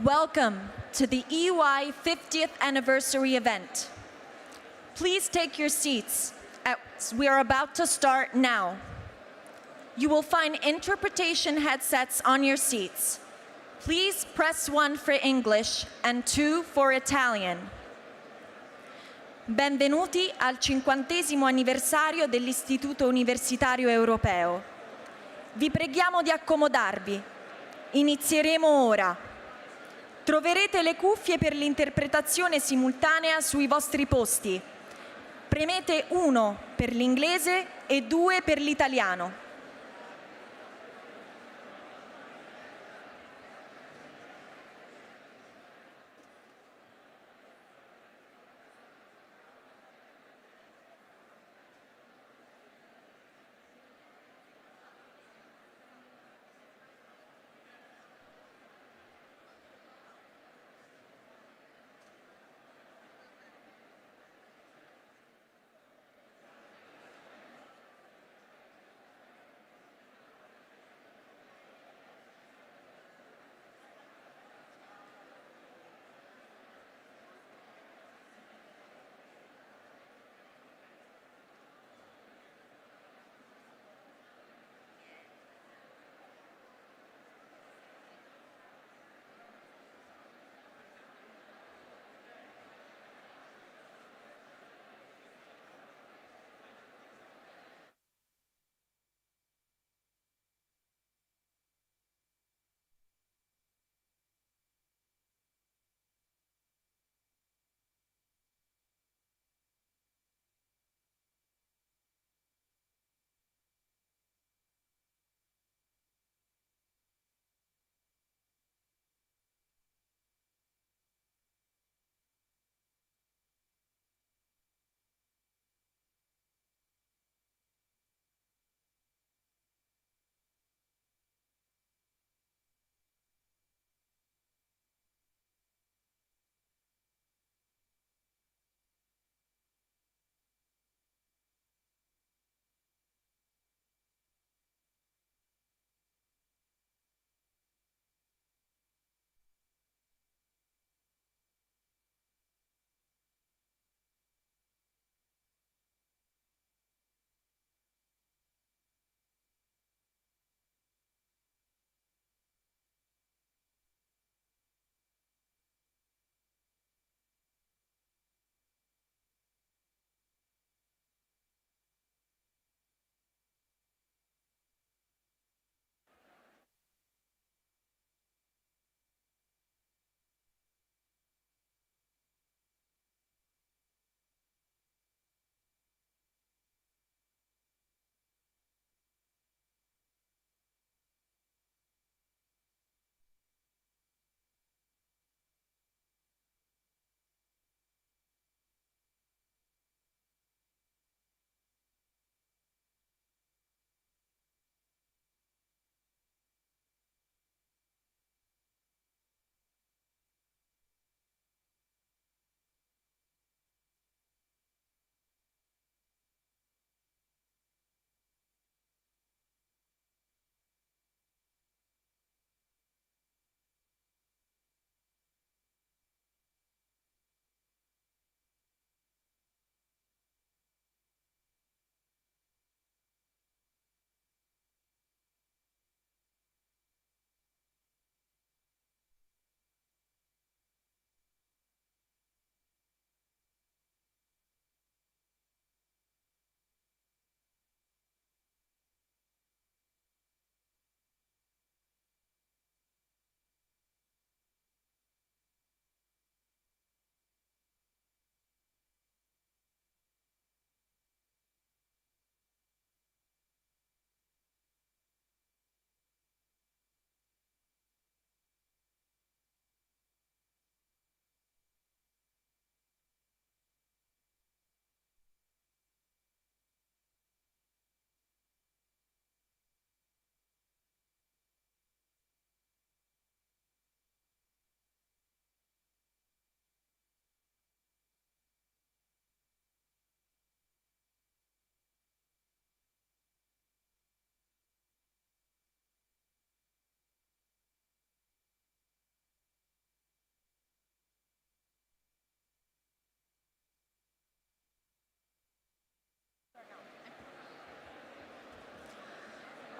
Welcome to the EUI 50th anniversary event. Please take your seats as we are about to start now. You will find interpretation headsets on your seats. Please press 1 for English and 2 for Italian. Benvenuti al 50° anniversario dell'Istituto Universitario Europeo. Vi preghiamo di accomodarvi. Inizieremo ora. Troverete le cuffie per l'interpretazione simultanea sui vostri posti. Premete 1 per l'inglese e 2 per l'italiano.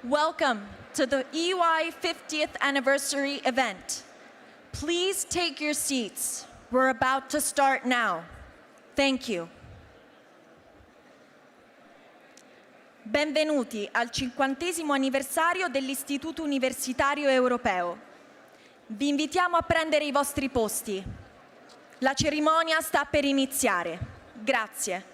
Welcome to the EUI 50th anniversary event. Please take your seats. We're about to start now. Thank you. Benvenuti al 50° anniversario dell'Istituto Universitario Europeo. Vi invitiamo a prendere i vostri posti. La cerimonia sta per iniziare. Grazie.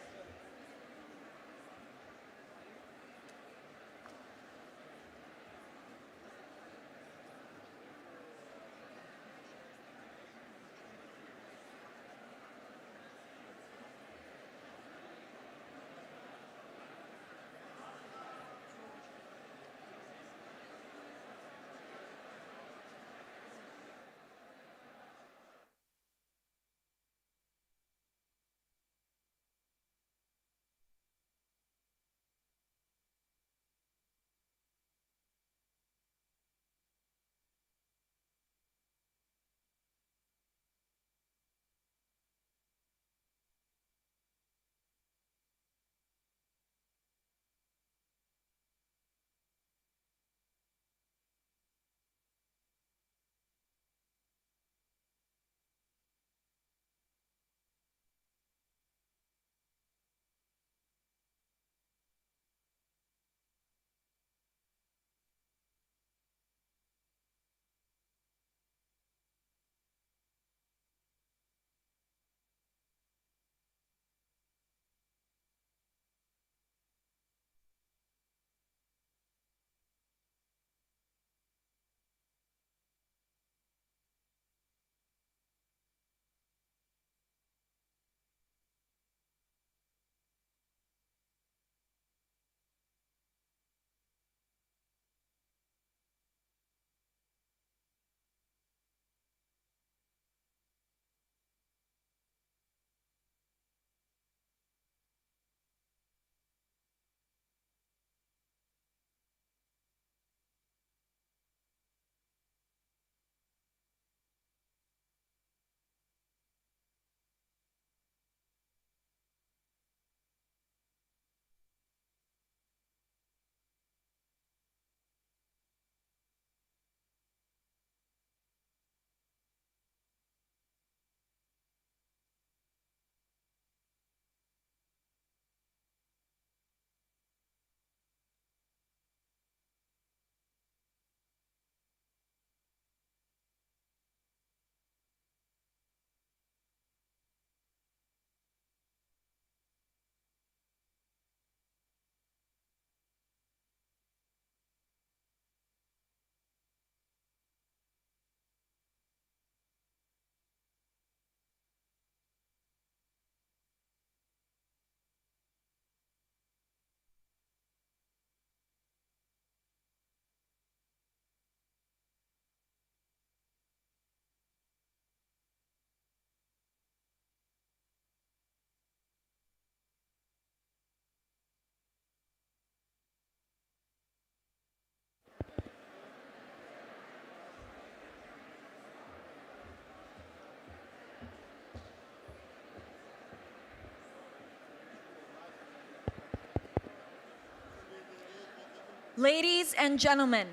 Ladies and gentlemen,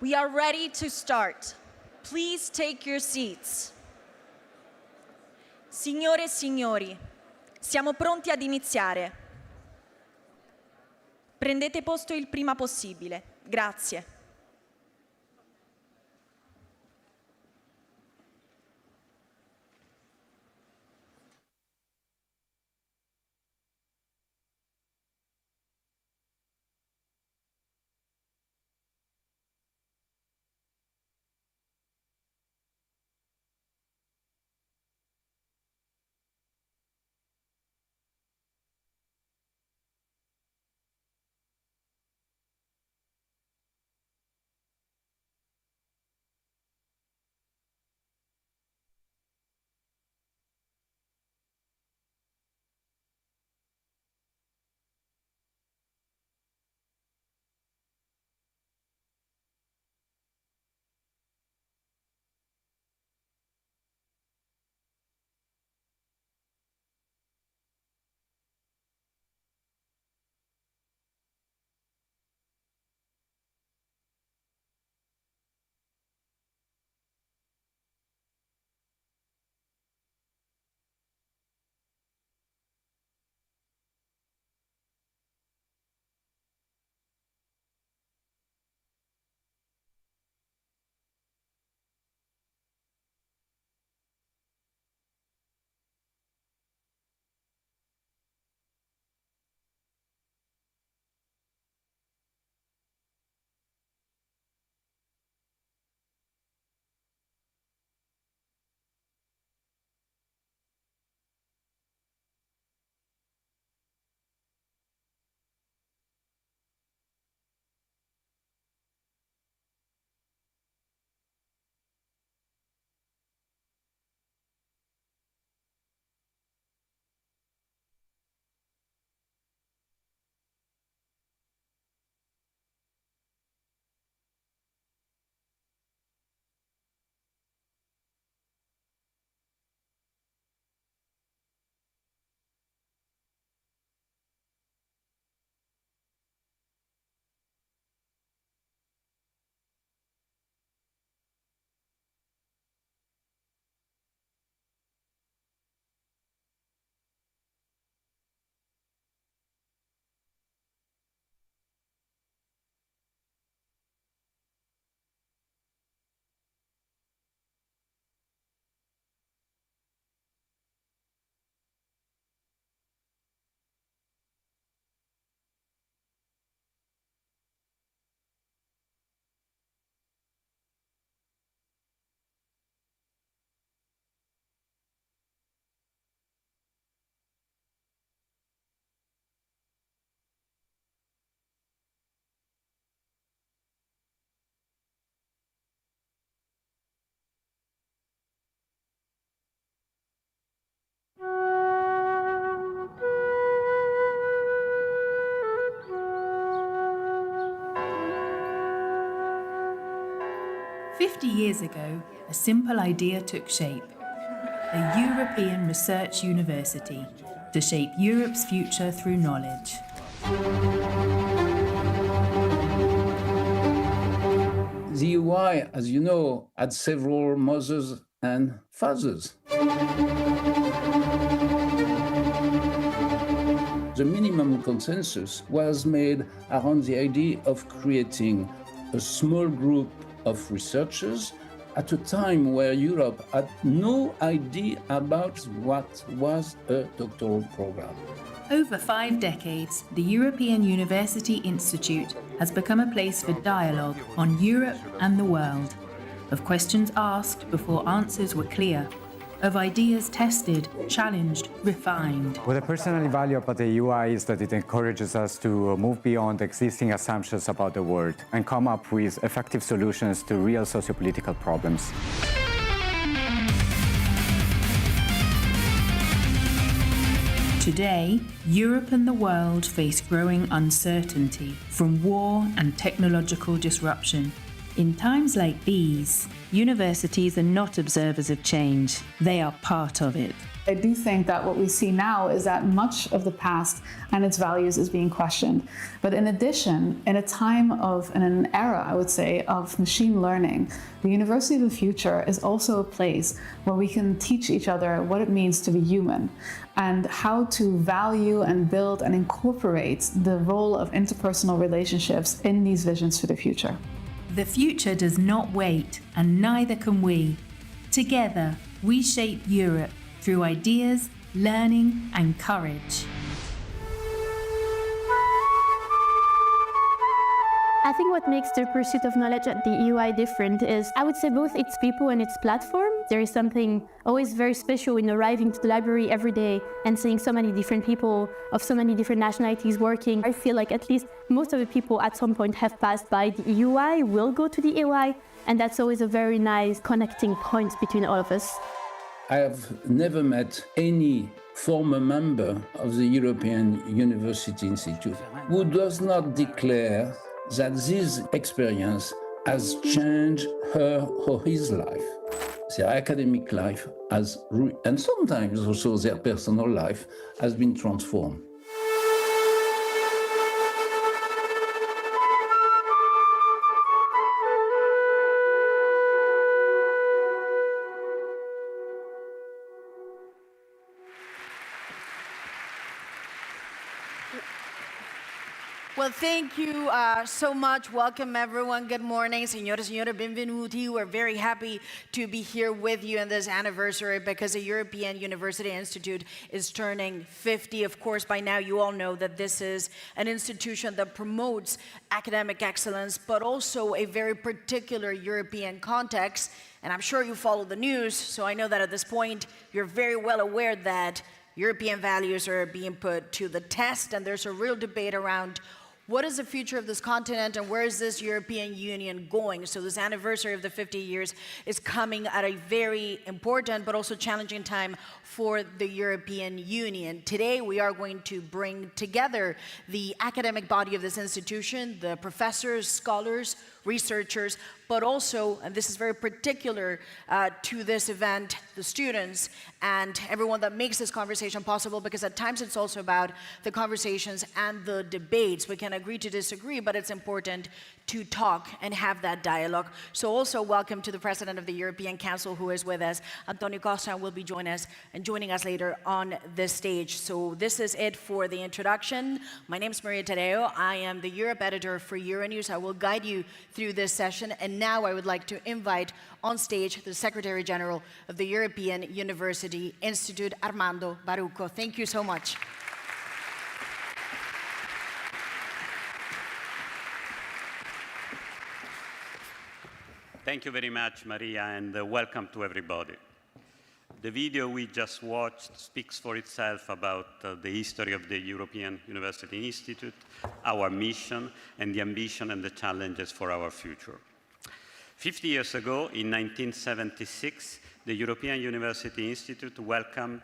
we are ready to start. Please take your seats. Signore e signori, siamo pronti ad iniziare. Prendete posto il prima possibile. Grazie. 50 years ago, a simple idea took shape. A European research university to shape Europe's future through knowledge. The EUI, as you know, had several mothers and fathers. The minimum consensus was made around the idea of creating a small group of researchers at a time where Europe had no idea about what was a doctoral program. Over 5 decades, the European University Institute has become a place for dialogue on Europe and the world, of questions asked before answers were clear, of ideas tested, challenged, refined. What I personally value about the EUI is that it encourages us to move beyond existing assumptions about the world and come up with effective solutions to real sociopolitical problems. Today, Europe and the world face growing uncertainty from war and technological disruption. In times like these, universities are not observers of change. They are part of it. I do think that what we see now is that much of the past and its values is being questioned. But in addition, in a time of, in an era, I would say, of machine learning, the University of the Future is also a place where we can teach each other what it means to be human and how to value and build and incorporate the role of interpersonal relationships in these visions for the future. The future does not wait, and neither can we. Together, we shape Europe through ideas, learning, and courage. I think what makes the pursuit of knowledge at the EUI different is, I would say, both its people and its platform. There is something always very special in arriving to the library every day and seeing so many different people of so many different nationalities working. I feel like at least most of the people at some point have passed by the EUI, will go to the EUI, and that's always a very nice connecting point between all of us. I have never met any former member of the European University Institute who does not declare that this experience has changed her or his life. Their academic life has, and sometimes also their personal life, has been transformed. Well, thank you so much. Welcome, everyone. Good morning. Signore, signore, benvenuti. We're very happy to be here with you in this anniversary because the European University Institute is turning 50. Of course, by now you all know that this is an institution that promotes academic excellence, but also a very particular European context. And I'm sure you follow the news, so I know that at this point you're very well aware that European values are being put to the test, and there's a real debate around what is the future of this continent and where is this European Union going? So this anniversary of the 50 years is coming at a very important but also challenging time for the European Union. Today we are going to bring together the academic body of this institution, the professors, scholars, researchers, but also, and this is very particular to this event, the students and everyone that makes this conversation possible, because at times it's also about the conversations and the debates. We can agree to disagree, but it's important to talk and have that dialogue. So also welcome to the President of the European Council who is with us. Antonio Costa will be joining us later on this stage. So this is it for the introduction. My name is Maria Tadeo. I am the Europe editor for Euronews. I will guide you through this session. And now I would like to invite on stage the Secretary General of the European University Institute, Armando Baruco. Thank you so much. Thank you very much, Maria, and welcome to everybody. The video we just watched speaks for itself about the history of the European University Institute, our mission, and the ambition and the challenges for our future. 50 years ago, in 1976, the European University Institute welcomed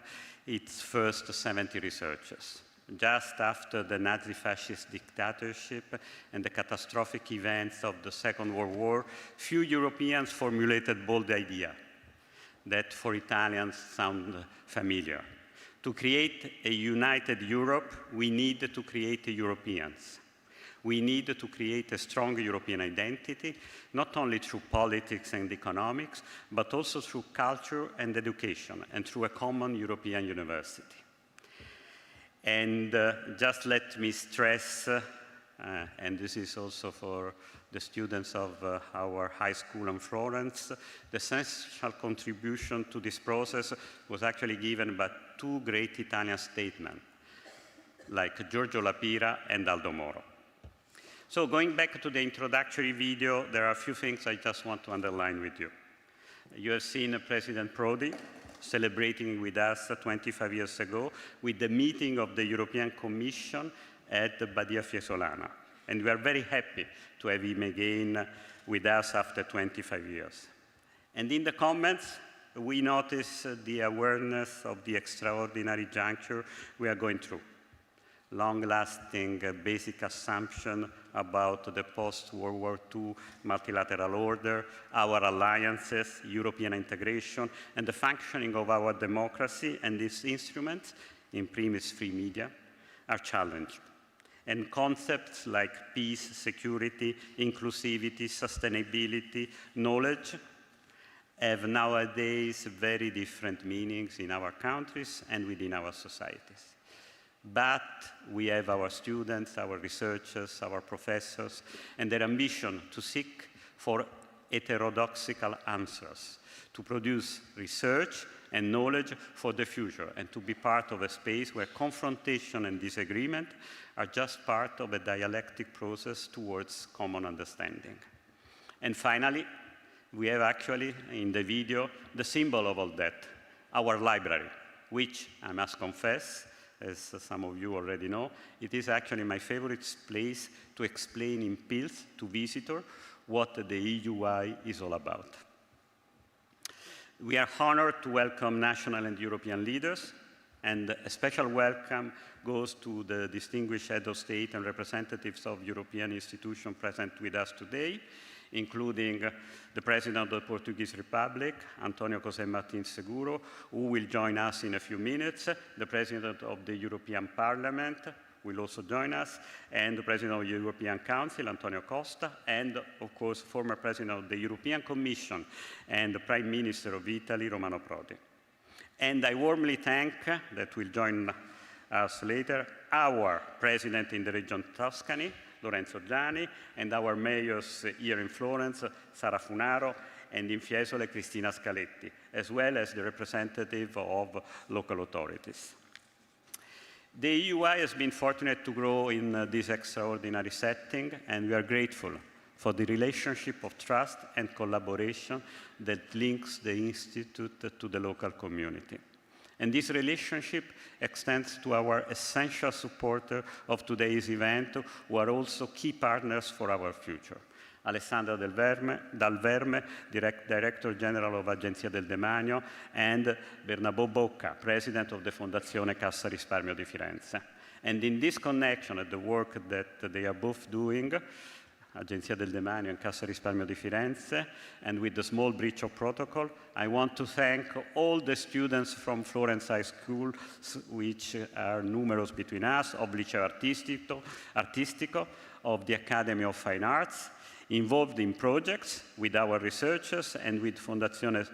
its first 70 researchers. just after the Nazi-fascist dictatorship and the catastrophic events of the Second World War, few Europeans formulated bold idea that for Italians sound familiar. To create a united Europe, we need to create Europeans. We need to create a strong European identity, not only through politics and economics, but also through culture and education, and through a common European university. And just let me stress, and this is also for the students of our high school in Florence, the essential contribution to this process was actually given by two great Italian statesmen, like Giorgio La Pira and Aldo Moro. So going back to the introductory video, there are a few things I just want to underline with you. You have seen President Prodi celebrating with us 25 years ago with the meeting of the European Commission at Badia Fiesolana. And we are very happy to have him again with us after 25 years. And in the comments, we notice the awareness of the extraordinary juncture we are going through. Long-lasting basic assumption about the post-World War II multilateral order, our alliances, European integration, and the functioning of our democracy and its instruments, in primis free media, are challenged. And concepts like peace, security, inclusivity, sustainability, knowledge have nowadays very different meanings in our countries and within our societies. But we have our students, our researchers, our professors, and their ambition to seek for heterodoxical answers, to produce research and knowledge for the future, and to be part of a space where confrontation and disagreement are just part of a dialectic process towards common understanding. And finally, we have actually, in the video, the symbol of all that, our library, which, I must confess, as some of you already know, it is actually my favorite place to explain in Pils to visitors what the EUI is all about. We are honored to welcome national and European leaders, and a special welcome goes to the distinguished head of state and representatives of European institutions present with us today, including the President of the Portuguese Republic, Antonio José Martín Seguro, who will join us in a few minutes, the President of the European Parliament will also join us, and the President of the European Council, Antonio Costa, and of course, former President of the European Commission and the Prime Minister of Italy, Romano Prodi. And I warmly thank, that will join us later, our President in the region Tuscany, Lorenzo Gianni, and our mayors here in Florence, Sara Funaro, and in Fiesole, Cristina Scaletti, as well as the representative of local authorities. The EUI has been fortunate to grow in this extraordinary setting, and we are grateful for the relationship of trust and collaboration that links the Institute to the local community. And this relationship extends to our essential supporters of today's event, who are also key partners for our future. Alessandra Dal Verme, Director General of Agenzia del Demanio, and Bernabò Bocca, President of the Fondazione Cassa Risparmio di Firenze. And in this connection, at the work that they are both doing, Agenzia del Demanio and Cassa Risparmio di Firenze, and with the small breach of protocol, I want to thank all the students from Florence High School, which are numerous between us, of Liceo Artistico, of the Academy of Fine Arts, involved in projects with our researchers and with Fondazione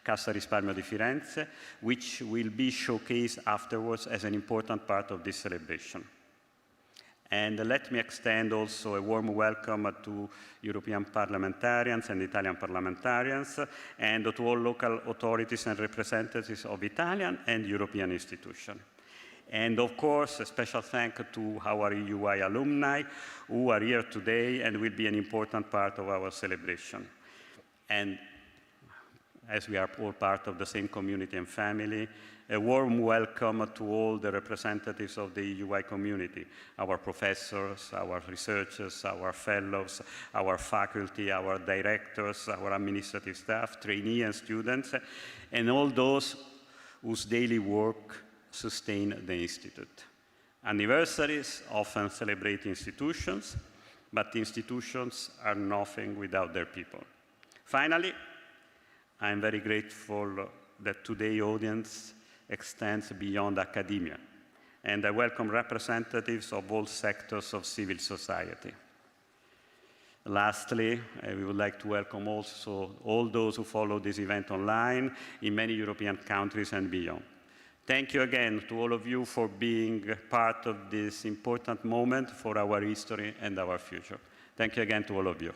Cassa Risparmio di Firenze, which will be showcased afterwards as an important part of this celebration. And let me extend also a warm welcome to European parliamentarians and Italian parliamentarians, and to all local authorities and representatives of Italian and European institutions. And of course, a special thanks to our EUI alumni who are here today and will be an important part of our celebration. And as we are all part of the same community and family, a warm welcome to all the representatives of the EUI community, our professors, our researchers, our fellows, our faculty, our directors, our administrative staff, trainees and students, and all those whose daily work sustain the Institute. Anniversaries often celebrate institutions, but institutions are nothing without their people. Finally, I'm very grateful that today's audience extends beyond academia, and I welcome representatives of all sectors of civil society. Lastly, we would like to welcome also all those who follow this event online in many European countries and beyond. Thank you again to all of you for being part of this important moment for our history and our future. Thank you again to all of you.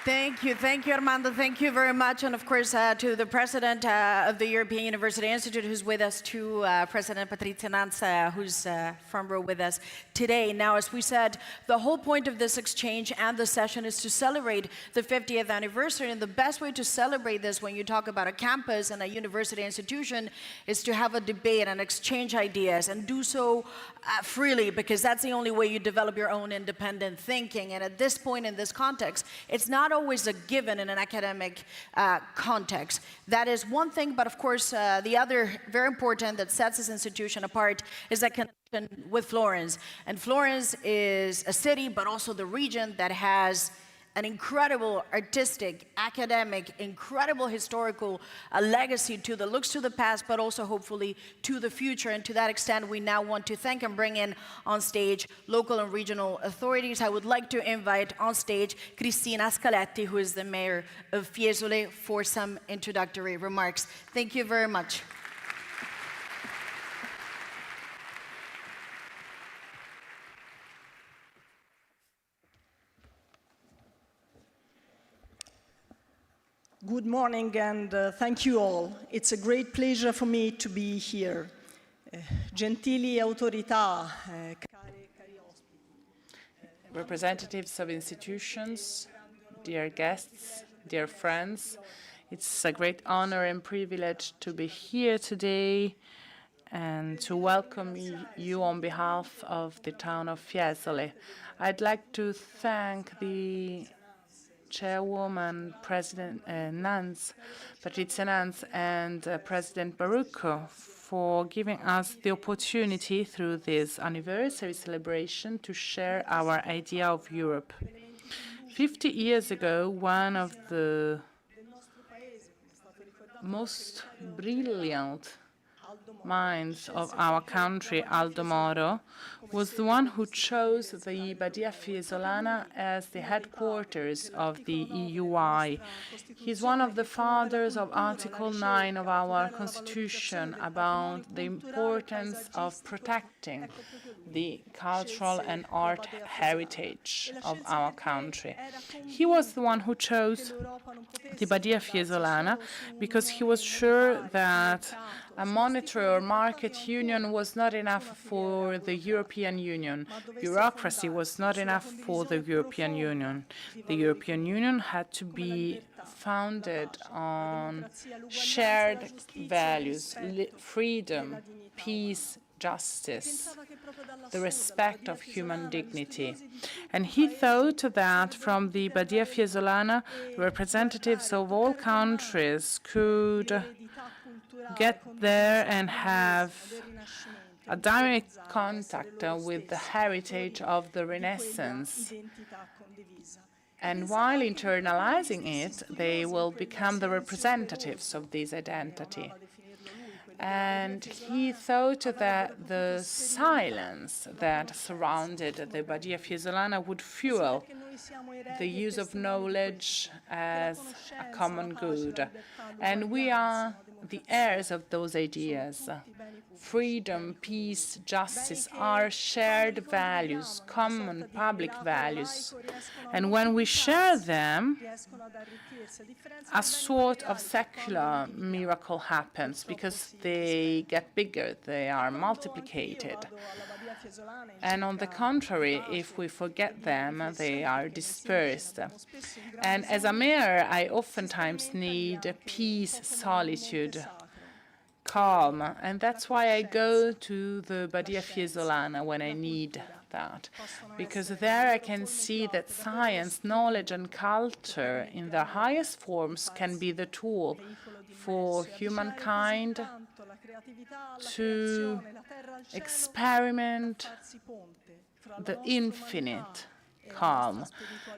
Thank you, Armando. Thank you very much. And of course, to the president of the European University Institute, who's with us, to President Patrizia Nanz, who's front row with us today. Now, as we said, the whole point of this exchange and the session is to celebrate the 50th anniversary. And the best way to celebrate this when you talk about a campus and a university institution is to have a debate and exchange ideas and do so freely, because that's the only way you develop your own independent thinking. And at this point in this context, it's not always a given in an academic context. That is one thing, but of course, the other very important that sets this institution apart is that connection with Florence. And Florence is a city, but also the region that has an incredible artistic, academic, incredible historical legacy that looks to the past, but also hopefully to the future. And to that extent, we now want to thank and bring in on stage local and regional authorities. I would like to invite on stage Cristina Scaletti, who is the mayor of Fiesole, for some introductory remarks. Thank you very much. Good morning and thank you all. It's a great pleasure for me to be here. Gentili autorità, cari ospiti. Representatives of institutions, dear guests, dear friends, it's a great honor and privilege to be here today and to welcome you on behalf of the town of Fiesole. I'd like to thank the Chairwoman, President Nanz, Patrizia Nanz, and President Barucco for giving us the opportunity through this anniversary celebration to share our idea of Europe. 50 years ago, one of the most brilliant minds of our country, Aldo Moro, was the one who chose the Badia Fiesolana as the headquarters of the EUI. He's one of the fathers of Article 9 of our Constitution about the importance of protecting the cultural and art heritage of our country. He was the one who chose the Badia Fiesolana because he was sure that a monetary or market union was not enough for the European Union. Bureaucracy was not enough for the European Union. The European Union had to be founded on shared values, freedom, peace, justice, the respect of human dignity. And he thought that from the Badia Fiesolana, representatives of all countries could get there and have a direct contact with the heritage of the Renaissance. And while internalizing it, they will become the representatives of this identity. And he thought that the silence that surrounded the Badia Fiesolana would fuel the use of knowledge as a common good. And we are the heirs of those ideas. Freedom, peace, justice are shared values, common public values. And when we share them, a sort of secular miracle happens because they get bigger, they are multiplicated. And on the contrary, if we forget them, they are dispersed. And as a mayor, I oftentimes need peace, solitude, calm, and that's why I go to the Badia Fiesolana when I need that, because there I can see that science, knowledge, and culture in their highest forms can be the tool for humankind to experiment the infinite calm,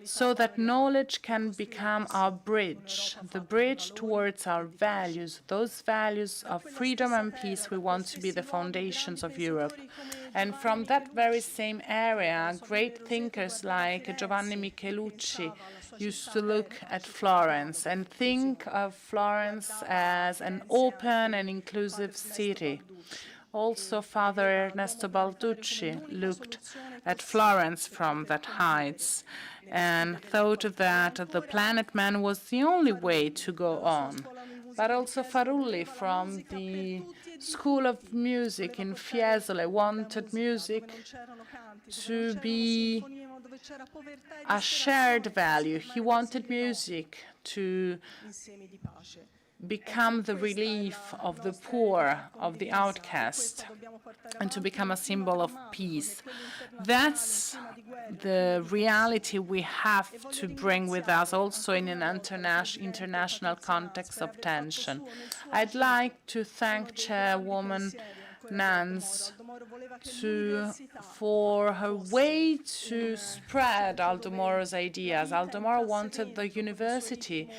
so that knowledge can become our bridge, the bridge towards our values, those values of freedom and peace we want to be the foundations of Europe. And from that very same area, great thinkers like Giovanni Michelucci used to look at Florence and think of Florence as an open and inclusive city. Also, Father Ernesto Balducci looked at Florence from that heights and thought that the planet man was the only way to go on. But also Farulli from the School of Music in Fiesole wanted music to be a shared value. He wanted music to become the relief of the poor, of the outcast, and to become a symbol of peace. That's the reality we have to bring with us also in an international context of tension. I'd like to thank Chairwoman Nanz for her way to spread Aldo Moro's ideas. Aldo Moro wanted the university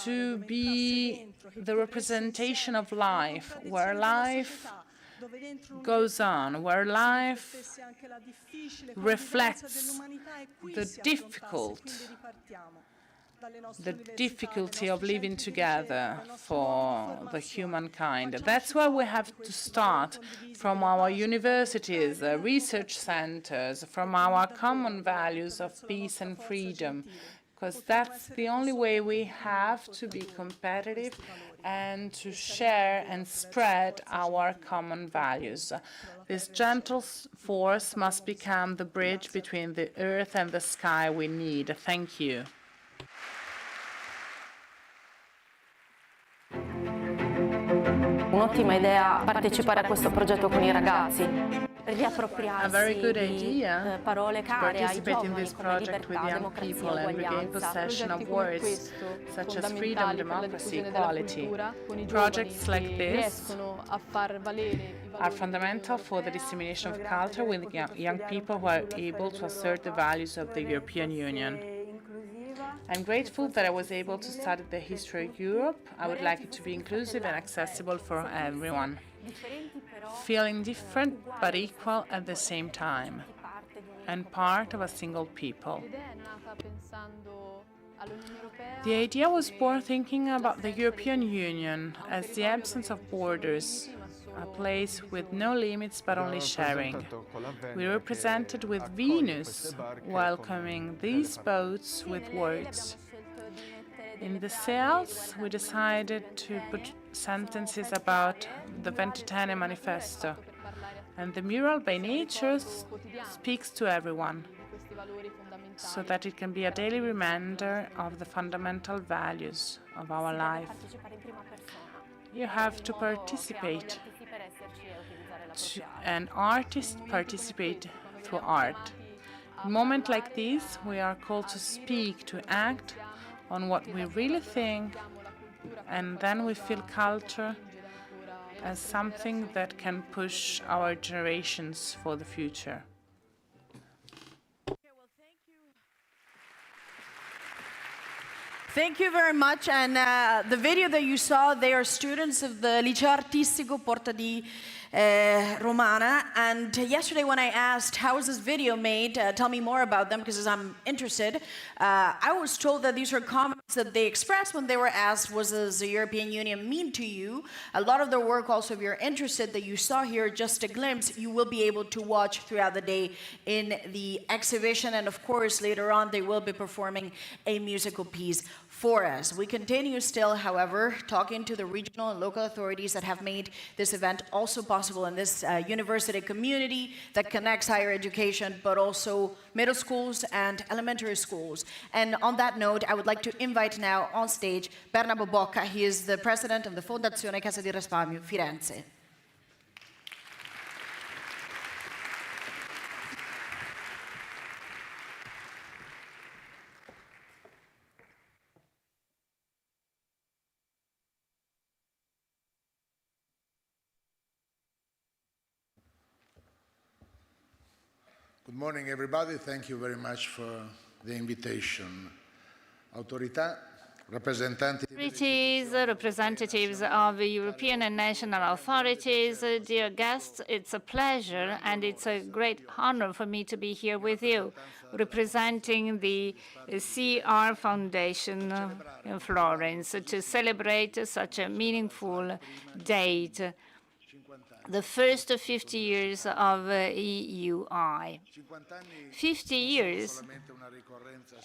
to be the representation of life, where life goes on, where life reflects the difficulty of living together for the humankind. That's why we have to start from our universities, research centers, from our common values of peace and freedom, because that's the only way we have to be competitive and to share and spread our common values. This gentle force must become the bridge between the earth and the sky we need. Thank you. Un'ottima idea partecipare a questo progetto con i ragazzi, A very good idea to participate in this project with young people and regain possession of words such as freedom, democracy, equality. Projects like this are fundamental for the dissemination of culture with young people who are able to assert the values of the European Union. I'm grateful that I was able to study the history of Europe. I would like it to be inclusive and accessible for everyone, feeling different but equal at the same time, and part of a single people. The idea was born thinking about the European Union as the absence of borders, a place with no limits but only sharing. We represented with Venus, welcoming these boats with words. In the sails, we decided to put sentences about the Ventotene Manifesto, and the mural by nature speaks to everyone, so that it can be a daily reminder of the fundamental values of our life. You have to participate, and artists participate through art. In moments like these, we are called to speak, to act on what we really think, and then we feel culture as something that can push our generations for the future. Thank you very much. And the video that you saw, they are students of the Liceo Artistico Porta di Romana. And yesterday when I asked, how is this video made? Tell me more about them, because I'm interested. I was told that these were comments that they expressed when they were asked, what does the European Union mean to you? A lot of their work also, if you're interested, that you saw here, just a glimpse, you will be able to watch throughout the day in the exhibition. And of course, later on, they will be performing a musical piece for us. We continue still, however, talking to the regional and local authorities that have made this event also possible in this university community that connects higher education, but also middle schools and elementary schools. And on that note, I would like to invite now on stage Bernabo Bocca. He is the president of the Fondazione Cassa di Risparmio, Firenze. Good morning, everybody. Thank you very much for the invitation. Autorità, rappresentanti. Representatives of the European and national authorities, dear guests, it's a pleasure and it's a great honor for me to be here with you, representing the CR Foundation in Florence, to celebrate such a meaningful date, the first 50 years of EUI. 50 years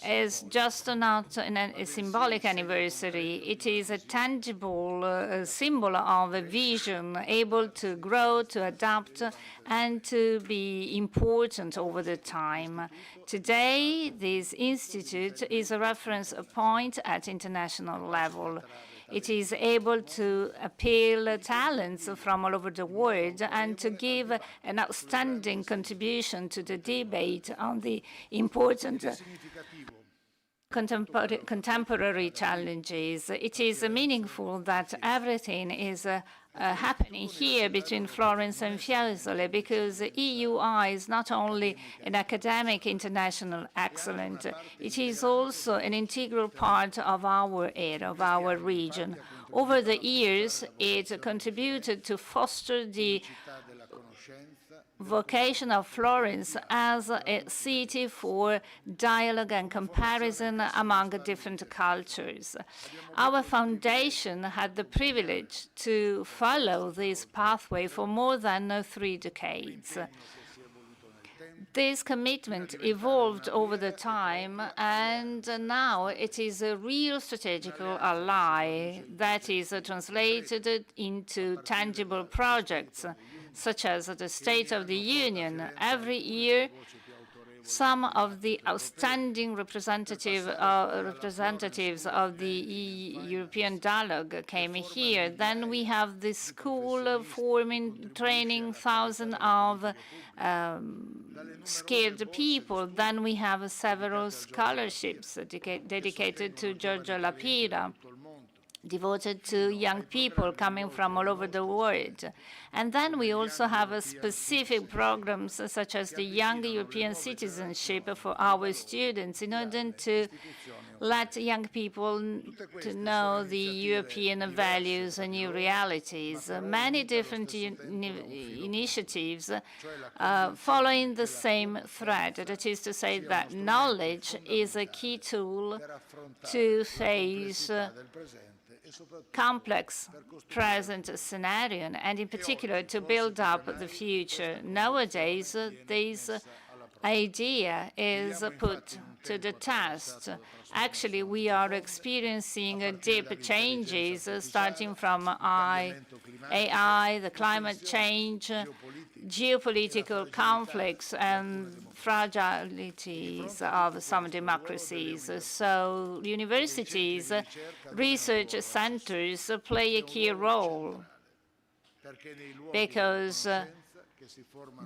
is just not a symbolic anniversary. It is a tangible symbol of a vision able to grow, to adapt, and to be important over the time. Today, this institute is a reference point at international level. It is able to appeal talents from all over the world and to give an outstanding contribution to the debate on the important contemporary challenges. It is meaningful that everything is happening here between Florence and Fiesole, because EUI is not only an academic international excellence, it is also an integral part of our area, of our region. Over the years, it contributed to foster the vocation of Florence as a city for dialogue and comparison among different cultures. Our foundation had the privilege to follow this pathway for more than 3 decades. This commitment evolved over the time, and now it is a real strategical ally that is translated into tangible projects, such as the State of the Union. Every year, some of the outstanding representatives of the European dialogue came here. Then we have the school training thousands of skilled people. Then we have several scholarships dedicated to Giorgio Lapira, devoted to young people coming from all over the world. And then we also have specific programs such as the Young European Citizenship for our students, in order to let young people to know the European values and new realities. Many different initiatives following the same thread, that is to say that knowledge is a key tool to face complex present scenario, and in particular to build up the future. Nowadays, this idea is put to the test. Actually, we are experiencing deep changes, starting from AI, the climate change, geopolitical conflicts, and fragilities of some democracies. So universities, research centers play a key role, because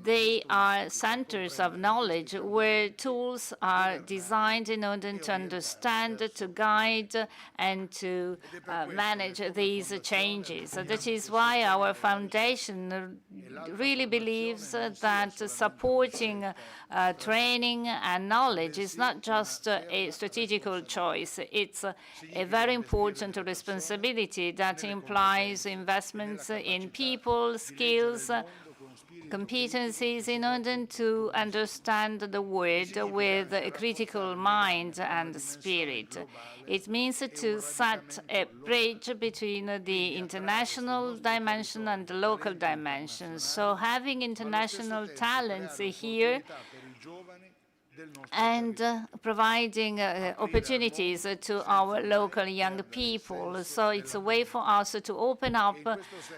they are centers of knowledge where tools are designed in order to understand, to guide, and to manage these changes. That is why our foundation really believes that supporting training and knowledge is not just a strategical choice. It's a very important responsibility that implies investments in people, skills, competencies, in order to understand the world with a critical mind and spirit. It means to set a bridge between the international dimension and the local dimension. So having international talents here and providing opportunities to our local young people. So it's a way for us to open up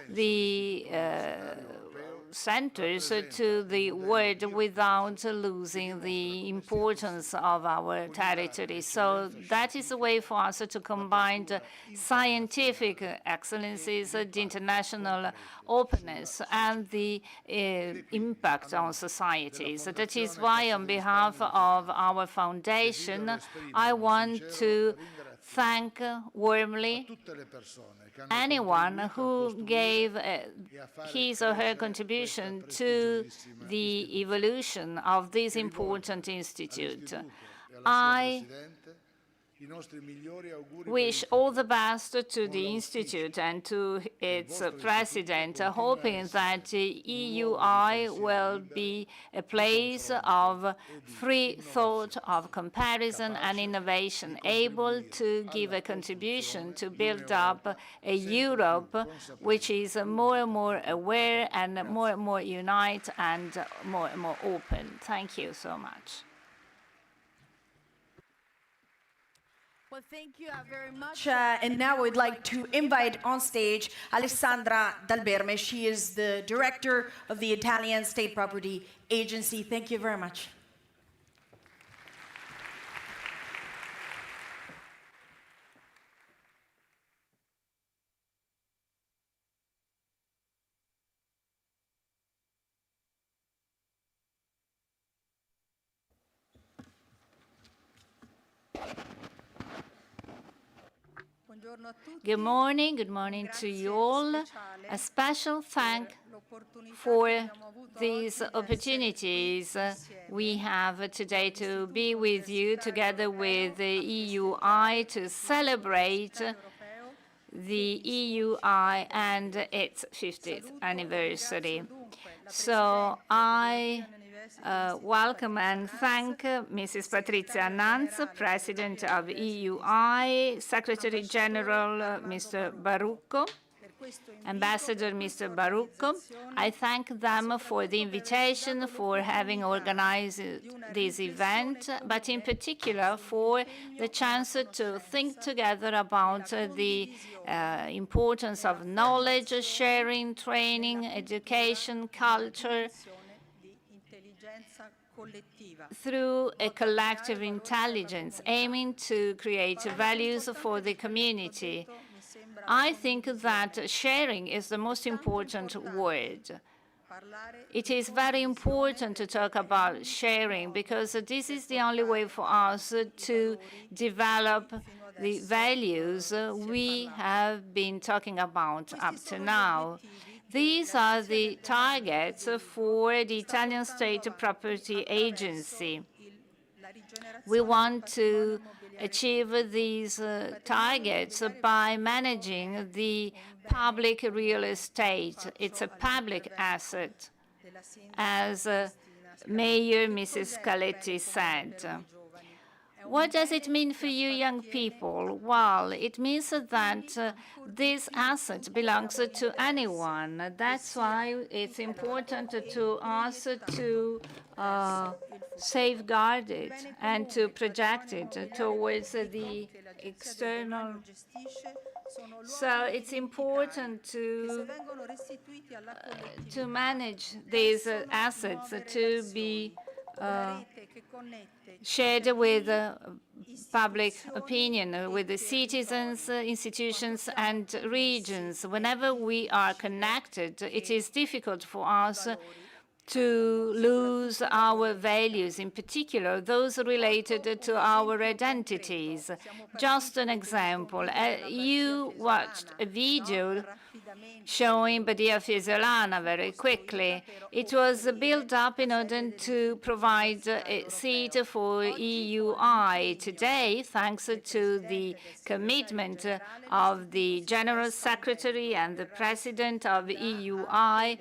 the centers to the world without losing the importance of our territory. So that is a way for us to combine the scientific excellences, the international openness, and the impact on societies. That is why, on behalf of our foundation, I want to thank warmly anyone who gave his or her contribution to the evolution of this important institute. I wish all the best to the Institute and to its president, hoping that EUI will be a place of free thought, of comparison and innovation, able to give a contribution to build up a Europe which is more and more aware and more united and more open. Thank you so much. Well, thank you very much. And now I'd like to invite on stage Alessandra Dalberme. She is the director of the Italian State Property Agency. Thank you very much. Good morning to you all. A special thank for these opportunities we have today to be with you together with the EUI to celebrate the EUI and its 50th anniversary. So I welcome and thank Mrs. Patrizia Nanz, President of EUI, Secretary General Mr. Barucco, Ambassador Mr. Barucco. I thank them for the invitation, for having organized this event, but in particular for the chance to think together about the importance of knowledge sharing, training, education, culture, through a collective intelligence, aiming to create values for the community. I think that sharing is the most important word. It is very important to talk about sharing because this is the only way for us to develop the values we have been talking about up to now. These are the targets for the Italian State Property Agency. We want to achieve these targets by managing the public real estate. It's a public asset, as Mayor Mrs. Caletti said. What does it mean for you young people? Well, it means that this asset belongs to anyone. That's why it's important to us to safeguard it and to project it towards the external. So it's important to manage these assets to be shared with public opinion, with the citizens, institutions, and regions. Whenever we are connected, it is difficult for us to lose our values, in particular those related to our identities. Just an example, you watched a video showing Badia Fiesole very quickly. It was built up in order to provide a seat for EUI. Today, thanks to the commitment of the General Secretary and the President of EUI,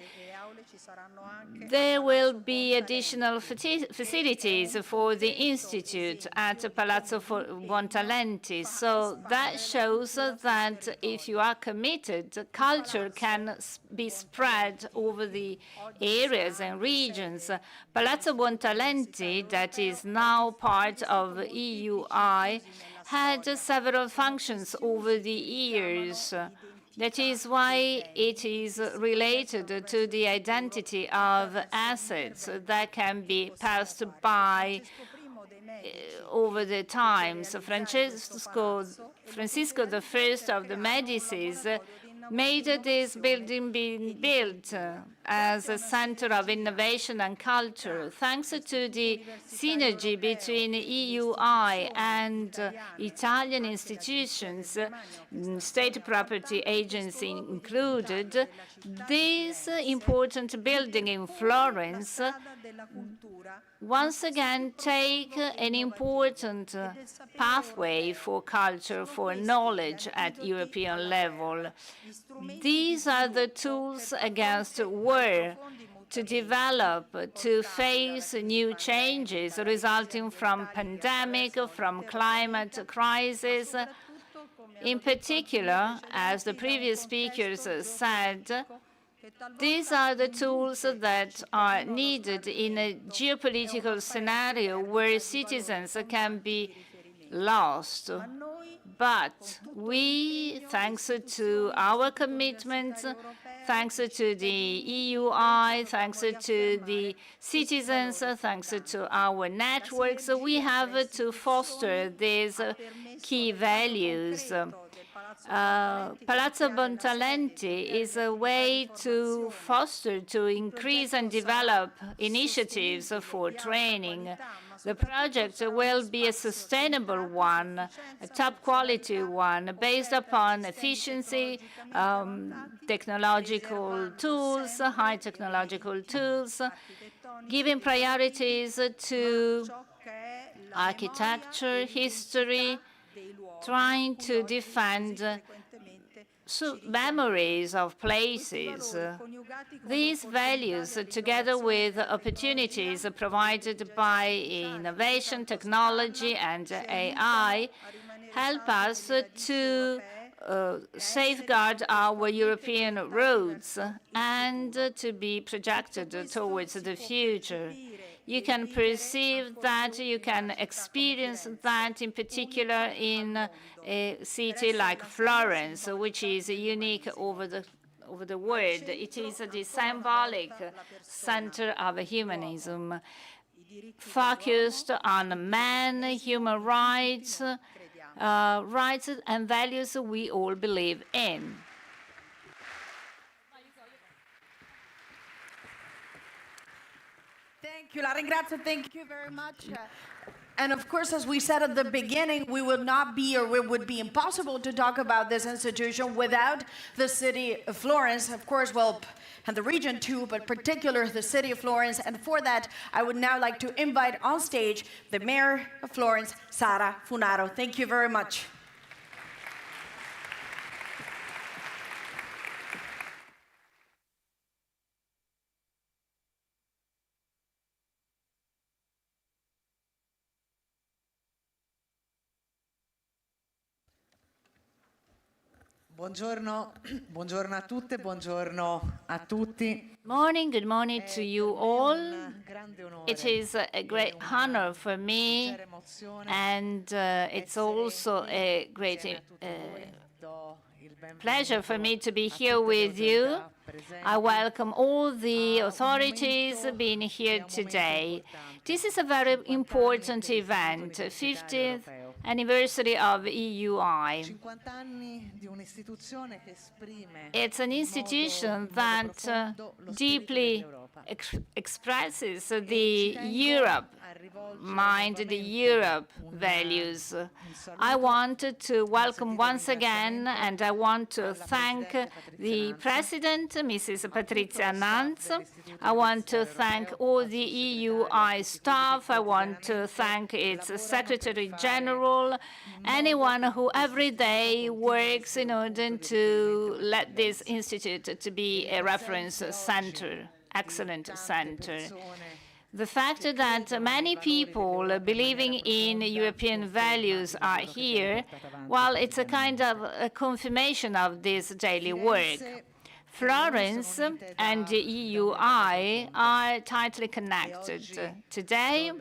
there will be additional facilities for the Institute at Palazzo Buontalenti. So that shows that if you are committed, culture can be spread over the areas and regions. Palazzo Buontalenti, that is now part of EUI, had several functions over the years. That is why it is related to the identity of assets that can be passed by over the times. Francisco I of the Medicis made this building being built as a center of innovation and culture. Thanks to the synergy between EUI and Italian institutions, state property agency included, this important building in Florence once again take an important pathway for culture, for knowledge at European level. These are the tools against war to develop, to face new changes resulting from pandemic, from climate crisis. In particular, as the previous speakers said, these are the tools that are needed in a geopolitical scenario where citizens can be lost. But we, thanks to our commitment, thanks to the EUI, thanks to the citizens, thanks to our networks, we have to foster these key values. Palazzo Bontalenti is a way to foster, to increase and develop initiatives for training. The project will be a sustainable one, a top quality one, based upon efficiency, technological tools, high technological tools, giving priorities to architecture, history, trying to defend memories of places. These values, together with opportunities provided by innovation, technology, and AI, help us to safeguard our European roads and to be projected towards the future. You can perceive that, you can experience that, in particular in a city like Florence, which is unique over the world. It is the symbolic center of humanism, focused on man, human rights, rights and values we all believe in. Thank you, La ringrazio. Thank you very much. And of course, as we said at the beginning, we would not be, or it would be impossible to talk about this institution without the city of Florence, of course, well, and the region too, but particularly the city of Florence. And for that, I would now like to invite on stage the mayor of Florence, Sara Funaro. Thank you very much. Buongiorno, buongiorno a tutte, buongiorno a tutti. Morning, good morning to you all. It is a great honor for me, and it's also a great pleasure for me to be here with you. I welcome all the authorities being here today. This is a very important event, 50th anniversary of EUI. It's an institution that deeply expresses the Europe mind, the Europe values. I want to welcome once again, and I want to thank the President, Mrs. Patrizia Nanz. I want to thank all the EUI staff. I want to thank its Secretary General, anyone who every day works in order to let this institute to be a reference center, excellent center. The fact that many people believing in European values are here, well, it's a kind of a confirmation of this daily work. Florence and the EUI are tightly connected. Today,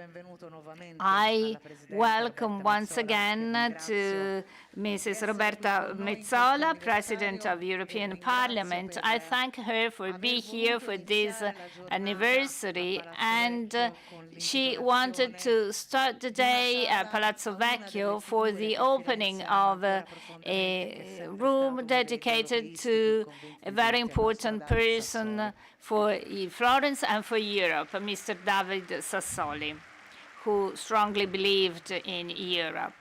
I welcome once again to Mrs. Roberta Metsola, President of European Parliament. I thank her for being here for this anniversary, and she wanted to start the day at Palazzo Vecchio for the opening of a room dedicated to a very important person for Florence and for Europe, Mr. David Sassoli, who strongly believed in Europe.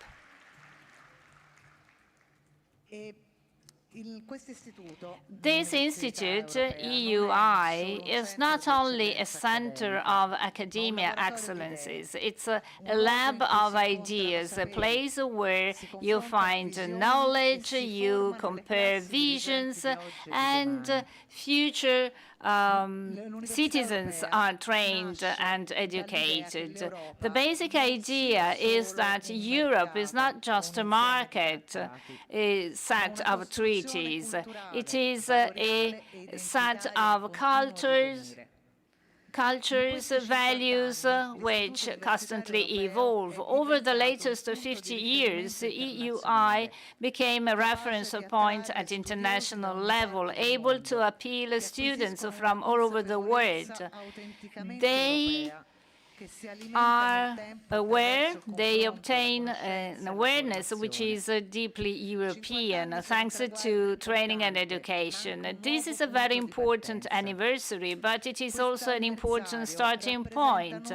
This institute, EUI, is not only a center of academia excellences, it's a lab of ideas, a place where you find knowledge, you compare visions, and future citizens are trained and educated. The basic idea is that Europe is not just a market, a set of treaties. It is a set of cultures, values which constantly evolve. Over the latest 50 years, EUI became a reference point at international level, able to appeal to students from all over the world. They are aware, they obtain an awareness which is deeply European, thanks to training and education. This is a very important anniversary, but it is also an important starting point.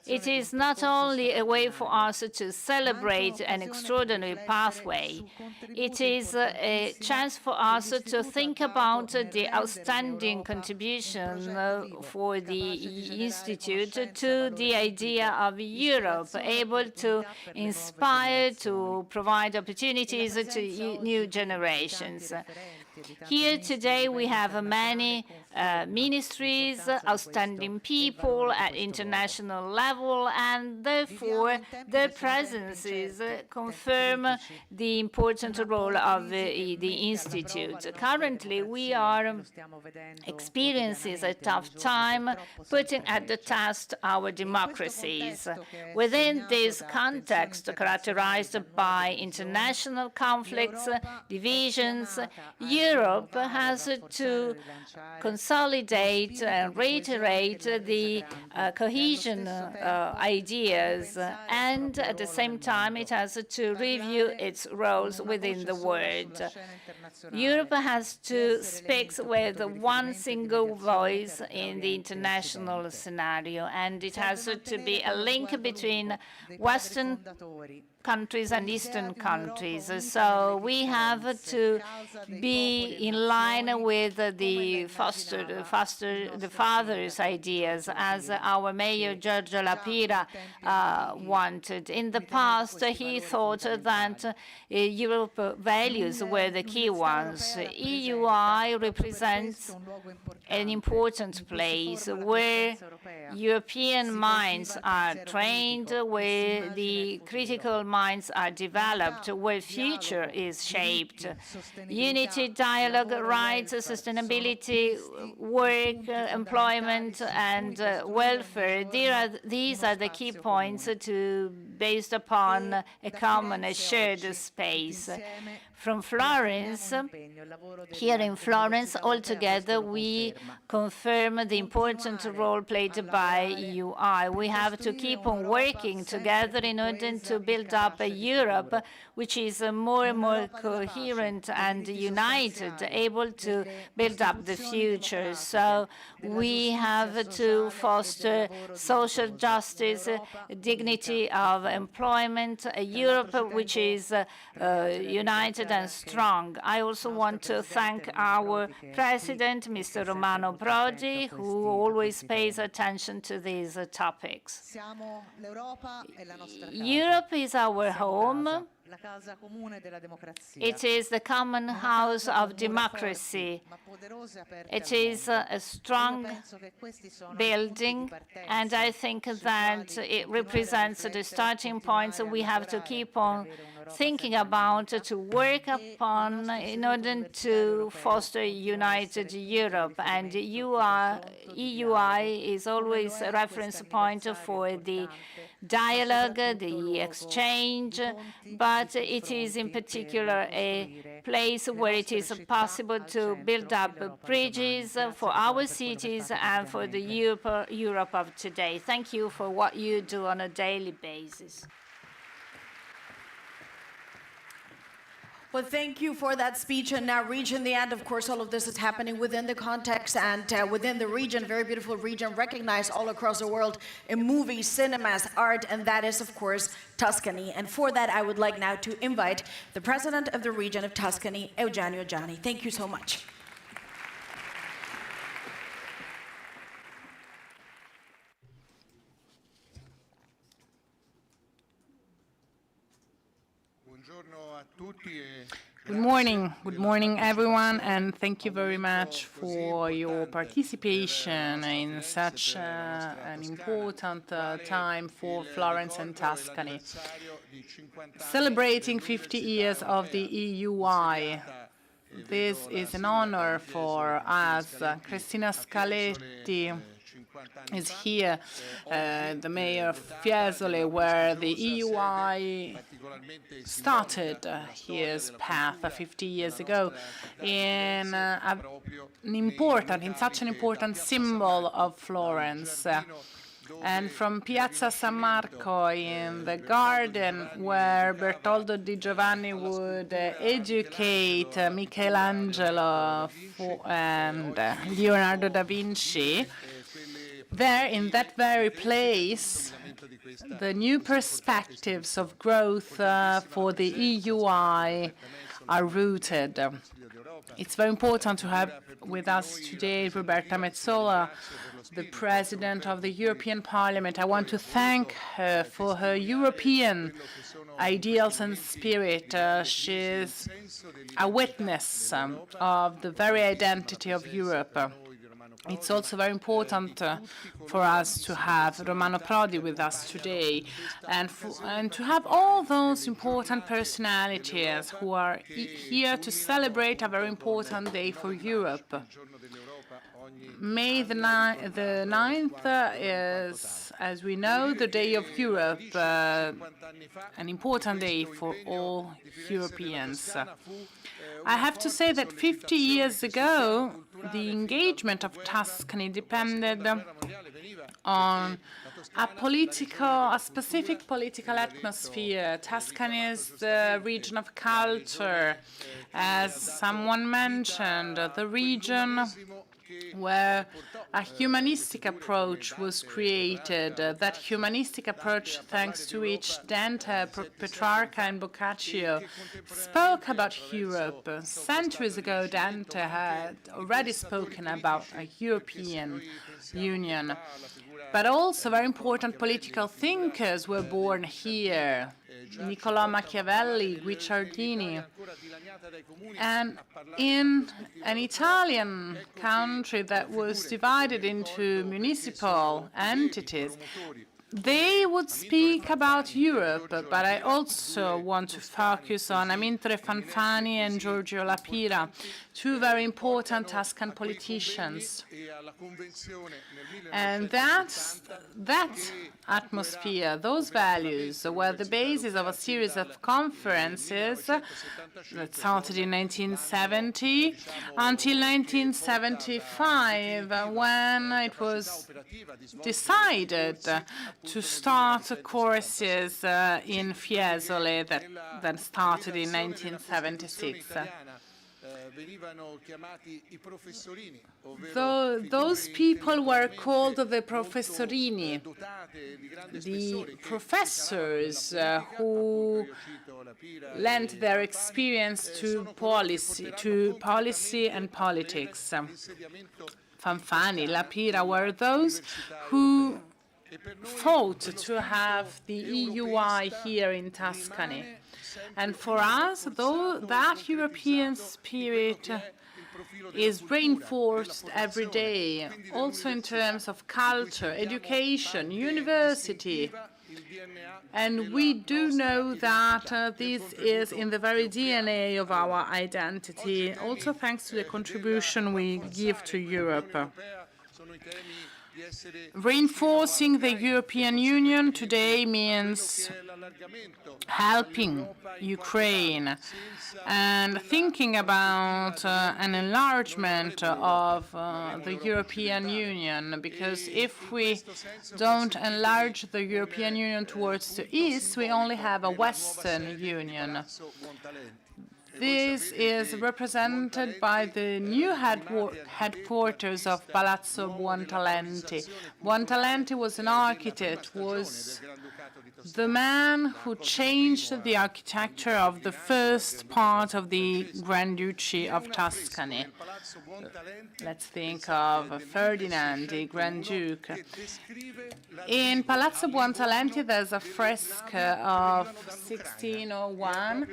It is not only a way for us to celebrate an extraordinary pathway, it is a chance for us to think about the outstanding contribution for the Institute to the idea of Europe, able to inspire, to provide opportunities to new generations. Here today we have many ministries, outstanding people at international level, and therefore their presences confirm the important role of the Institute. Currently we are experiencing a tough time putting at the test our democracies. Within this context, characterized by international conflicts, divisions, Europe has to consolidate and reiterate the cohesion ideas, and at the same time it has to review its roles within the world. Europe has to speak with one single voice in the international scenario, and it has to be a link between Western countries and Eastern countries. So we have to be in line with the father's ideas, as our mayor Giorgio Lapira wanted. In the past, he thought that Europe values were the key ones. EUI represents an important place where European minds are trained, where the critical minds are developed, where future is shaped. Unity, dialogue, rights, sustainability, work, employment, and welfare. These are the key points based upon a common, a shared space. From Florence, here in Florence, altogether we confirm the important role played by EUI. We have to keep on working together in order to build up a Europe which is more and more coherent and united, able to build up the future. So we have to foster social justice, dignity of employment, a Europe which is united and strong. I also want to thank our president, Mr. Romano Prodi, who always pays attention to these topics. Europe is our home. It is the common house of democracy. It is a strong building, and I think that it represents the starting points we have to keep on thinking about, to work upon in order to foster a united Europe. And EUI is always a reference point for the dialogue, the exchange, but it is in particular a place where it is possible to build up bridges for our cities and for the Europe of today. Thank you for what you do on a daily basis. Well, thank you for that speech. And now reaching the end, of course, all of this is happening within the context and within the region, very beautiful region, recognized all across the world in movies, cinemas, art, and that is, of course, Tuscany. And for that, I would like now to invite the president of the region of Tuscany, Eugenio Gianni. Thank you so much. Good morning, everyone, and thank you very much for your participation in such an important time for Florence and Tuscany. Celebrating 50 years of the EUI. This is an honor for us. Cristina Scaletti is here, the mayor of Fiesole, where the EUI started his path 50 years ago in such an important symbol of Florence. And from Piazza San Marco, in the garden where Bertoldo di Giovanni would educate Michelangelo and Leonardo da Vinci, there, in that very place, the new perspectives of growth for the EUI are rooted. It's very important to have with us today Roberta Metsola, the President of the European Parliament. I want to thank her for her European ideals and spirit. She's a witness of the very identity of Europe. It's also very important for us to have Romano Prodi with us today and to have all those important personalities who are here to celebrate a very important day for Europe. May the 9th is, as we know, the Day of Europe, an important day for all Europeans. I have to say that 50 years ago, the engagement of Tuscany depended on a specific political atmosphere. Tuscany is the region of culture, as someone mentioned, the region where a humanistic approach was created. That humanistic approach, thanks to which Dante, Petrarca, and Boccaccio spoke about Europe. Centuries ago, Dante had already spoken about a European Union. But also very important political thinkers were born here. Niccolò Machiavelli, Guicciardini. And in an Italian country that was divided into municipal entities, they would speak about Europe, but I also want to focus on Amintore Fanfani and Giorgio La Pira, two very important Tuscan politicians. And that atmosphere, those values, were the basis of a series of conferences that started in 1970 until 1975, when it was decided to start courses in Fiesole that started in 1976. Those people were called the professorini, the professors who lent their experience to policy and politics. Fanfani, La Pira were those who fought to have the EUI here in Tuscany. And for us, though, that European spirit is reinforced every day, also in terms of culture, education, university. And we do know that this is in the very DNA of our identity, also thanks to the contribution we give to Europe. Reinforcing the European Union today means helping Ukraine and thinking about an enlargement of the European Union, because if we don't enlarge the European Union towards the east, we only have a Western Union. This is represented by the new headquarters of Palazzo Buontalenti. Buontalenti was an architect, was the man who changed the architecture of the first part of the Grand Duchy of Tuscany. Let's think of Ferdinand, the Grand Duke. In Palazzo Buontalenti, there's a fresco of 1601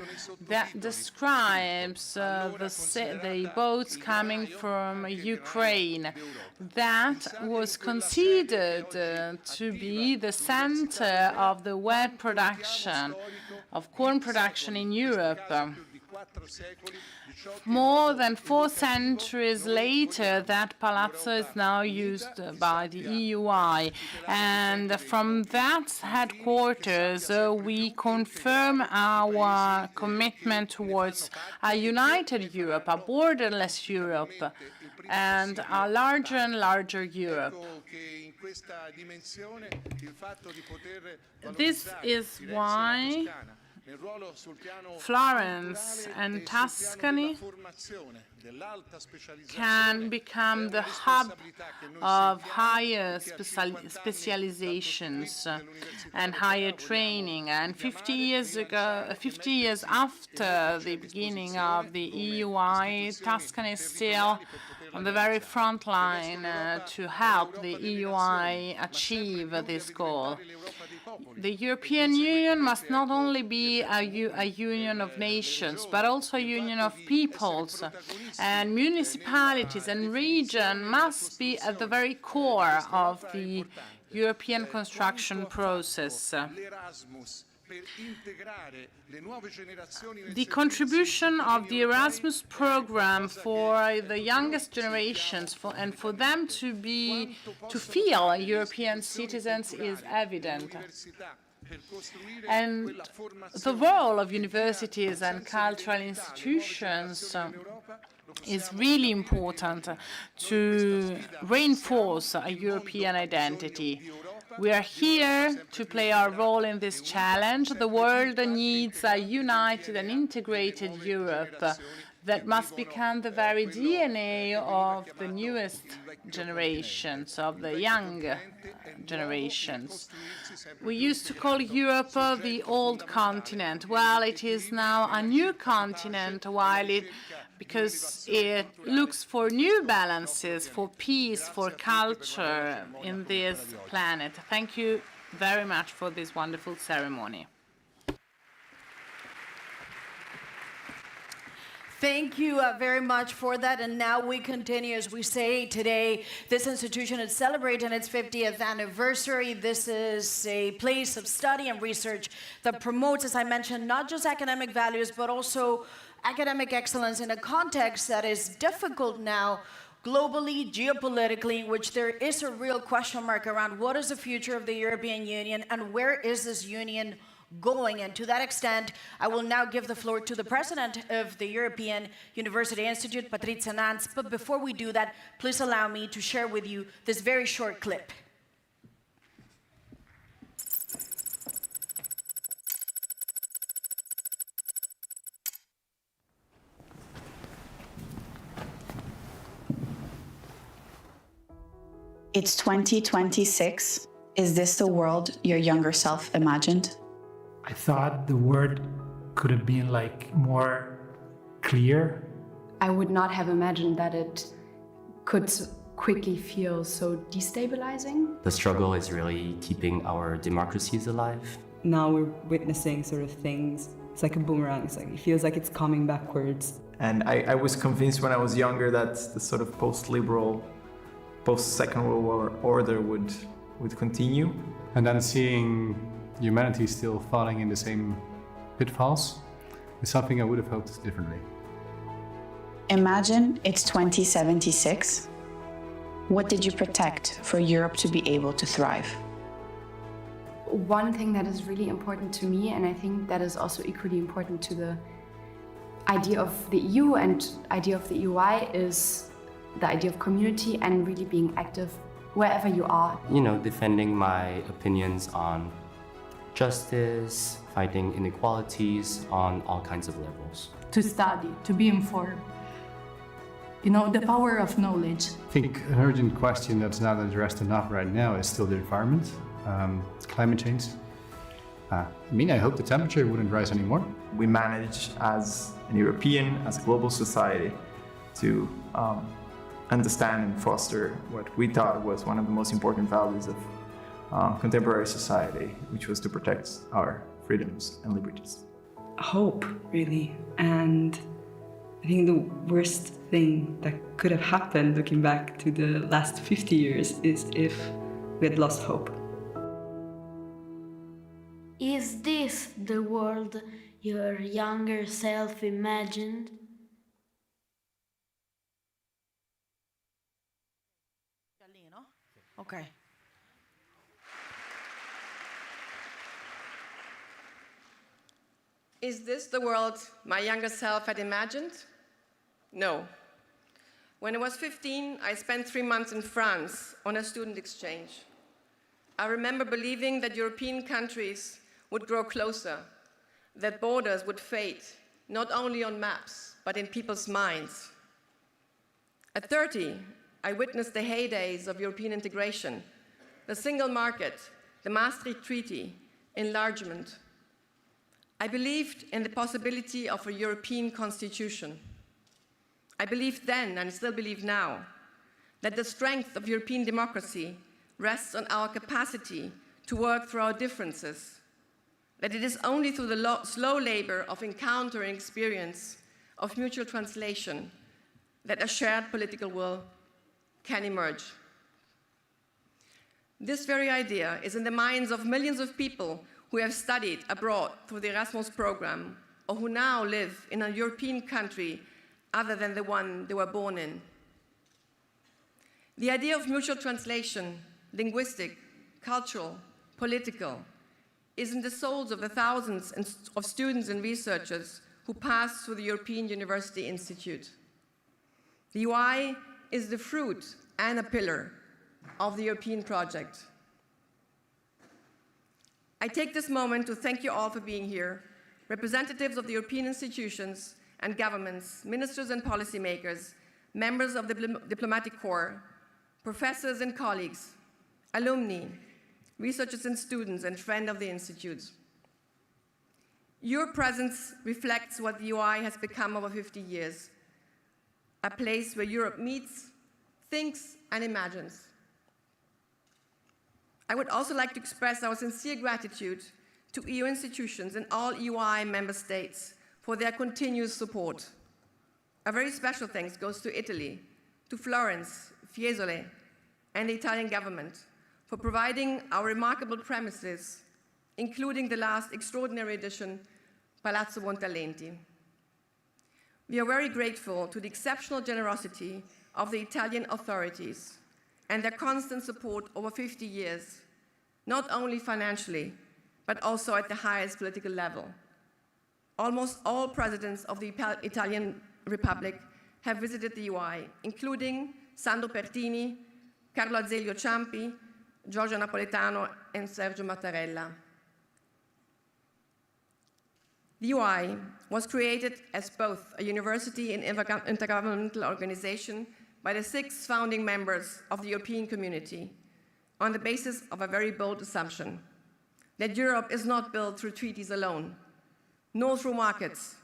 that describes the boats coming from Ukraine. That was considered to be the center of the wheat production, of corn production in Europe. More than 4 centuries later, that palazzo is now used by the EUI, and from that headquarters we confirm our commitment towards a united Europe, a borderless Europe, and a larger and larger Europe. This is why Florence and Tuscany can become the hub of higher specializations and higher training. And 50 years after the beginning of the EUI, Tuscany is still on the very front line to help the EUI achieve this goal. The European Union must not only be a union of nations, but also a union of peoples, and municipalities and regions must be at the very core of the European construction process. The contribution of the Erasmus program for the youngest generations and for them to feel European citizens is evident. And the role of universities and cultural institutions is really important to reinforce a European identity. We are here to play our role in this challenge. The world needs a united and integrated Europe that must become the very DNA of the newest generations, of the young generations. We used to call Europe the old continent. Well, it is now a new continent, because it looks for new balances, for peace, for culture in this planet. Thank you very much for this wonderful ceremony. Thank you very much for that. And now we continue, as we say today, this institution is celebrating its 50th anniversary. This is a place of study and research that promotes, as I mentioned, not just academic values, but also academic excellence in a context that is difficult now, globally, geopolitically, in which there is a real question mark around what is the future of the European Union and where is this union going. And to that extent, I will now give the floor to the president of the European University Institute, Patrizia Nanz. But before we do that, please allow me to share with you this very short clip. It's 2026. Is this the world your younger self imagined? I thought the word could have been more clear. I would not have imagined that it could quickly feel so destabilizing. The struggle is really keeping our democracies alive. Now we're witnessing sort of things. It's like a boomerang. It feels like it's coming backwards. And I was convinced when I was younger that the sort of post-liberal, post-Second World War order would continue. And then seeing humanities still falling in the same pitfalls is something I would have hoped differently. Imagine it's 2076. What did you protect for Europe to be able to thrive? One thing that is really important to me, and I think that is also equally important to the idea of the EU and idea of the EUI, is the idea of community and really being active wherever you are. You know, defending my opinions on justice, fighting inequalities on all kinds of levels. To study, to be informed. You know, the power of knowledge. I think an urgent question that's not addressed enough right now is still the environment, climate change. I hope the temperature wouldn't rise anymore. We managed as an European, as a global society, to understand and foster what we thought was one of the most important values of contemporary society, which was to protect our freedoms and liberties. Hope, really. And I think the worst thing that could have happened, looking back to the last 50 years, is if we had lost hope. Is this the world your younger self imagined? Okay. Is this the world my younger self had imagined? No. When I was 15, I spent 3 months in France on a student exchange. I remember believing that European countries would grow closer, that borders would fade, not only on maps, but in people's minds. At 30, I witnessed the heydays of European integration, the single market, the Maastricht Treaty, enlargement. I believed in the possibility of a European constitution. I believed then, and still believe now, that the strength of European democracy rests on our capacity to work through our differences, that it is only through the slow labor of encounter and experience, of mutual translation, that a shared political will can emerge. This very idea is in the minds of millions of people who have studied abroad through the Erasmus program, or who now live in a European country other than the one they were born in. The idea of mutual translation, linguistic, cultural, political, is in the souls of the thousands of students and researchers who pass through the European University Institute. The EUI is the fruit and a pillar of the European project. I take this moment to thank you all for being here, representatives of the European institutions and governments, ministers and policymakers, members of the diplomatic corps, professors and colleagues, alumni, researchers and students, and friends of the institutes. Your presence reflects what the EUI has become over 50 years, a place where Europe meets, thinks, and imagines. I would also like to express our sincere gratitude to EU institutions and all EUI member states for their continuous support. A very special thanks goes to Italy, to Florence, Fiesole, and the Italian government for providing our remarkable premises, including the last extraordinary edition, Palazzo Buontalenti. We are very grateful to the exceptional generosity of the Italian authorities and their constant support over 50 years, not only financially, but also at the highest political level. Almost all presidents of the Italian Republic have visited the EUI, including Sandro Pertini, Carlo Azeglio Ciampi, Giorgio Napolitano, and Sergio Mattarella. The EUI was created as both a university and intergovernmental organization by the 6 founding members of the European community on the basis of a very bold assumption that Europe is not built through treaties alone, nor through markets,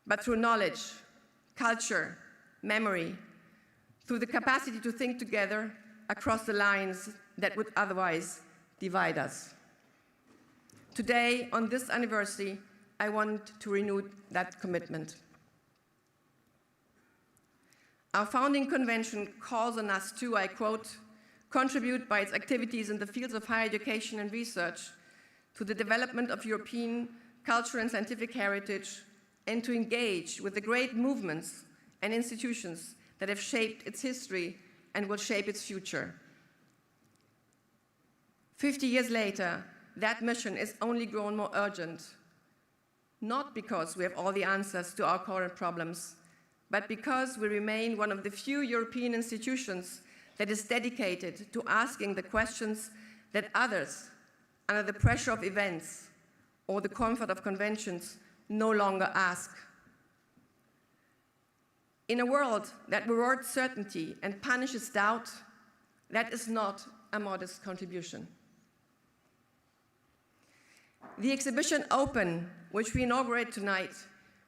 but through knowledge, culture, memory, through the capacity to think together across the lines that would otherwise divide us. Today, on this anniversary, I want to renew that commitment. Our founding convention calls on us to, I quote, contribute by its activities in the fields of higher education and research to the development of European culture and scientific heritage, and to engage with the great movements and institutions that have shaped its history and will shape its future. 50 years later, that mission is only grown more urgent, not because we have all the answers to our current problems, but because we remain one of the few European institutions that is dedicated to asking the questions that others, under the pressure of events or the comfort of conventions, no longer ask. In a world that rewards certainty and punishes doubt, that is not a modest contribution. The exhibition Open, which we inaugurate tonight,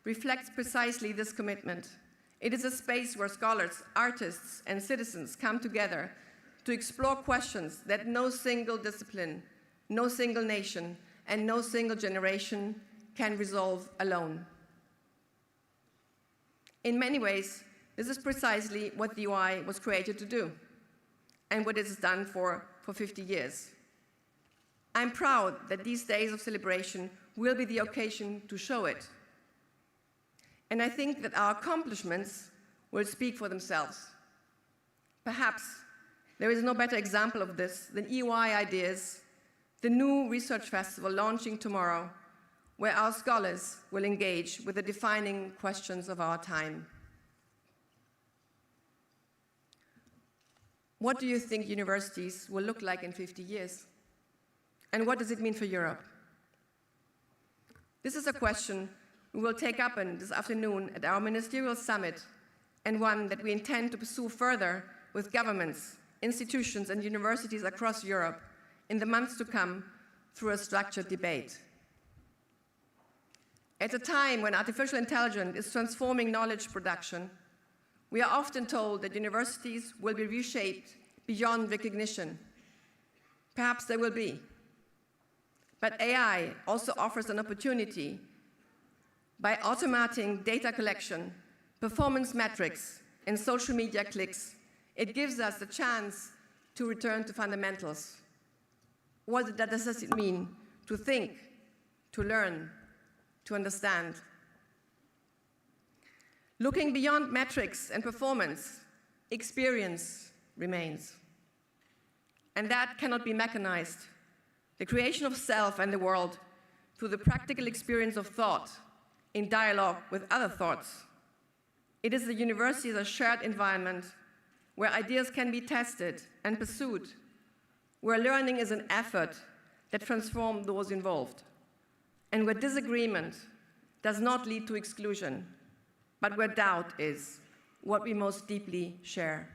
reflects precisely this commitment. It is a space where scholars, artists, and citizens come together to explore questions that no single discipline, no single nation, and no single generation can resolve alone. In many ways, this is precisely what the EUI was created to do, and what it has done for 50 years. I'm proud that these days of celebration will be the occasion to show it. And I think that our accomplishments will speak for themselves. Perhaps there is no better example of this than EUI Ideas, the new research festival launching tomorrow, where our scholars will engage with the defining questions of our time. What do you think universities will look like in 50 years? And what does it mean for Europe? This is a question we will take up this afternoon at our ministerial summit, and one that we intend to pursue further with governments, institutions, and universities across Europe in the months to come through a structured debate. At a time when artificial intelligence is transforming knowledge production, we are often told that universities will be reshaped beyond recognition. Perhaps they will be. But AI also offers an opportunity. By automating data collection, performance metrics, and social media clicks, it gives us the chance to return to fundamentals. What does it mean to think, to learn, to understand? Looking beyond metrics and performance, experience remains. And that cannot be mechanized. The creation of self and the world through the practical experience of thought in dialogue with other thoughts. It is the university as a shared environment where ideas can be tested and pursued, where learning is an effort that transforms those involved, and where disagreement does not lead to exclusion, but where doubt is what we most deeply share.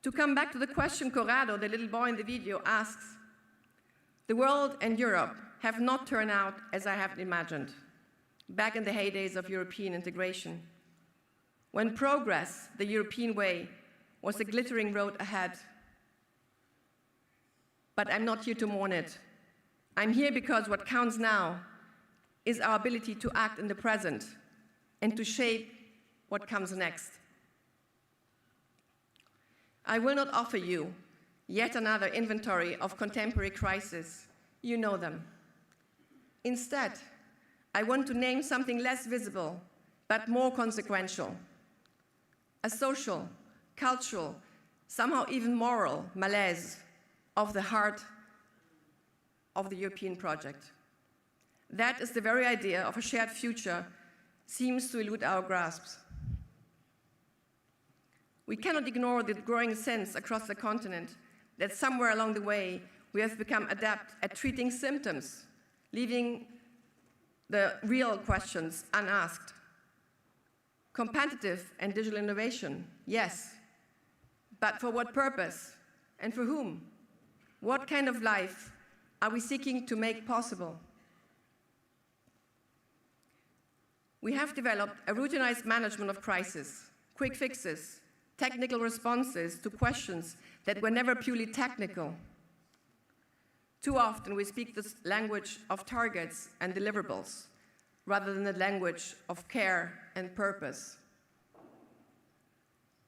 To come back to the question Corrado, the little boy in the video, asks, the world and Europe have not turned out as I have imagined, back in the heydays of European integration, when progress, the European way, was a glittering road ahead. But I'm not here to mourn it. I'm here because what counts now is our ability to act in the present and to shape what comes next. I will not offer you yet another inventory of contemporary crises. You know them. Instead, I want to name something less visible, but more consequential. A social, cultural, somehow even moral malaise of the heart of the European project. That is the very idea of a shared future seems to elude our grasps. We cannot ignore the growing sense across the continent that somewhere along the way we have become adept at treating symptoms, leaving the real questions unasked. Competitive and digital innovation, yes, but for what purpose and for whom? What kind of life are we seeking to make possible? We have developed a routinized management of crisis, quick fixes, technical responses to questions that were never purely technical. Too often we speak the language of targets and deliverables, rather than the language of care and purpose.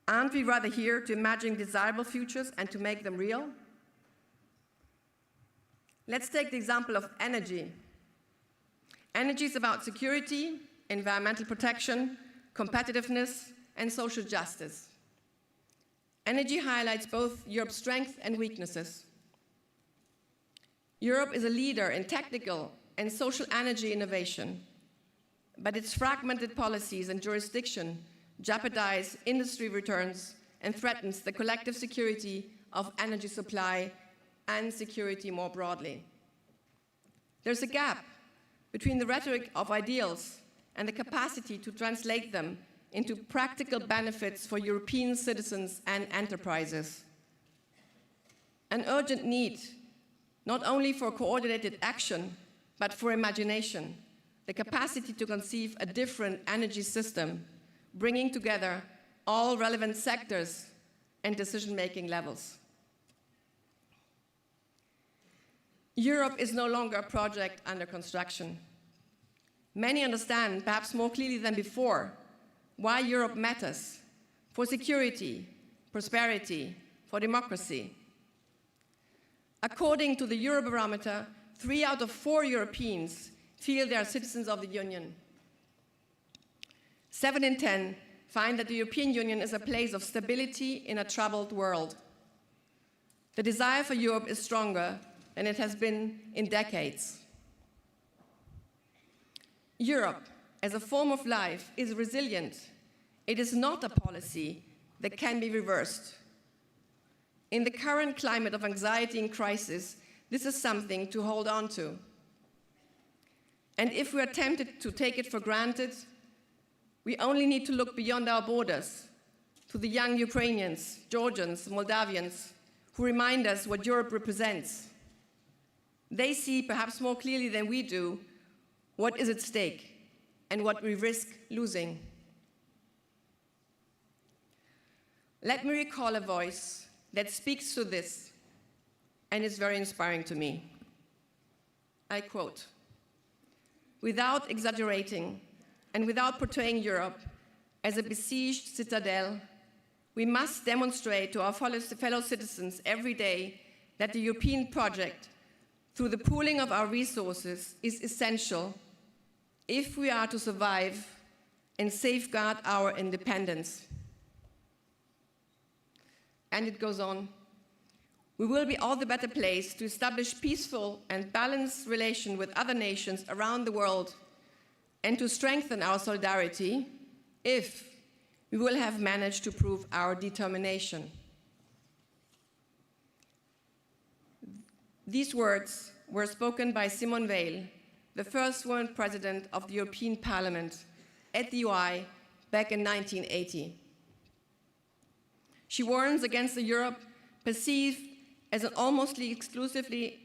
Aren't we rather here to imagine desirable futures and to make them real? Let's take the example of energy. Energy is about security, environmental protection, competitiveness, and social justice. Energy highlights both Europe's strengths and weaknesses. Europe is a leader in technical and social energy innovation, but its fragmented policies and jurisdiction jeopardize industry returns and threatens the collective security of energy supply and security more broadly. There's a gap between the rhetoric of ideals and the capacity to translate them into practical benefits for European citizens and enterprises. An urgent need, not only for coordinated action, but for imagination, the capacity to conceive a different energy system, bringing together all relevant sectors and decision-making levels. Europe is no longer a project under construction. Many understand, perhaps more clearly than before, why Europe matters for security, prosperity, for democracy. According to the Eurobarometer, 3 out of 4 Europeans feel they are citizens of the Union. 7 in 10 find that the European Union is a place of stability in a troubled world. The desire for Europe is stronger than it has been in decades. Europe, as a form of life, is resilient. It is not a policy that can be reversed. In the current climate of anxiety and crisis, this is something to hold on to. And if we are tempted to take it for granted, we only need to look beyond our borders to the young Ukrainians, Georgians, Moldavians, who remind us what Europe represents. They see, perhaps more clearly than we do, what is at stake and what we risk losing. Let me recall a voice that speaks to this and is very inspiring to me. I quote, "Without exaggerating and without portraying Europe as a besieged citadel, we must demonstrate to our fellow citizens every day that the European project, through the pooling of our resources, is essential if we are to survive and safeguard our independence." And it goes on, "We will be all the better placed to establish peaceful and balanced relations with other nations around the world and to strengthen our solidarity if we will have managed to prove our determination." These words were spoken by Simone Veil, the first woman president of the European Parliament at the EUI back in 1980. She warns against a Europe perceived as an almost exclusively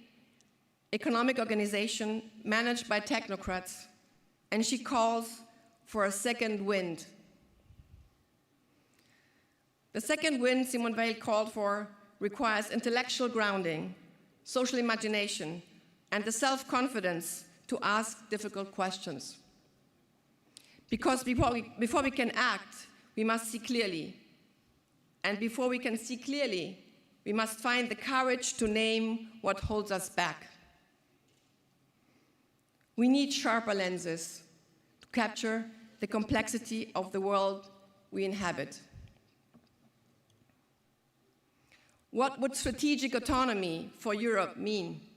economic organization managed by technocrats, and she calls for a second wind. The second wind Simone Veil called for requires intellectual grounding, social imagination, and the self-confidence to ask difficult questions. Because before we can act, we must see clearly. And before we can see clearly, we must find the courage to name what holds us back. We need sharper lenses to capture the complexity of the world we inhabit. What would strategic autonomy for Europe mean?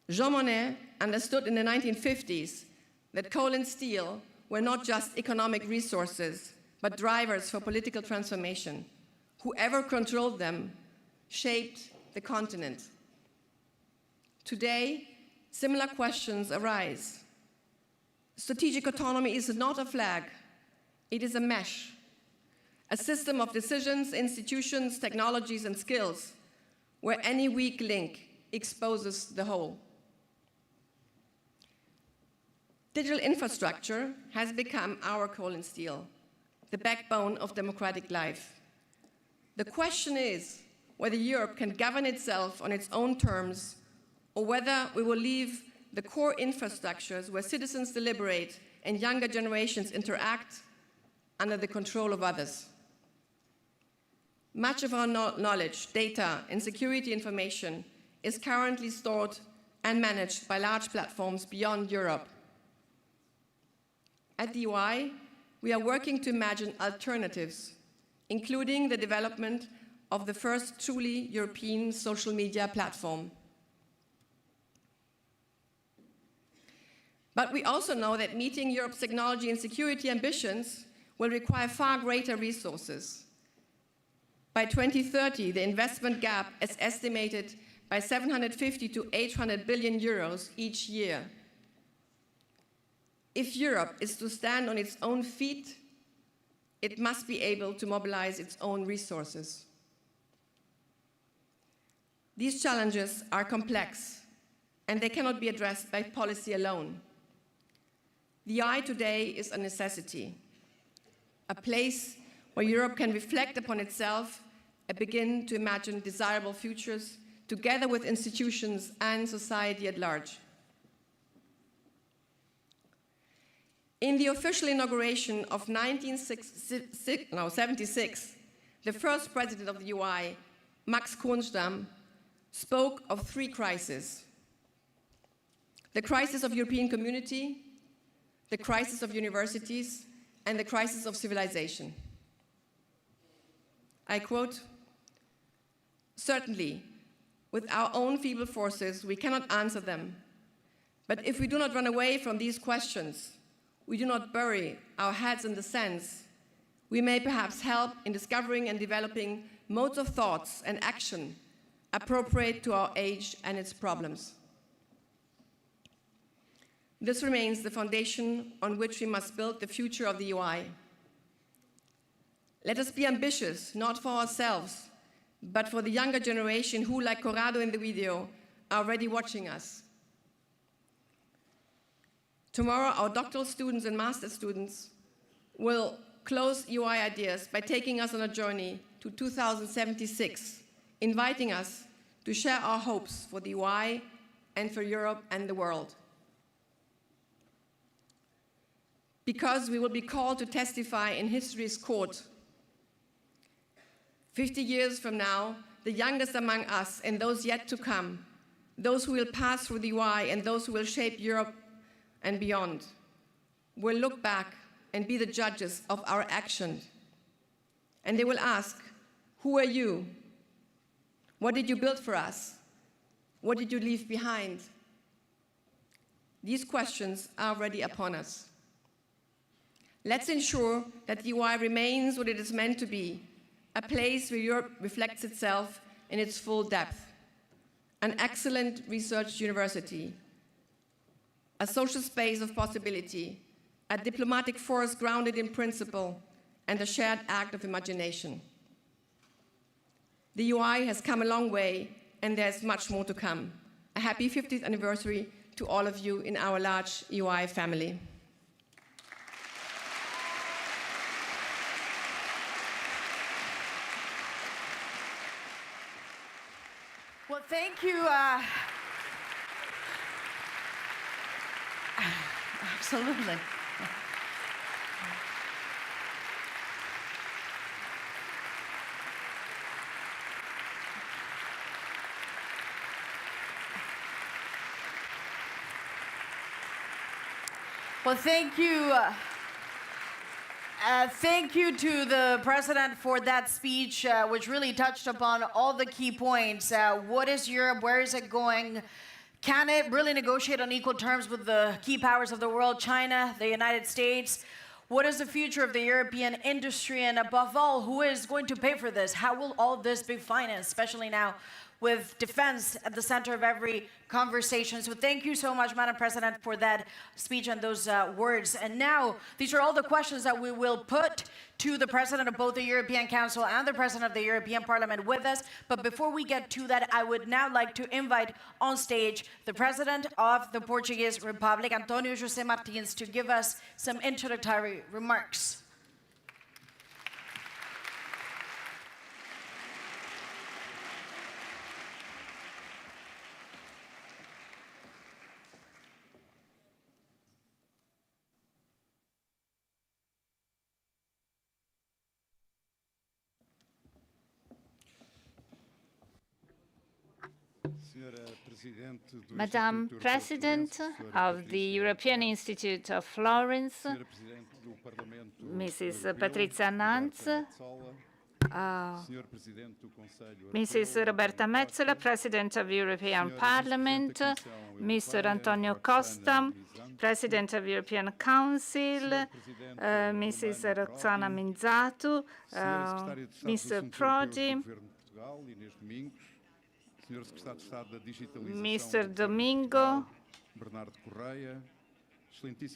Jean Monnet understood in the 1950s that coal and steel were not just economic resources, but drivers for political transformation. Whoever controlled them shaped the continent. Today, similar questions arise. Strategic autonomy is not a flag, it is a mesh, a system of decisions, institutions, technologies, and skills, where any weak link exposes the whole. Digital infrastructure has become our coal and steel, the backbone of democratic life. The question is whether Europe can govern itself on its own terms, or whether we will leave the core infrastructures where citizens deliberate and younger generations interact under the control of others. Much of our knowledge, data, and security information is currently stored and managed by large platforms beyond Europe. At the EUI, we are working to imagine alternatives, including the development of the first truly European social media platform. But we also know that meeting Europe's technology and security ambitions will require far greater resources. By 2030, the investment gap is estimated by 750 to 800 billion euros each year. If Europe is to stand on its own feet, it must be able to mobilize its own resources. These challenges are complex, and they cannot be addressed by policy alone. The EUI today is a necessity, a place where Europe can reflect upon itself and begin to imagine desirable futures together with institutions and society at large. In the official inauguration of 1976, the first president of the EUI, Max Kronstamm, spoke of three crises: the crisis of European community, the crisis of universities, and the crisis of civilization. I quote, "Certainly, with our own feeble forces, we cannot answer them. But if we do not run away from these questions, we do not bury our heads in the sands, we may perhaps help in discovering and developing modes of thoughts and action appropriate to our age and its problems." This remains the foundation on which we must build the future of the EUI. Let us be ambitious, not for ourselves, but for the younger generation who, like Corrado in the video, are already watching us. Tomorrow, our doctoral students and master students will close EUI ideas by taking us on a journey to 2076, inviting us to share our hopes for the EUI and for Europe and the world. Because we will be called to testify in history's court. 50 years from now, the youngest among us and those yet to come, those who will pass through the EUI and those who will shape Europe and beyond, will look back and be the judges of our actions. And they will ask, who are you? What did you build for us? What did you leave behind? These questions are already upon us. Let's ensure that the EUI remains what it is meant to be, a place where Europe reflects itself in its full depth, an excellent research university, a social space of possibility, a diplomatic force grounded in principle, and a shared act of imagination. The EUI has come a long way, and there's much more to come. A happy 50th anniversary to all of you in our large EUI family. Well, thank you. Absolutely. Well, thank you. Thank you to the President for that speech, which really touched upon all the key points. What is Europe? Where is it going? Can it really negotiate on equal terms with the key powers of the world, China, the United States? What is the future of the European industry? And above all, who is going to pay for this? How will all this be financed, especially now with defense at the center of every conversation? So thank you so much, Madam President, for that speech and those words. And now, these are all the questions that we will put to the President of both the European Council and the President of the European Parliament with us. But before we get to that, I would now like to invite on stage the President of the Portuguese Republic, Antonio José Martins, to give us some introductory remarks. Madam President of the European Institute of Florence, Mrs. Patrizia Nanz, Mrs. Roberta Metsola, President of European Parliament, Mr. Antonio Costa, President of European Council, Mrs. Roxana Minzatu, Mr. Prodi, Mr. Domingo,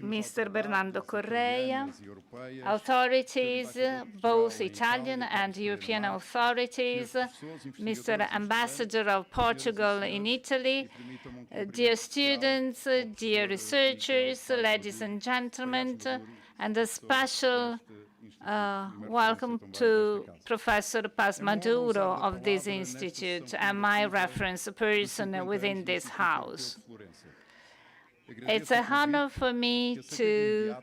Mr. Bernardo Correia, authorities, both Italian and European authorities, Mr. Ambassador of Portugal in Italy, dear students, dear researchers, ladies and gentlemen, and a special welcome to Professor Paz Maduro of this institute and my reference person within this house. It's an honor for me to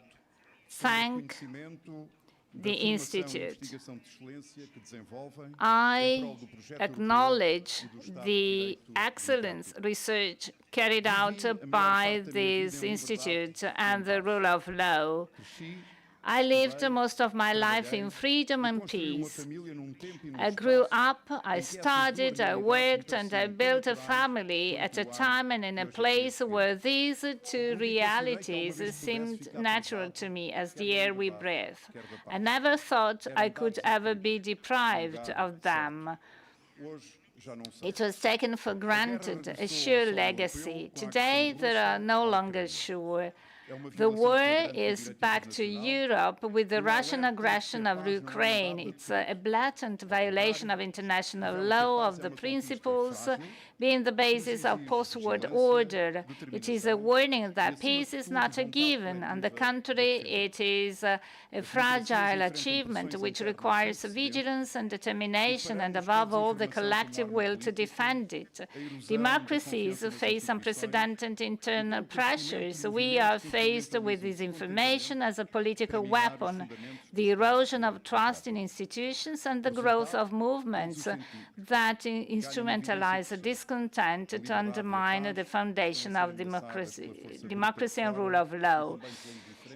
thank the Institute. I acknowledge the excellent research carried out by this institute and the rule of law. I lived most of my life in freedom and peace. I grew up, I studied, I worked, and I built a family at a time and in a place where these two realities seemed natural to me as the air we breathe. I never thought I could ever be deprived of them. It was taken for granted, a sure legacy. Today, they are no longer sure. The war is back to Europe with the Russian aggression of Ukraine. It's a blatant violation of international law, of the principles being the basis of post-war order. It is a warning that peace is not a given. On the contrary, it is a fragile achievement which requires vigilance and determination and, above all, the collective will to defend it. Democracies face unprecedented internal pressures. We are faced with disinformation as a political weapon, the erosion of trust in institutions, and the growth of movements that instrumentalize discontent to undermine the foundation of democracy and rule of law.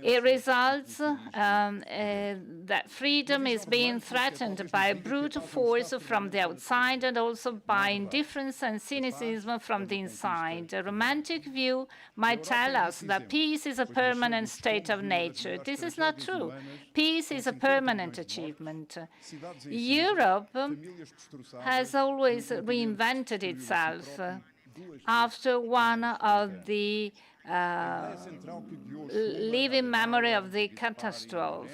It results that freedom is being threatened by brute force from the outside and also by indifference and cynicism from the inside. A romantic view might tell us that peace is a permanent state of nature. This is not true. Peace is a permanent achievement. Europe has always reinvented itself after one of the living memory of the catastrophe.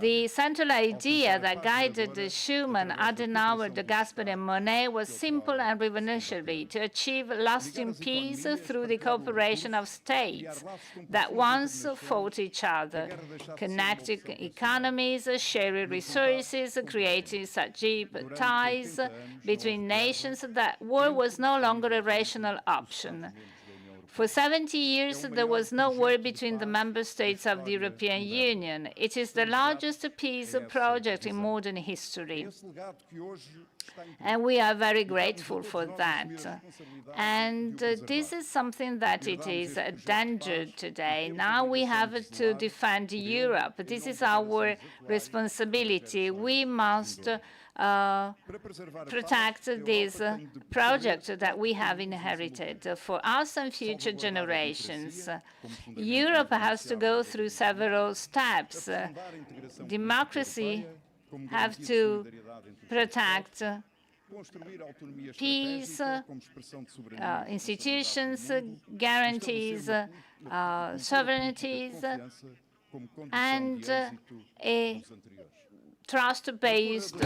The central idea that guided Schuman, Adenauer, de Gasperi, and Monet was simple and revolutionary: to achieve lasting peace through the cooperation of states that once fought each other, connecting economies, sharing resources, creating such deep ties between nations that war was no longer a rational option. For 70 years, there was no war between the member states of the European Union. It is the largest peace project in modern history. And we are very grateful for that. And this is something that it is endangered today. Now we have to defend Europe. This is our responsibility. We must protect this project that we have inherited for us and future generations. Europe has to go through several steps. Democracy have to protect peace, institutions, guarantees, sovereignties, and a trust-based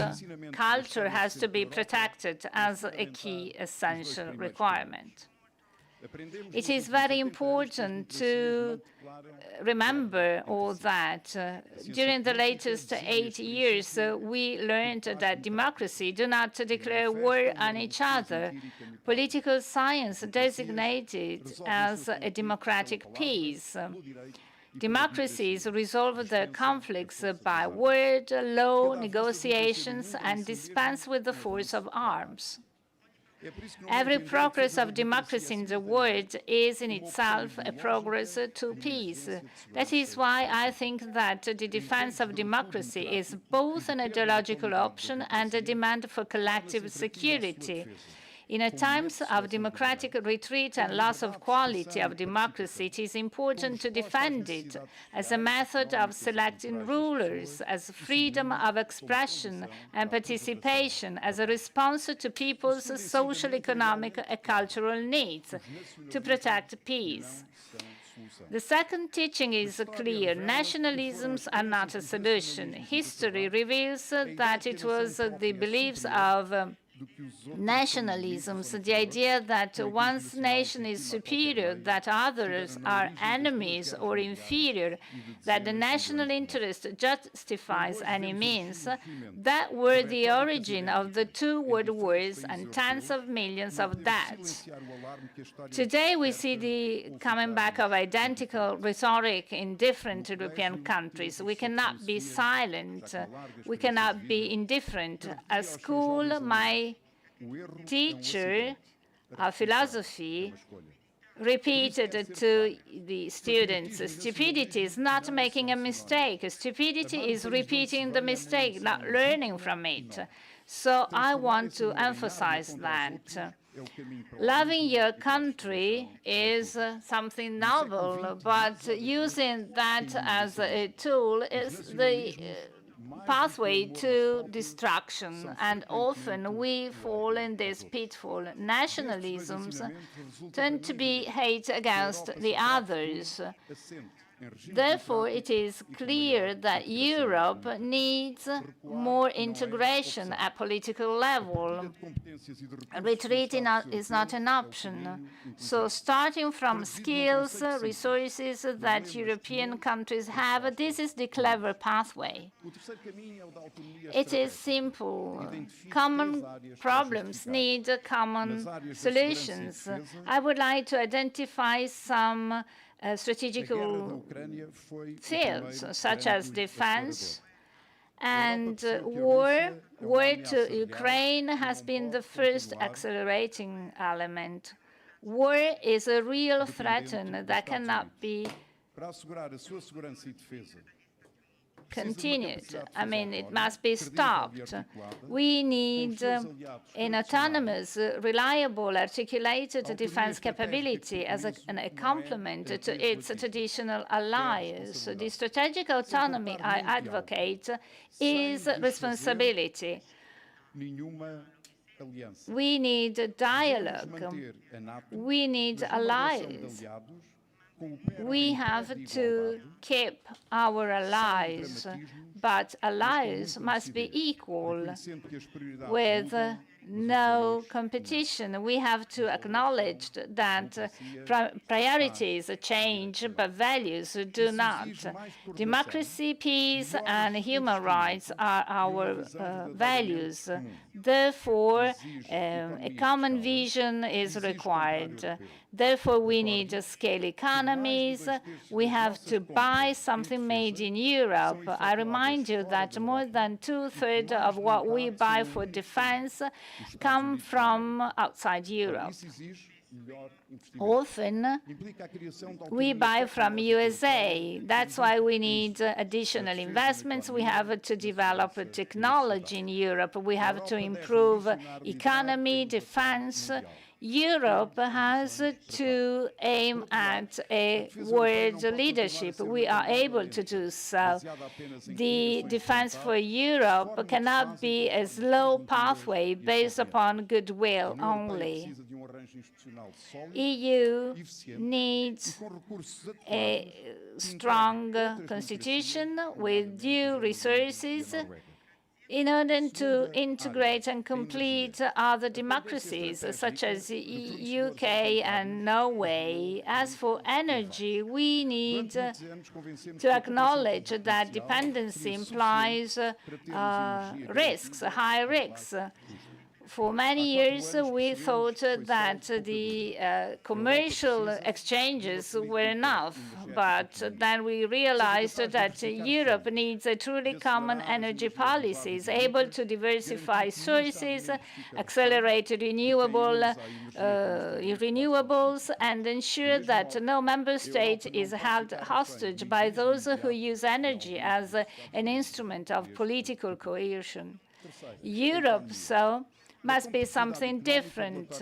culture has to be protected as a key essential requirement. It is very important to remember all that. During the latest 8 years, we learned that democracy do not declare war on each other. Political science designated as a democratic peace. Democracies resolve their conflicts by word, law, negotiations, and dispense with the force of arms. Every progress of democracy in the world is in itself a progress to peace. That is why I think that the defense of democracy is both an ideological option and a demand for collective security. In times of democratic retreat and loss of quality of democracy, it is important to defend it as a method of selecting rulers, as freedom of expression and participation, as a response to people's social, economic, and cultural needs, to protect peace. The second teaching is clear. Nationalisms are not a solution. History reveals that it was the beliefs of nationalisms, the idea that one's nation is superior, that others are enemies or inferior, that the national interest justifies any means, that were the origin of the two world wars and tens of millions of deaths. Today we see the coming back of identical rhetoric in different European countries. We cannot be silent. We cannot be indifferent. At school, my teacher of philosophy repeated to the students, stupidity is not making a mistake. Stupidity is repeating the mistake, not learning from it. So I want to emphasize that. Loving your country is something noble, but using that as a tool is the pathway to destruction, and often we fall in this pitfall. Nationalisms tend to be hate against the others. Therefore, it is clear that Europe needs more integration at political level. Retreat is not an option. So starting from skills, resources that European countries have, this is the clever pathway. It is simple. Common problems need common solutions. I would like to identify some strategical fields, such as defense and war. War to Ukraine has been the first accelerating element. War is a real threat that cannot be continued. I mean, it must be stopped. We need an autonomous, reliable, articulated defense capability as a complement to its traditional allies. The strategic autonomy I advocate is responsibility. We need dialogue. We need allies. We have to keep our allies, but allies must be equal, with no competition. We have to acknowledge that priorities change, but values do not. Democracy, peace, and human rights are our values. Therefore, a common vision is required. Therefore, we need scale economies. We have to buy something made in Europe. I remind you that more than 2/3 of what we buy for defense come from outside Europe. Often, we buy from USA. That's why we need additional investments. We have to develop technology in Europe. We have to improve economy, defense. Europe has to aim at a world leadership. We are able to do so. The defense for Europe cannot be a slow pathway based upon goodwill only. EU needs a strong constitution with due resources in order to integrate and complete other democracies, such as UK and Norway. As for energy, we need to acknowledge that dependency implies risks, high risks. For many years, we thought that the commercial exchanges were enough, but then we realized that Europe needs a truly common energy policies, able to diversify sources, accelerate renewables, and ensure that no member state is held hostage by those who use energy as an instrument of political coercion. Europe, so, must be something different.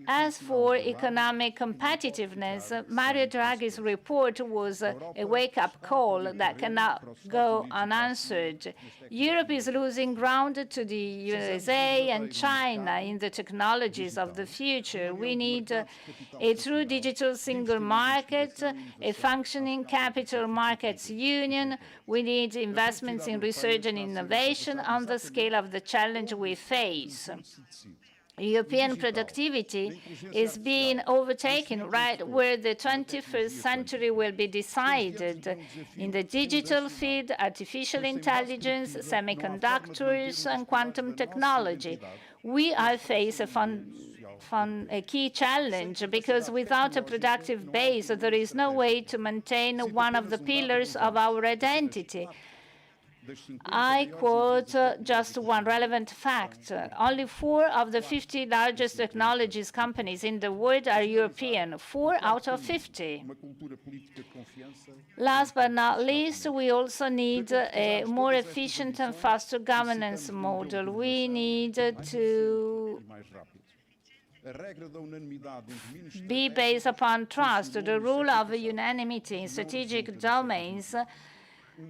As for economic competitiveness, Mario Draghi's report was a wake-up call that cannot go unanswered. Europe is losing ground to the USA and China in the technologies of the future. We need a true digital single market, a functioning capital markets union. We need investments in research and innovation on the scale of the challenge we face. European productivity is being overtaken right where the 21st century will be decided, in the digital field, artificial intelligence, semiconductors, and quantum technology. We are facing a key challenge, because without a productive base, there is no way to maintain one of the pillars of our identity. I quote just one relevant fact. Only 4 of the 50 largest technologies companies in the world are European, 4 out of 50. Last but not least, we also need a more efficient and faster governance model. We need to be based upon trust. The rule of unanimity in strategic domains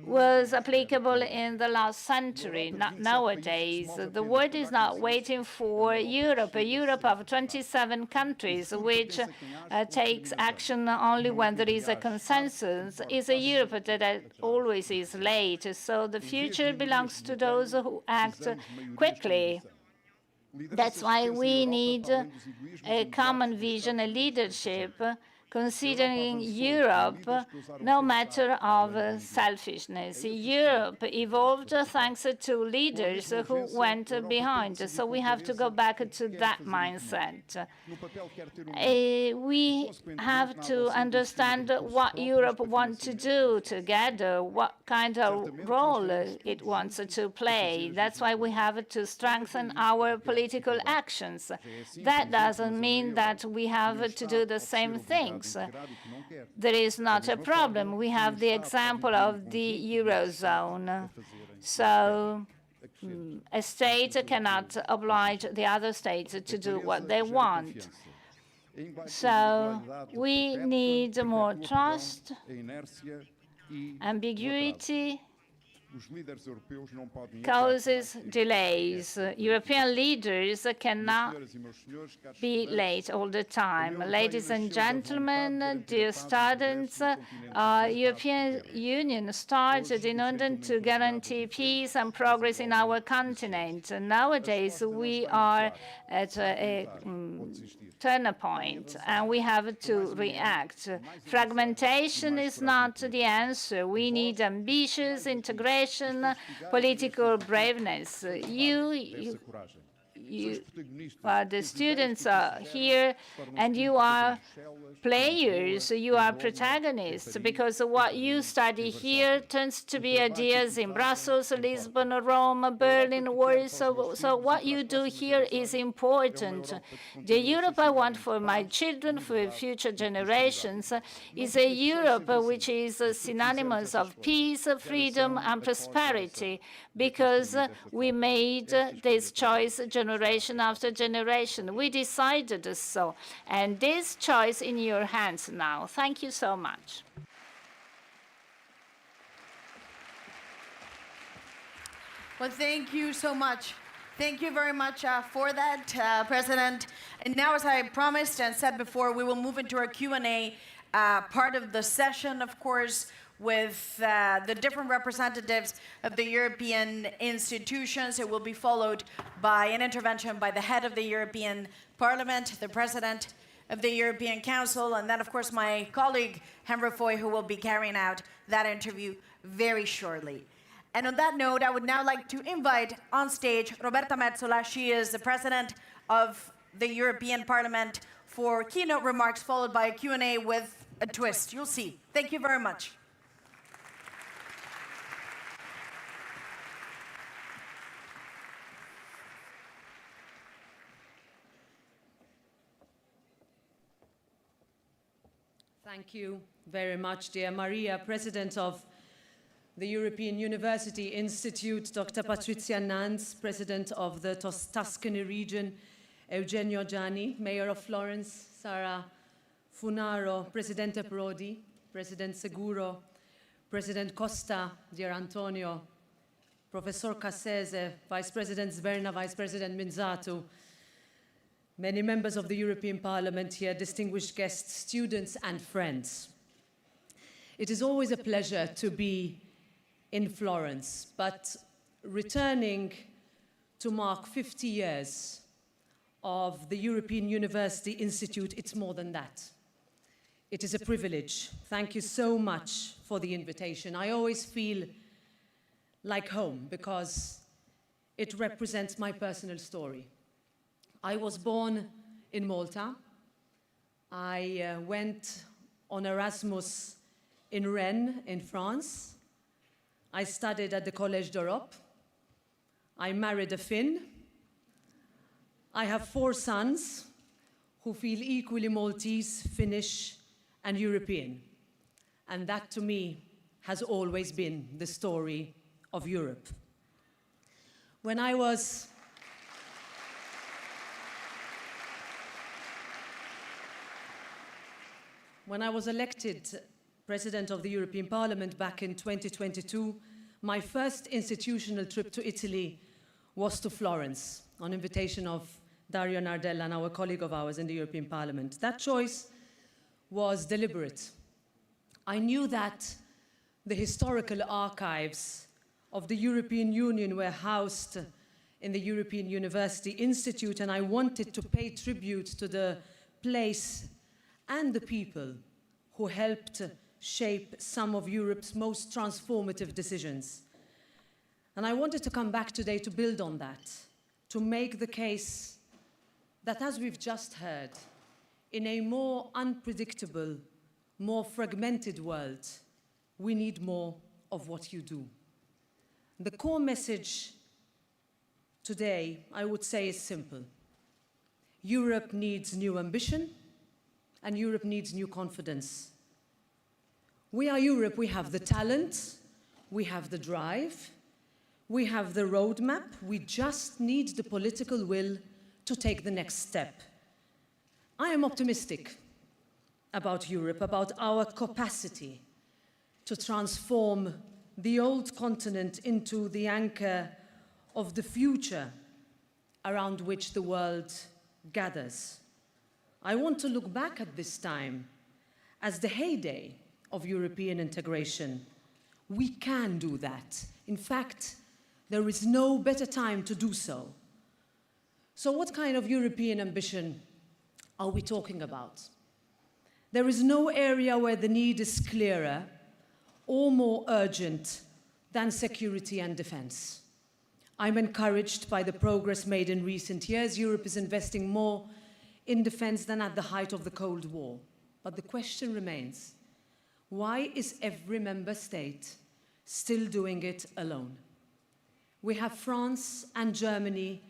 was applicable in the last century, not nowadays. The world is not waiting for Europe, a Europe of 27 countries, which takes action only when there is a consensus, is a Europe that always is late. So the future belongs to those who act quickly. That's why we need a common vision, a leadership, considering Europe, no matter of selfishness. Europe evolved thanks to leaders who went behind, so we have to go back to that mindset. We have to understand what Europe wants to do together, what kind of role it wants to play. That's why we have to strengthen our political actions. That doesn't mean that we have to do the same things. There is not a problem. We have the example of the Eurozone. So a state cannot oblige the other states to do what they want. So we need more trust, ambiguity, causes delays. European leaders cannot be late all the time. Ladies and gentlemen, dear students, European Union started in order to guarantee peace and progress in our continent. Nowadays, we are at a turning point, and we have to react. Fragmentation is not the answer. We need ambitious integration, political braveness. The students are here, and you are players, you are protagonists, because what you study here turns to be ideas in Brussels, Lisbon, Rome, Berlin, Warsaw. So what you do here is important. The Europe I want for my children, for future generations, is a Europe which is synonymous of peace, freedom, and prosperity, because we made this choice generation after generation. We decided so, and this choice in your hands now. Thank you so much. Well, thank you so much. Thank you very much for that, President. And now, as I promised and said before, we will move into our Q&A part of the session, of course, with the different representatives of the European institutions. It will be followed by an intervention by the head of the European Parliament, the President of the European Council, and then, of course, my colleague, Henry Foy, who will be carrying out that interview very shortly. And on that note, I would now like to invite on stage Roberta Metsola. She is the President of the European Parliament for keynote remarks, followed by a Q&A with a twist. You'll see. Thank you very much. Thank you very much, dear Maria, President of the European University Institute, Dr. Patrizia Nanz, President of the Tuscany region, Eugenio Gianni, Mayor of Florence, Sara Funaro, Presidente Prodi, President Seguro, President Costa, dear Antonio, Professor Cassese, Vice President Zverna, Vice President Minzatu, many members of the European Parliament here, distinguished guests, students and friends. It is always a pleasure to be in Florence, but returning to mark 50 years of the European University Institute, it's more than that. It is a privilege. Thank you so much for the invitation. I always feel like home because it represents my personal story. I was born in Malta. I went on Erasmus in Rennes, in France. I studied at the Collège d'Europe. I married a Finn. I have 4 sons who feel equally Maltese, Finnish, and European. And that, to me, has always been the story of Europe. When I was elected President of the European Parliament back in 2022, my first institutional trip to Italy was to Florence on invitation of Dario Nardella, and our colleague of ours in the European Parliament. That choice was deliberate. I knew that the historical archives of the European Union were housed in the European University Institute, and I wanted to pay tribute to the place and the people who helped shape some of Europe's most transformative decisions. And I wanted to come back today to build on that, to make the case that, as we've just heard, in a more unpredictable, more fragmented world, we need more of what you do. The core message today, I would say, is simple. Europe needs new ambition, and Europe needs new confidence. We are Europe. We have the talent, we have the drive, we have the roadmap. We just need the political will to take the next step. I am optimistic about Europe, about our capacity to transform the old continent into the anchor of the future around which the world gathers. I want to look back at this time as the heyday of European integration. We can do that. In fact, there is no better time to do so. So what kind of European ambition are we talking about? There is no area where the need is clearer or more urgent than security and defense. I'm encouraged by the progress made in recent years. Europe is investing more in defense than at the height of the Cold War. But the question remains, why is every member state still doing it alone? We have France and Germany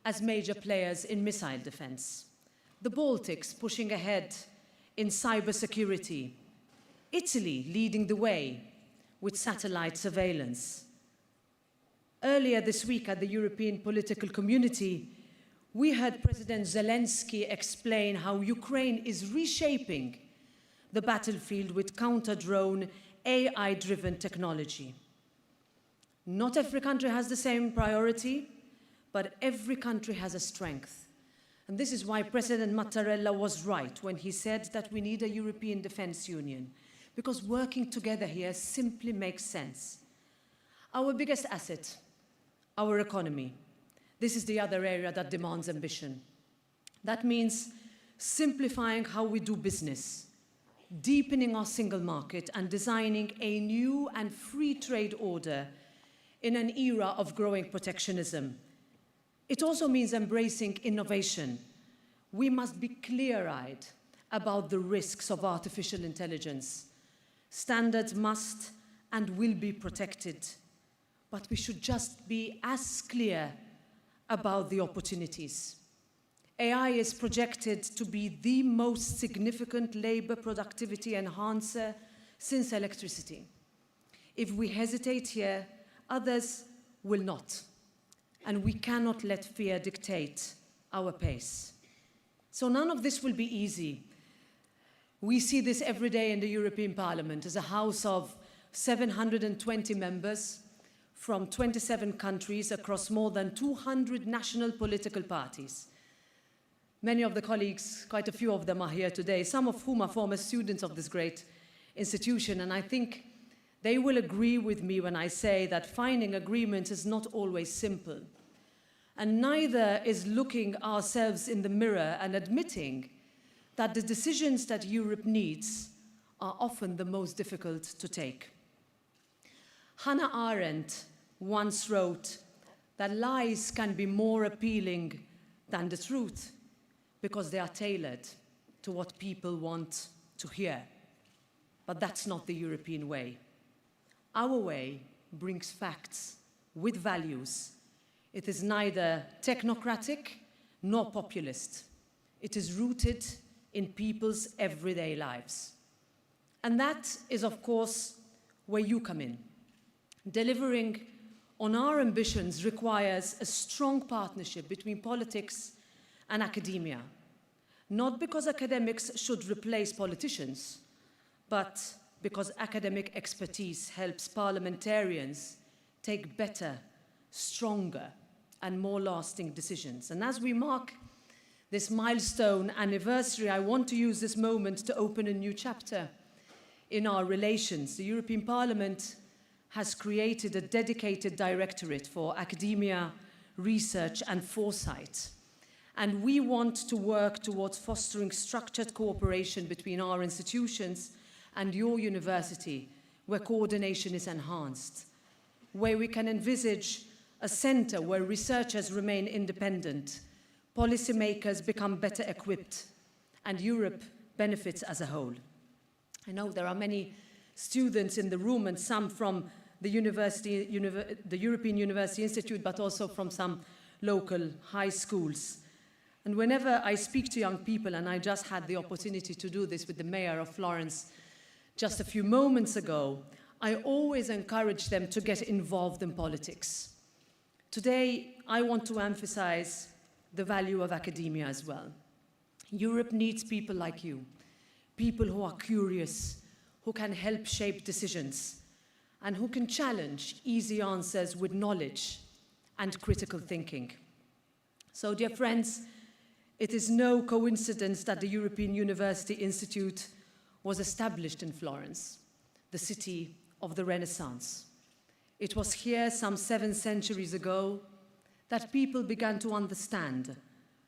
as major players in missile defense, the Baltics pushing ahead in cybersecurity, Italy leading the way with satellite surveillance. Earlier this week at the European Political Community, we heard President Zelensky explain how Ukraine is reshaping the battlefield with counter-drone, AI-driven technology. Not every country has the same priority, but every country has a strength. And this is why President Mattarella was right when he said that we need a European Defence Union, because working together here simply makes sense. Our biggest asset, our economy. This is the other area that demands ambition. That means simplifying how we do business, deepening our single market, and designing a new and free trade order in an era of growing protectionism. It also means embracing innovation. We must be clear-eyed about the risks of artificial intelligence. Standards must and will be protected, but we should just be as clear about the opportunities. AI is projected to be the most significant labor productivity enhancer since electricity. If we hesitate here, others will not, and we cannot let fear dictate our pace. So none of this will be easy. We see this every day in the European Parliament as a house of 720 members from 27 countries across more than 200 national political parties. Many of the colleagues, quite a few of them are here today, some of whom are former students of this great institution, and I think they will agree with me when I say that finding agreement is not always simple. And neither is looking ourselves in the mirror and admitting that the decisions that Europe needs are often the most difficult to take. Hannah Arendt once wrote that lies can be more appealing than the truth because they are tailored to what people want to hear. But that's not the European way. Our way brings facts with values. It is neither technocratic nor populist. It is rooted in people's everyday lives. And that is, of course, where you come in. Delivering on our ambitions requires a strong partnership between politics and academia. Not because academics should replace politicians, but because academic expertise helps parliamentarians take better, stronger, and more lasting decisions. And as we mark this milestone anniversary, I want to use this moment to open a new chapter in our relations. The European Parliament has created a dedicated directorate for academia, research, and foresight. And we want to work towards fostering structured cooperation between our institutions and your university, where coordination is enhanced, where we can envisage a center where researchers remain independent, policymakers become better equipped, and Europe benefits as a whole. I know there are many students in the room and some from the European University Institute, but also from some local high schools. And whenever I speak to young people, and I just had the opportunity to do this with the mayor of Florence just a few moments ago, I always encourage them to get involved in politics. Today, I want to emphasize the value of academia as well. Europe needs people like you, people who are curious, who can help shape decisions, and who can challenge easy answers with knowledge and critical thinking. So, dear friends, it is no coincidence that the European University Institute was established in Florence, the city of the Renaissance. It was here some 7 centuries ago that people began to understand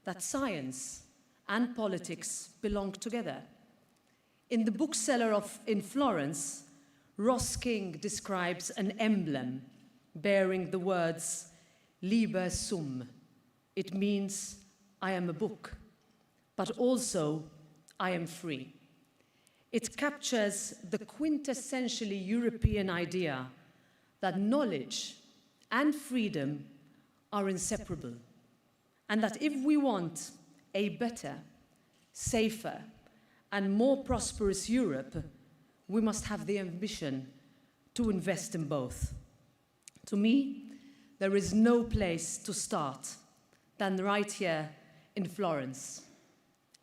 that science and politics belong together. In the bookseller in Florence, Ross King describes an emblem bearing the words Liber Sum. It means I am a book, but also I am free. It captures the quintessentially European idea that knowledge and freedom are inseparable, and that if we want a better, safer, and more prosperous Europe, we must have the ambition to invest in both. To me, there is no place to start than right here in Florence.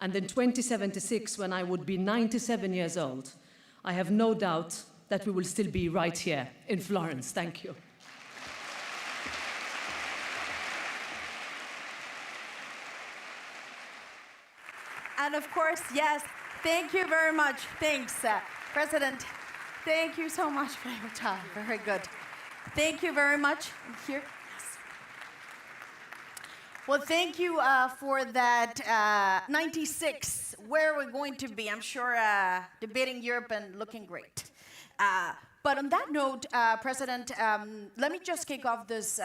And in 2076, when I would be 97 years old, I have no doubt that we will still be right here in Florence. Thank you. And of course, yes, thank you very much. Thanks, President. Thank you so much for your time. Very good. Thank you very much. Here. Yes. Well, thank you for that 96. Where are we going to be? I'm sure debating Europe and looking great. But on that note, President, let me just kick off this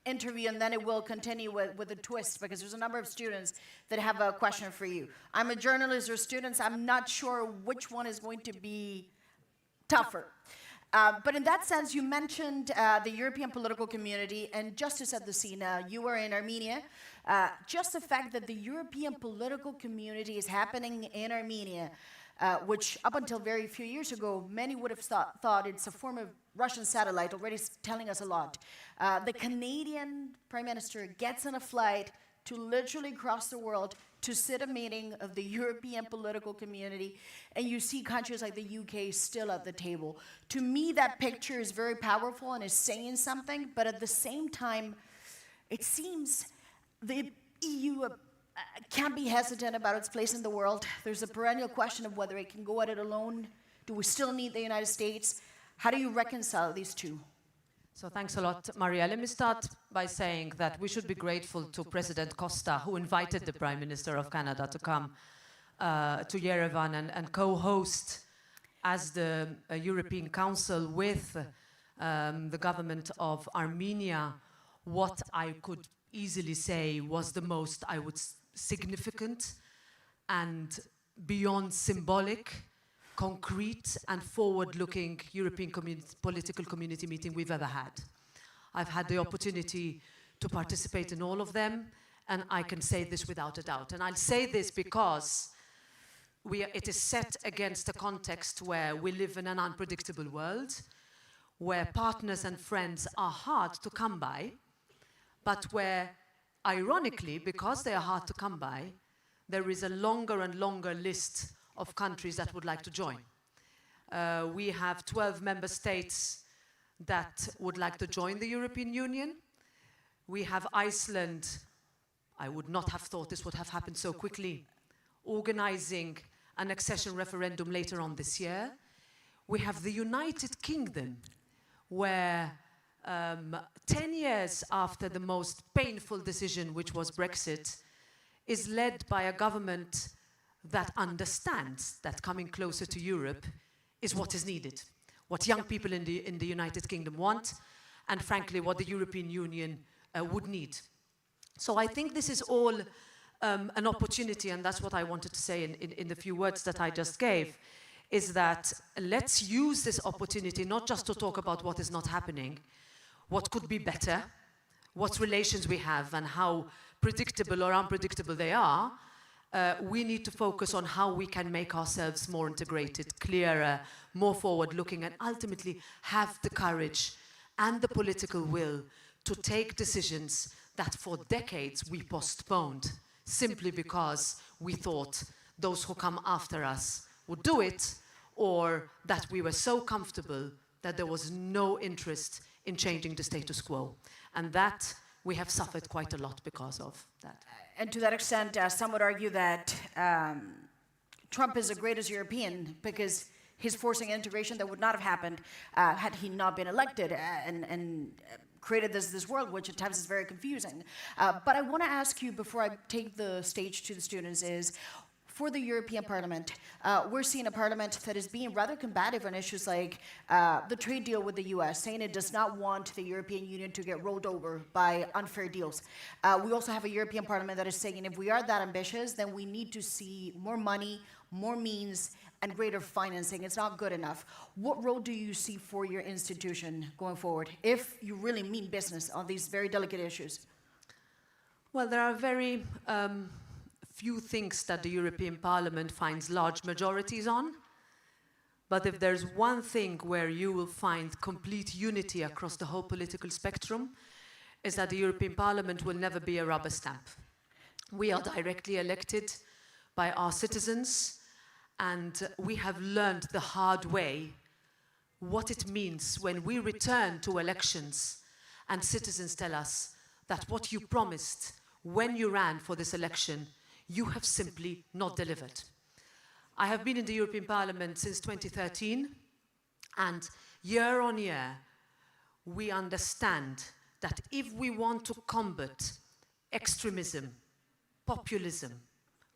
interview, and then it will continue with a twist, because there's a number of students that have a question for you. I'm a journalist, or students, I'm not sure which one is going to be tougher. But in that sense, you mentioned the European political community, and just to set the scene, you were in Armenia. Just the fact that the European political community is happening in Armenia, which up until very few years ago, many would have thought it's a form of Russian satellite, already telling us a lot. The Canadian Prime Minister gets on a flight to literally cross the world to sit a meeting of the European political community, and you see countries like the UK still at the table. To me, that picture is very powerful and is saying something, but at the same time, it seems the EU can't be hesitant about its place in the world. There's a perennial question of whether it can go at it alone. Do we still need the United States? How do you reconcile these two? So thanks a lot, Maria. Let me start by saying that we should be grateful to President Costa, who invited the Prime Minister of Canada to come to Yerevan and co-host as the European Council with the government of Armenia what I could easily say was the most, significant and beyond symbolic, concrete and forward-looking European political community meeting we've ever had. I've had the opportunity to participate in all of them, and I can say this without a doubt. And I'll say this because it is set against a context where we live in an unpredictable world, where partners and friends are hard to come by, but where, ironically, because they are hard to come by, there is a longer and longer list of countries that would like to join. We have 12 member states that would like to join the European Union. We have Iceland, I would not have thought this would have happened so quickly, organizing an accession referendum later on this year. We have the United Kingdom, where 10 years after the most painful decision, which was Brexit, is led by a government that understands that coming closer to Europe is what is needed, what young people in the United Kingdom want, and frankly, what the European Union would need. So I think this is all an opportunity, and that's what I wanted to say in the few words that I just gave, is that let's use this opportunity not just to talk about what is not happening, what could be better, what relations we have, and how predictable or unpredictable they are. We need to focus on how we can make ourselves more integrated, clearer, more forward-looking, and ultimately have the courage and the political will to take decisions that for decades we postponed, simply because we thought those who come after us would do it, or that we were so comfortable that there was no interest in changing the status quo. And that we have suffered quite a lot because of that. And to that extent, some would argue that Trump is the greatest European because he's forcing integration that would not have happened had he not been elected and created this world, which at times is very confusing. But I want to ask you, before I take the stage to the students, is for the European Parliament, we're seeing a parliament that is being rather combative on issues like the trade deal with the US, saying it does not want the European Union to get rolled over by unfair deals. We also have a European Parliament that is saying if we are that ambitious, then we need to see more money, more means, and greater financing. It's not good enough. What role do you see for your institution going forward, if you really mean business on these very delicate issues? Well, there are very few things that the European Parliament finds large majorities on. But if there's one thing where you will find complete unity across the whole political spectrum, is that the European Parliament will never be a rubber stamp. We are directly elected by our citizens, and we have learned the hard way what it means when we return to elections and citizens tell us that what you promised when you ran for this election, you have simply not delivered. I have been in the European Parliament since 2013, and year on year, we understand that if we want to combat extremism, populism,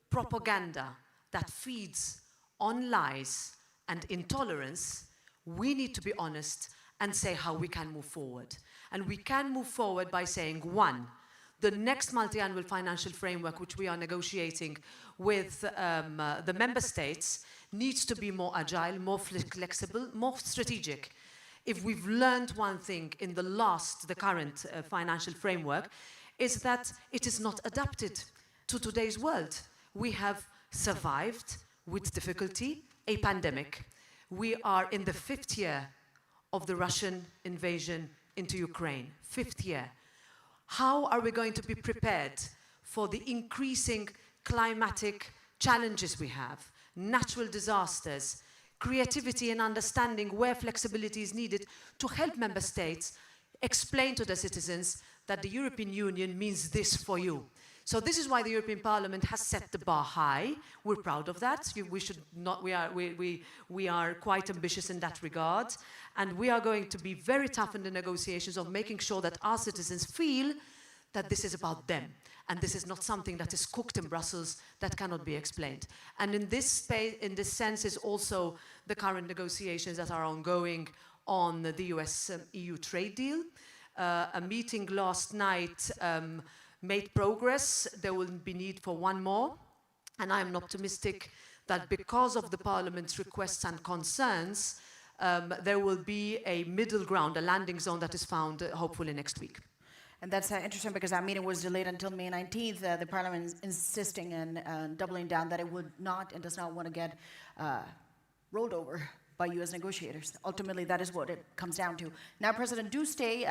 propaganda that feeds on lies and intolerance, we need to be honest and say how we can move forward. And we can move forward by saying, one, the next multi-annual financial framework, which we are negotiating with the member states, needs to be more agile, more flexible, more strategic. If we've learned one thing in the current financial framework, is that it is not adapted to today's world. We have survived with difficulty a pandemic. We are in the 5th year of the Russian invasion into Ukraine, 5th year. How are we going to be prepared for the increasing climatic challenges we have, natural disasters, creativity and understanding where flexibility is needed to help member states explain to their citizens that the European Union means this for you. So this is why the European Parliament has set the bar high. We're proud of that. We are quite ambitious in that regard. And we are going to be very tough in the negotiations of making sure that our citizens feel that this is about them. And this is not something that is cooked in Brussels that cannot be explained. And in this sense is also the current negotiations that are ongoing on the US-EU trade deal. A meeting last night made progress. There will be need for one more. And I am optimistic that because of the Parliament's requests and concerns, there will be a middle ground, a landing zone that is found hopefully next week. And that's interesting because that meeting was delayed until May 19th. The Parliament is insisting and doubling down that it would not and does not want to get rolled over by U.S. negotiators. Ultimately, that is what it comes down to. Now, President, do stay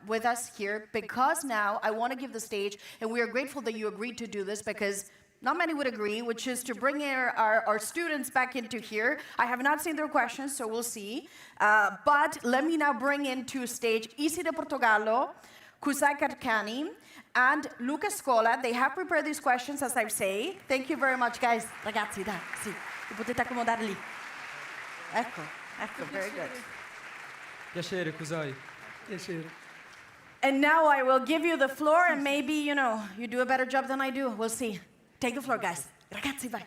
with us here because now I want to give the stage, and we are grateful that you agreed to do this because not many would agree, which is to bring our students back into here. I have not seen their questions, so we'll see. But let me now bring into stage Isi de Portogallo, Kusai Karkani, and Luca Scola. They have prepared these questions, as I say. Thank you very much, guys. Ragazzi, dai, sì, vi potete accomodare lì. Ecco, very good. Piacere, Kusai. Piacere. And now I will give you the floor, and maybe, you do a better job than I do. We'll see. Take the floor, guys. Ragazzi, vai.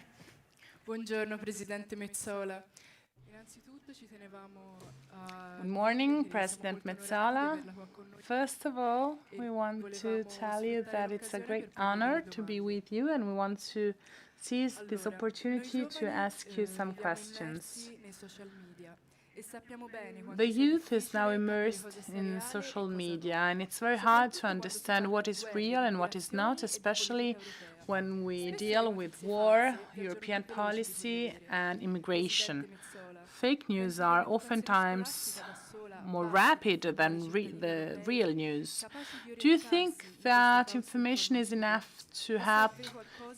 Buongiorno, Presidente Metsola. Innanzitutto ci tenevamo Good morning, President Metsola. First of all, we want to tell you that it's a great honor to be with you, and we want to seize this opportunity to ask you some questions. The youth is now immersed in social media, and it's very hard to understand what is real and what is not, especially when we deal with war, European policy, and immigration. Fake news are oftentimes more rapid than the real news. Do you think that information is enough to help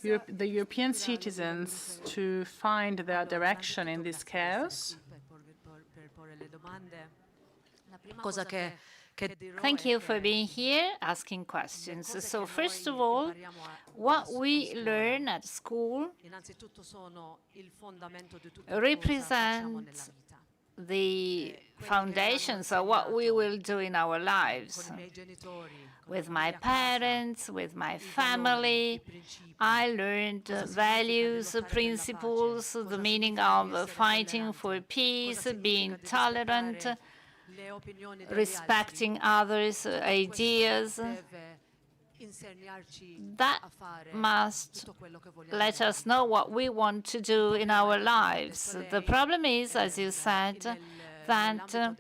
the European citizens to find their direction in this chaos? Thank you for being here, asking questions. So first of all, what we learn at school represents the foundations of what we will do in our lives. With my parents, with my family, I learned values, principles, the meaning of fighting for peace, being tolerant, respecting others' ideas. That must let us know what we want to do in our lives. The problem is, as you said, that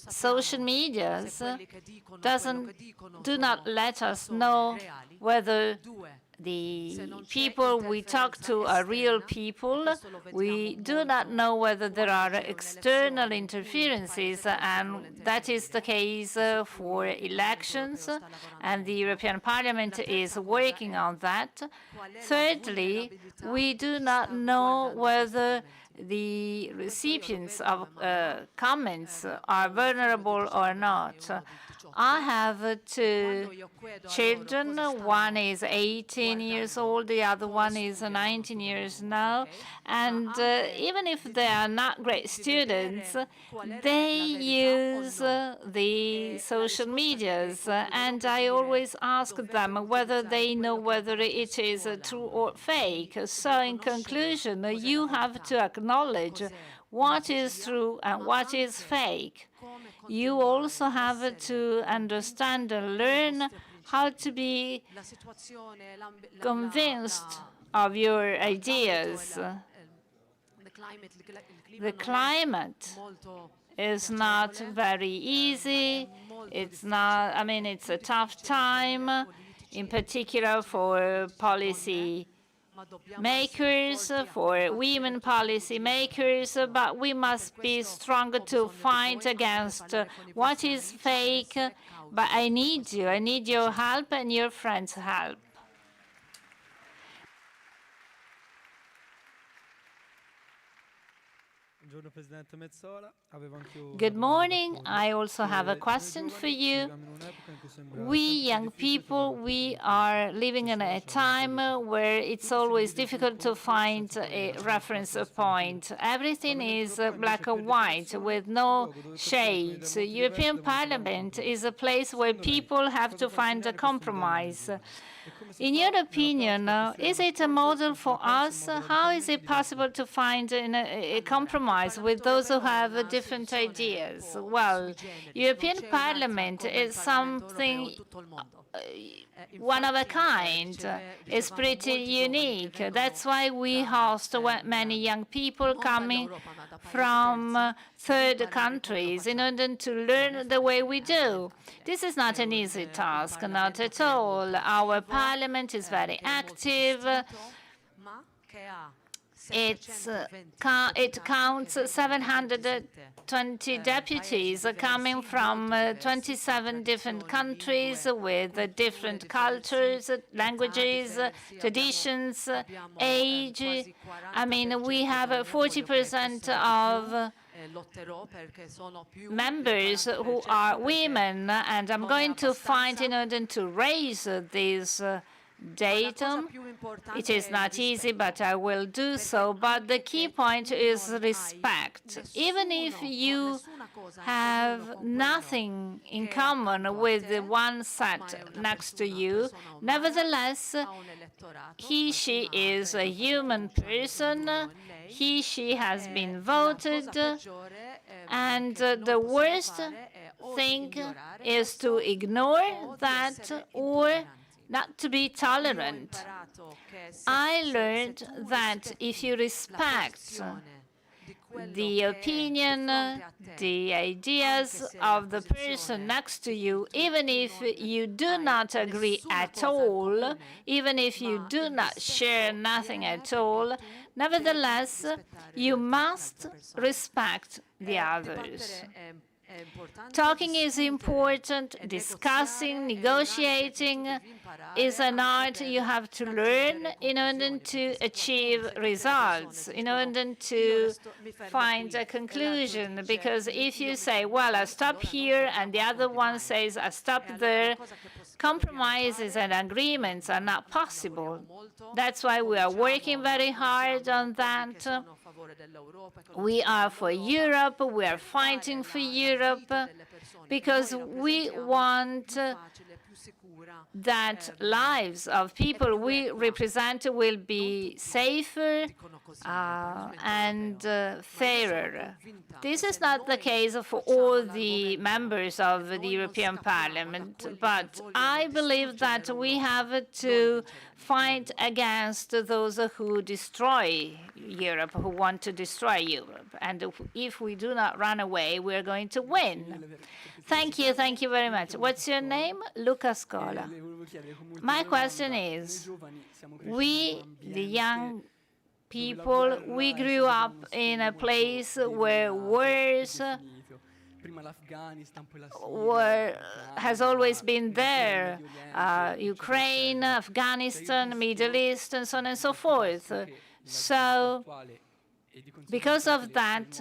social media do not let us know whether the people we talk to are real people. We do not know whether there are external interferences, and that is the case for elections, and the European Parliament is working on that. Thirdly, we do not know whether the recipients of comments are vulnerable or not. I have two children. One is 18 years old, the other one is 19 years now. And even if they are not great students, they use the social medias. And I always ask them whether they know whether it is true or fake. So in conclusion, you have to acknowledge what is true and what is fake. You also have to understand and learn how to be convinced of your ideas. The climate is not very easy. It's not, I mean, it's a tough time, in particular for policy makers, for women policy makers, but we must be stronger to fight against what is fake. But I need you. I need your help and your friends' help. Good morning. I also have a question for you. We young people, we are living in a time where it's always difficult to find a reference point. Everything is black and white with no shades. European Parliament is a place where people have to find a compromise. In your opinion, is it a model for us? How is it possible to find a compromise with those who have different ideas? Well, European Parliament is something one of a kind. It's pretty unique. That's why we host many young people coming from third countries in order to learn the way we do. This is not an easy task, not at all. Our parliament is very active. It counts 720 deputies coming from 27 different countries with different cultures, languages, traditions, age. I mean, we have 40% of members who are women, and I'm going to fight in order to raise this datum. It is not easy, but I will do so. But the key point is respect. Even if you have nothing in common with the one sat next to you, nevertheless, she is a human person. She has been voted, and the worst thing is to ignore that or not to be tolerant. I learned that if you respect the opinion, the ideas of the person next to you, even if you do not agree at all, even if you do not share nothing at all, nevertheless, you must respect the others. Talking is important, discussing, negotiating is an art you have to learn in order to achieve results, in order to find a conclusion. Because if you say, well, I stop here, and the other one says, I stop there, compromises and agreements are not possible. That's why we are working very hard on that. We are for Europe, we are fighting for Europe, because we want that lives of people we represent will be safer and fairer. This is not the case for all the members of the European Parliament, but I believe that we have to fight against those who destroy Europe, who want to destroy Europe. And if we do not run away, we're going to win. Thank you very much. What's your name? Luca Scola. My question is, we, the young people, we grew up in a place where wars has always been there. Ukraine, Afghanistan, Middle East, and so on and so forth. So, because of that,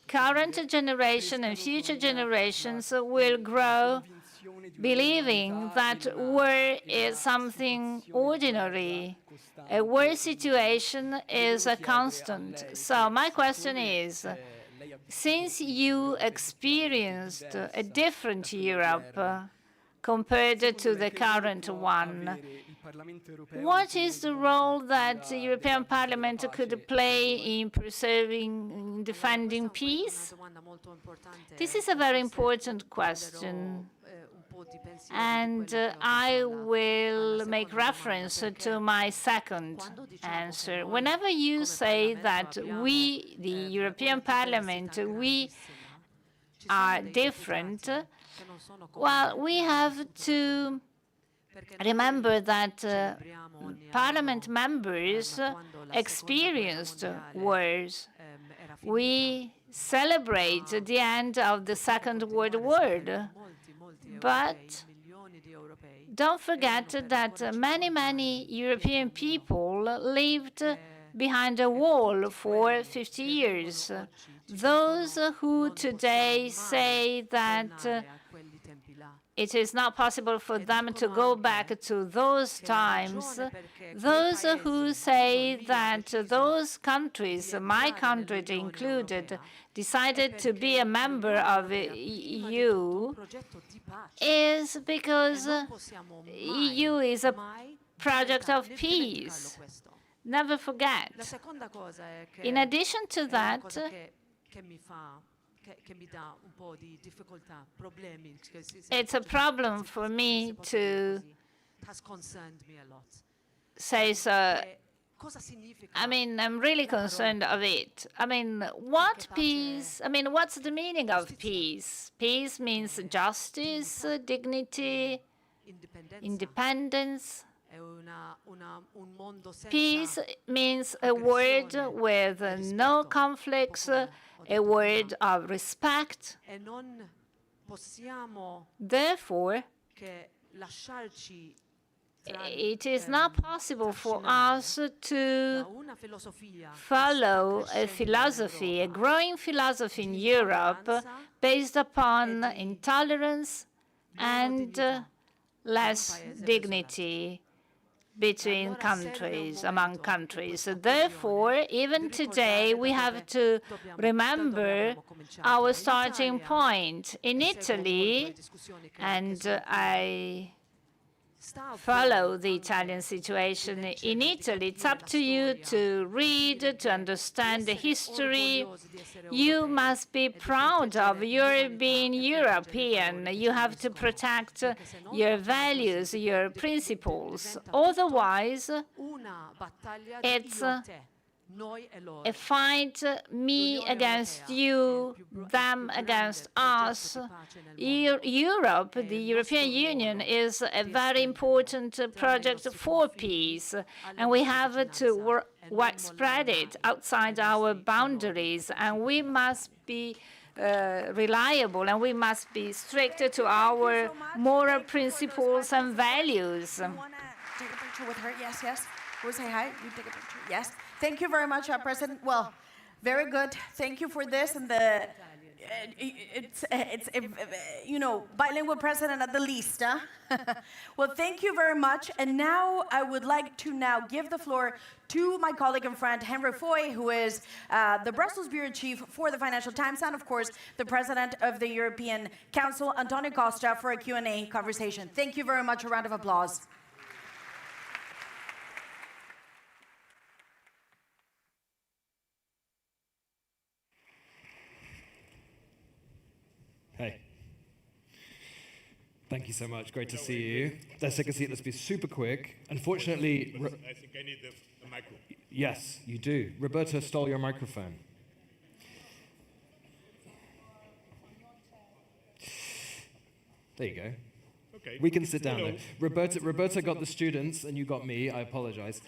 current generation and future generations will grow believing that war is something ordinary. A war situation is a constant. So my question is, since you experienced a different Europe compared to the current one, What is the role that the European Parliament could play in preserving, in defending peace? This is a very important question. And I will make reference to my second answer. Whenever you say that we, the European Parliament, we are different, well, we have to remember that Parliament members experienced wars. We celebrate the end of the Second World War. But don't forget that many European people lived behind a wall for 50 years. Those who today say that it is not possible for them to go back to those times, those who say that those countries, my country included, decided to be a member of the EU, is because EU is a project of peace. Never forget. In addition to that, it's a problem for me to say so. I mean, I'm really concerned of it. I mean, what peace? I mean, what's the meaning of peace? Peace means justice, dignity, independence. Peace means a world with no conflicts, a world of respect. Therefore, it is not possible for us to follow a philosophy, a growing philosophy in Europe based upon intolerance and less dignity between countries, among countries. Therefore, even today, we have to remember our starting point. In Italy, and I follow the Italian situation. In Italy, it's up to you to read, to understand the history. You must be proud of your being European. You have to protect your values, your principles. Otherwise, it's a fight, me against you, them against us. Europe, the European Union, is a very important project for peace, and we have to spread it outside our boundaries, and we must be reliable, and we must be strict to our moral principles and values. You want to take a picture with her? Yes, yes. We'll say hi. You take a picture. Yes. Thank you very much, President. Well, very good. Thank you for this. And it's you know, bilingual president at the least, huh? Well, thank you very much. And now I would like to now give the floor to my colleague and friend, Henry Foy, who is the Brussels Bureau Chief for the Financial Times, and of course, the President of the European Council, Antonio Costa, for a Q&A conversation. Thank you very much. A round of applause. Hey. Thank you so much. Great to see you. Let's take a seat. Let's be super quick. Unfortunately... I think I need a microphone. Yes, you do. Roberta stole your microphone. There you go. Okay. We can sit down now. Roberta got the students, and you got me. I apologize.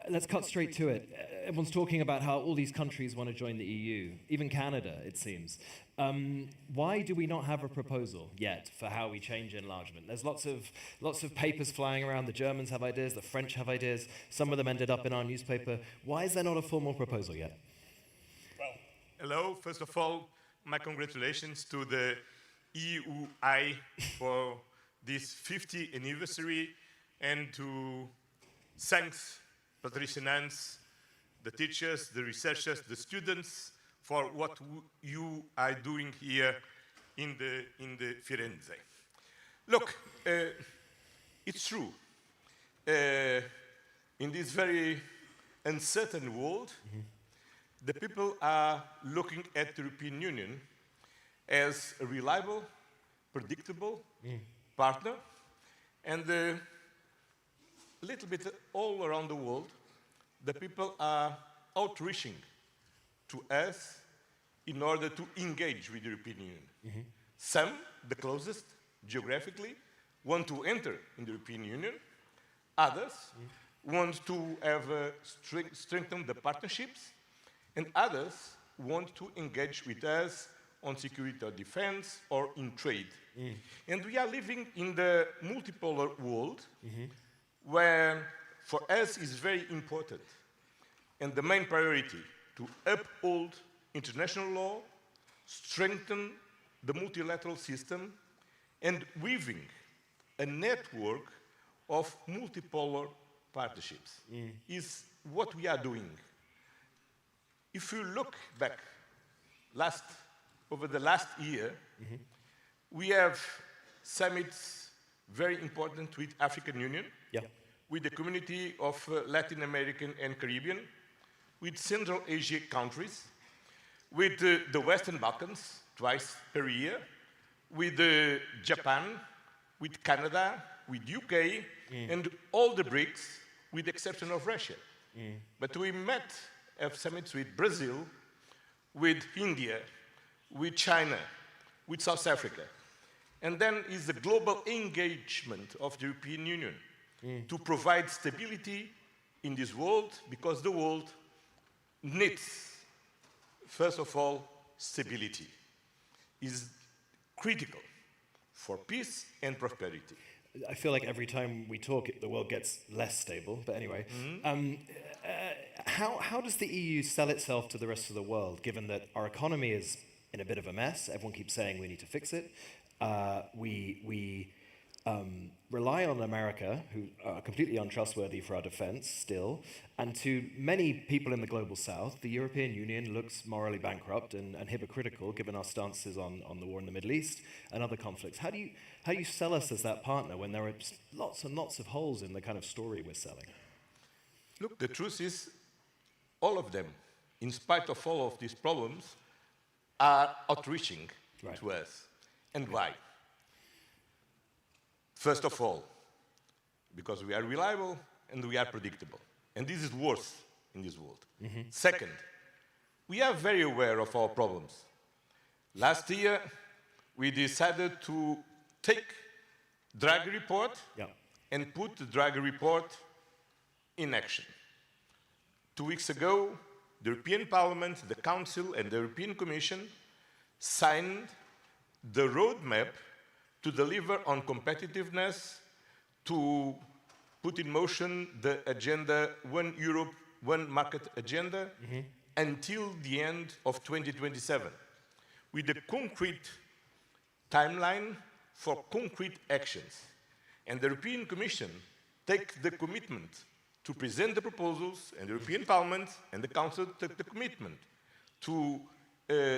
Let's cut straight to it. Everyone's talking about how all these countries want to join the EU, even Canada, it seems. Why do we not have a proposal yet for how we change enlargement? There's lots of papers flying around. The Germans have ideas, the French have ideas. Some of them ended up in our newspaper. Why is there not a formal proposal yet? Well, hello. First of all, my congratulations to the EUI for this 50th anniversary, and to thanks Patrizia, Nanz, the teachers, the researchers, the students, for what you are doing here in the Firenze. Look, it's true. in this very uncertain world, the people are looking at the European Union as a reliable, predictable partner, and a little bit all around the world, the people are outreaching to us in order to engage with the European Union. Some, the closest geographically, want to enter in the European Union. Others want to have strengthen the partnerships, and others want to engage with us on security or defense or in trade. And we are living in the multipolar world where for us is very important and the main priority to uphold international law, strengthen the multilateral system, and weaving a network of multipolar partnerships is what we are doing. If you look back over the last year, we have summits very important with African Union, with the community of Latin American and Caribbean, with Central Asia countries, with the Western Balkans twice per year, with Japan, with Canada, with UK, and all the BRICS, with the exception of Russia. But we have summits with Brazil, with India, with China, with South Africa. And then is the global engagement of the European Union to provide stability in this world, because the world needs, first of all, stability. Is critical for peace and prosperity. I feel like every time we talk, the world gets less stable. But anyway, how does the EU sell itself to the rest of the world, given that our economy is in a bit of a mess? Everyone keeps saying we need to fix it. We rely on America, who are completely untrustworthy for our defense still, and to many people in the global south, the European Union looks morally bankrupt and hypocritical given our stances on the war in the Middle East and other conflicts. How do you sell us as that partner when there are lots and lots of holes in the kind of story we're selling? Look, the truth is, all of them, in spite of all of these problems, are outreaching to us. And why? First of all, because we are reliable and we are predictable. And this is worse in this world. Second, we are very aware of our problems. Last year, we decided to take Draghi report and put the Draghi report in action. 2 weeks ago, the European Parliament, the Council, and the European Commission signed the roadmap to deliver on competitiveness, to put in motion the agenda, One Europe, One Market agenda, until the end of 2027, with a concrete timeline for concrete actions. And the European Commission takes the commitment to present the proposals, and the European Parliament and the Council took the commitment to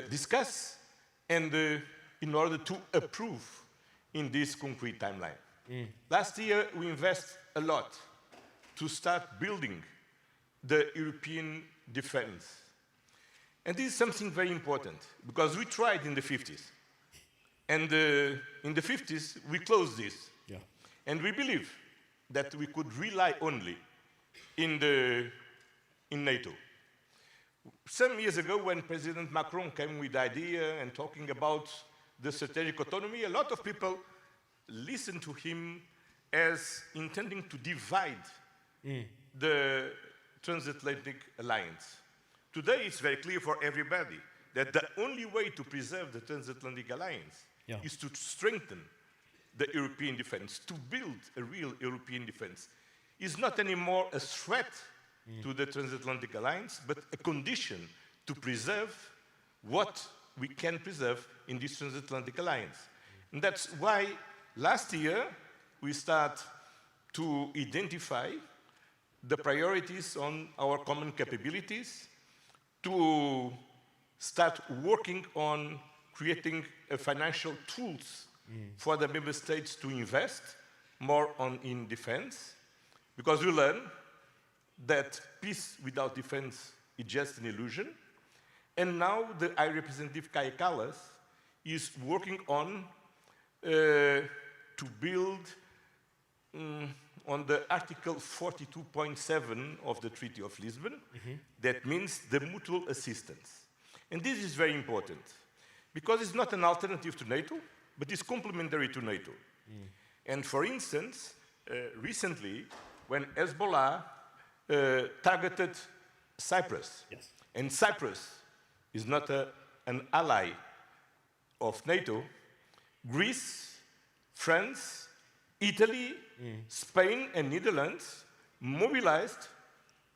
discuss and in order to approve in this concrete timeline. Last year, we invest a lot to start building the European defense. And this is something very important, because we tried in the 50s. And in the 50s, we closed this. And we believe that we could rely only in NATO. Some years ago, when President Macron came with the idea and talking about the strategic autonomy, a lot of people listened to him as intending to divide the transatlantic alliance. Today, it's very clear for everybody that the only way to preserve the transatlantic alliance is to strengthen the European defense, to build a real European defense. It's not anymore a threat to the transatlantic alliance, but a condition to preserve what we can preserve in this transatlantic alliance. And that's why last year we start to identify the priorities on our common capabilities, to start working on creating financial tools for the member states to invest more in defense, because we learn that peace without defense is just an illusion. And now the High Representative Kaja Kallas is working on to build on the Article 42.7 of the Treaty of Lisbon. That means the mutual assistance. And this is very important, because it's not an alternative to NATO, but it's complementary to NATO. And for instance, recently, when Hezbollah targeted Cyprus, and Cyprus is not an ally of NATO, Greece, France, Italy, Spain, and Netherlands mobilized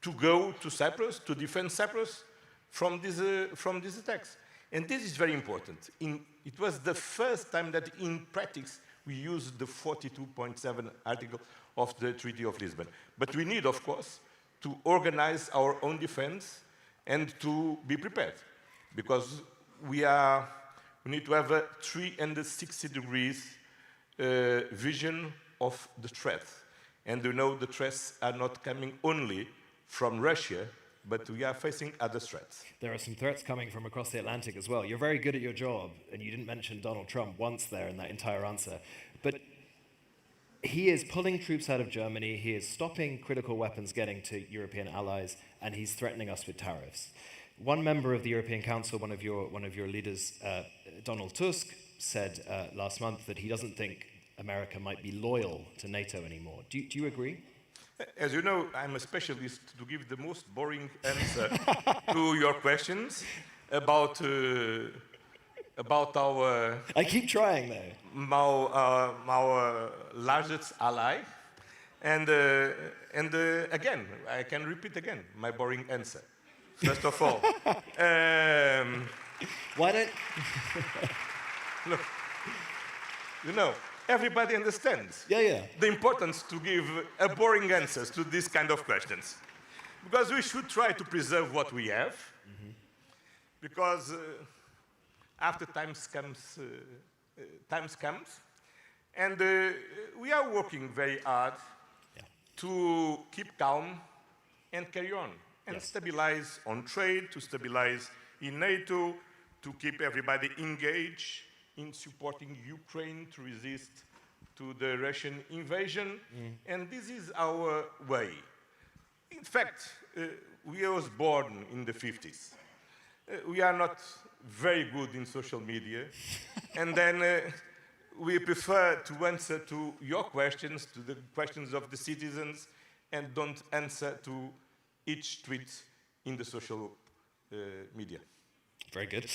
to go to Cyprus, to defend Cyprus from these attacks. And this is very important. It was the first time that in practice we used the 42.7 article of the Treaty of Lisbon. But we need, of course, to organize our own defense and to be prepared, because we need to have a 360 degrees vision of the threats. And you know the threats are not coming only from Russia, but we are facing other threats. There are some threats coming from across the Atlantic as well. You're very good at your job, and you didn't mention Donald Trump once there in that entire answer. But he is pulling troops out of Germany, he is stopping critical weapons getting to European allies, and he's threatening us with tariffs. One member of the European Council, one of your leaders, Donald Tusk, said last month that he doesn't think America might be loyal to NATO anymore. Do you agree? As you know, I'm a specialist to give the most boring answer to your questions about our... I keep trying, though. Our largest ally. And again, I can repeat again my boring answer. First of all, why don't... Look, you know, everybody understands the importance to give boring answers to these kind of questions. Because we should try to preserve what we have, because after times comes, and we are working very hard to keep calm and carry on, and stabilize on trade, to stabilize in NATO, to keep everybody engaged in supporting Ukraine to resist to the Russian invasion, and this is our way. In fact, we was born in the 50s. We are not very good in social media, and then we prefer to answer to your questions, to the questions of the citizens, and don't answer to each tweet in the social media. Very good.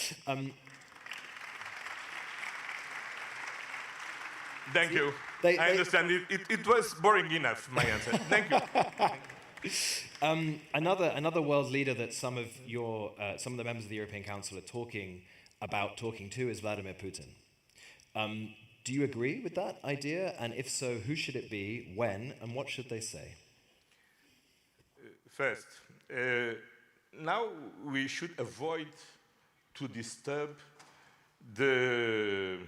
Thank you. I understand it was boring enough, my answer. Thank you. Another world leader that some of the members of the European Council are talking to is Vladimir Putin. Do you agree with that idea? And if so, who should it be, when, and what should they say? First, now we should avoid to disturb the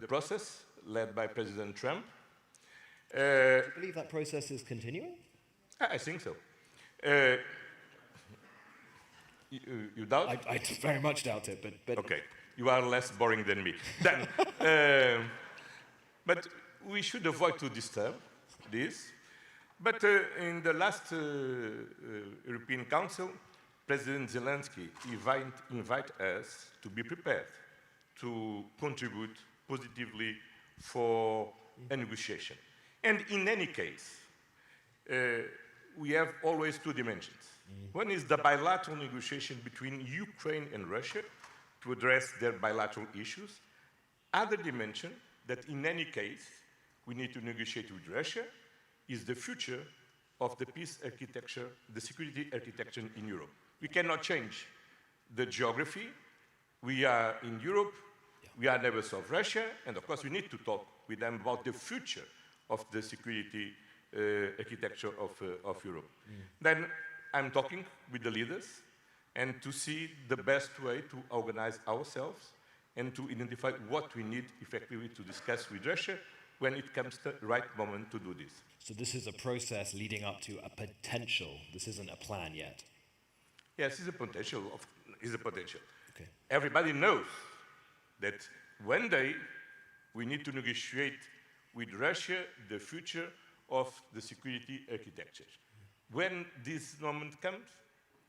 process led by President Trump. Do you believe that process is continuing? I think so. You doubt? I very much doubt it, but... Okay, you are less boring than me. Then, but we should avoid to disturb this. But in the last European Council, President Zelensky invite us to be prepared to contribute positively for a negotiation. And in any case, we have always two dimensions. One is the bilateral negotiation between Ukraine and Russia to address their bilateral issues. Other dimension that in any case we need to negotiate with Russia is the future of the peace architecture, the security architecture in Europe. We cannot change the geography. We are in Europe, we are neighbors of Russia, and of course we need to talk with them about the future of the security architecture of Europe. Then I'm talking with the leaders and to see the best way to organize ourselves and to identify what we need effectively to discuss with Russia when it comes the right moment to do this. So this is a process leading up to a potential. This isn't a plan yet. Yes, it's a potential. It's a potential. Okay. Everybody knows that one day we need to negotiate with Russia the future of the security architecture. When this moment comes,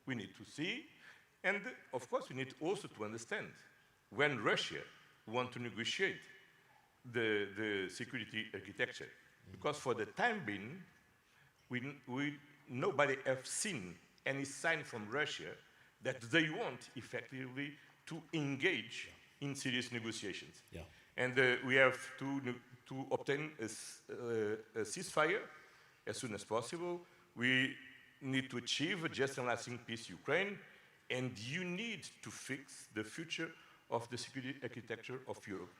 we need to see, and of course we need also to understand when Russia wants to negotiate the security architecture. Because for the time being, nobody has seen any sign from Russia that they want effectively to engage in serious negotiations. Yeah. And we have to obtain a ceasefire as soon as possible. We need to achieve a just and lasting peace in Ukraine, and you need to fix the future of the security architecture of Europe.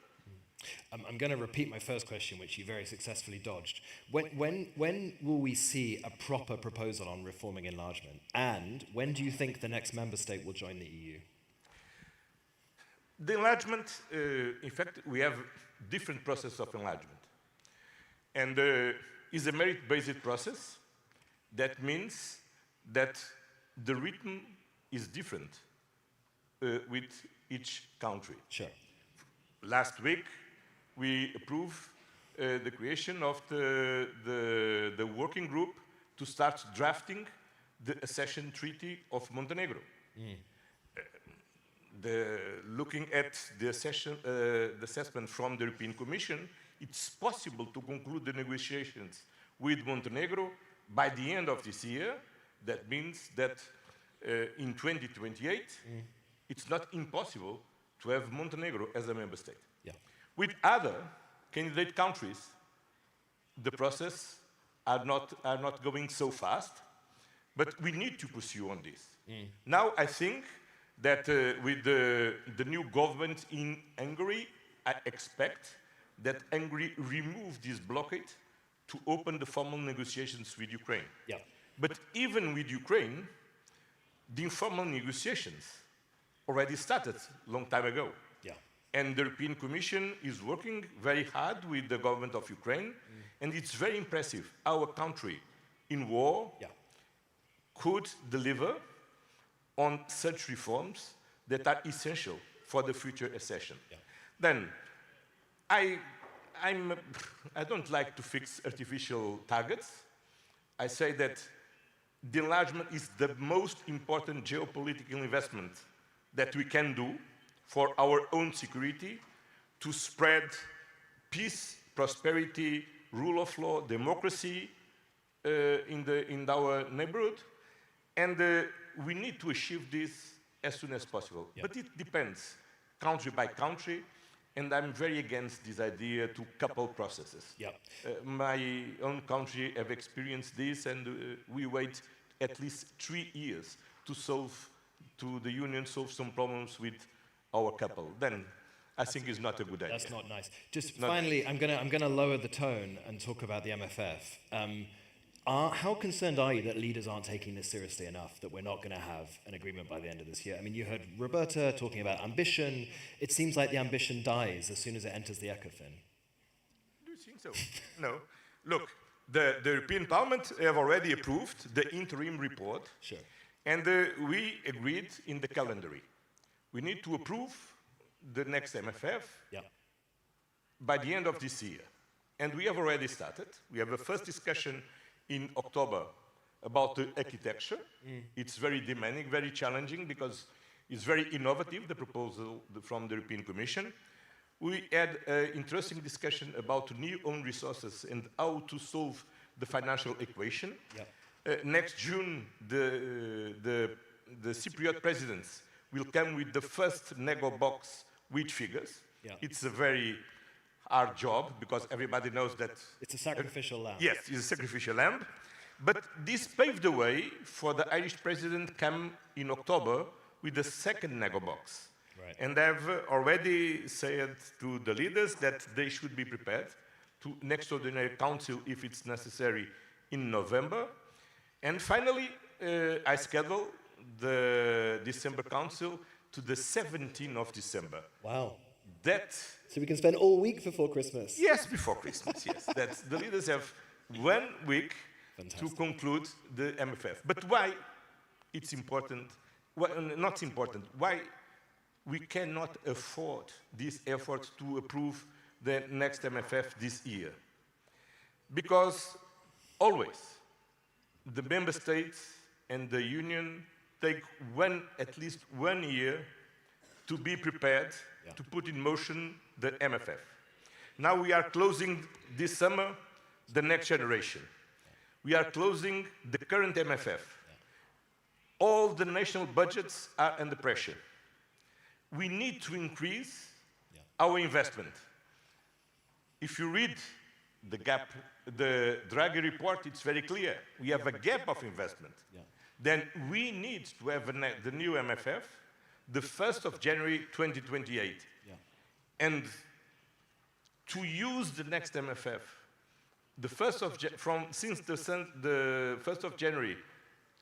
I'm going to repeat my first question, which you very successfully dodged. When will we see a proper proposal on reforming enlargement? And when do you think the next member state will join the EU? The enlargement, in fact, we have different process of enlargement. And is a merit-based process. That means that the rhythm is different with each country. Sure. Last week, we approved the creation of the working group to start drafting the accession treaty of Montenegro. Looking at the assessment from the European Commission, it's possible to conclude the negotiations with Montenegro by the end of this year. That means that in 2028, it's not impossible to have Montenegro as a member state. Yeah. With other candidate countries, the process are not going so fast, but we need to pursue on this. Now, I think that with the new government in Hungary, I expect that Hungary remove this blockade to open the formal negotiations with Ukraine. Yeah. But even with Ukraine, the informal negotiations already started a long time ago. Yeah. And the European Commission is working very hard with the government of Ukraine, and it's very impressive. Our country in war could deliver on such reforms that are essential for the future accession. Yeah. Then, I don't like to fix artificial targets. I say that the enlargement is the most important geopolitical investment that we can do for our own security, to spread peace, prosperity, rule of law, democracy in our neighborhood. And we need to achieve this as soon as possible. Yeah. But it depends country by country, and I'm very against this idea to couple processes. Yeah. My own country have experienced this, and we wait at least 3 years to the union solve some problems with our couple. Then I think it's not a good idea. That's not nice. Finally, I'm gonna lower the tone and talk about the MFF. How concerned are you that leaders aren't taking this seriously enough, that we're not going to have an agreement by the end of this year? I mean, you heard Roberta talking about ambition. It seems like the ambition dies as soon as it enters the ECOFIN. Do you think so? No. Look, the European Parliament have already approved the interim report. Sure. And we agreed in the calendar. We need to approve the next MFF by the end of this year. And we have already started. We have a first discussion in October about the architecture. It's very demanding, very challenging, because it's very innovative, the proposal from the European Commission. We had an interesting discussion about new own resources and how to solve the financial equation. Next June, the Cypriot presidents will come with the first nego box with figures. It's a very hard job, because everybody knows that it's a sacrificial lamb. Yes, it's a sacrificial lamb. But this paved the way for the Irish president come in October with the second nego box. Right. And I've already said to the leaders that they should be prepared to an extraordinary council if it's necessary in November. And finally, I schedule the December council to the 17th of December. Wow. that... So we can spend all week before Christmas? Yes, before Christmas, yes. That's, the leaders have 1 week to conclude the MFF. But why it's important, well, not important, why we cannot afford this effort to approve the next MFF this year? Because always the member states and the union take at least 1 year to be prepared to put in motion the MFF. Now we are closing this summer the next generation. We are closing the current MFF. All the national budgets are under pressure. We need to increase our investment. If you read the gap, the Draghi report, it's very clear. We have a gap of investment. Then we need to have the new MFF the 1st of January 2028. And to use the next MFF, since the 1st of January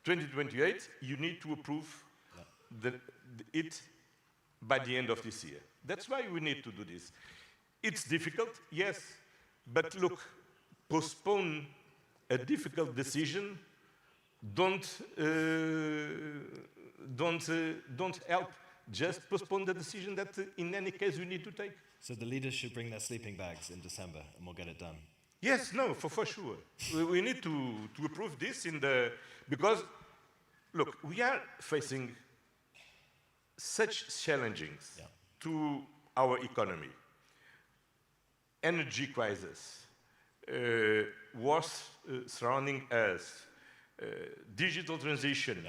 2028, you need to approve it by the end of this year. That's why we need to do this. It's difficult, yes, but look, postpone a difficult decision don't help. Just postpone the decision that in any case we need to take. So the leaders should bring their sleeping bags in December and we'll get it done. Yes, no, for sure. We need to approve this because, look, we are facing such challenges to our economy. Energy crisis, wars surrounding us, digital transition.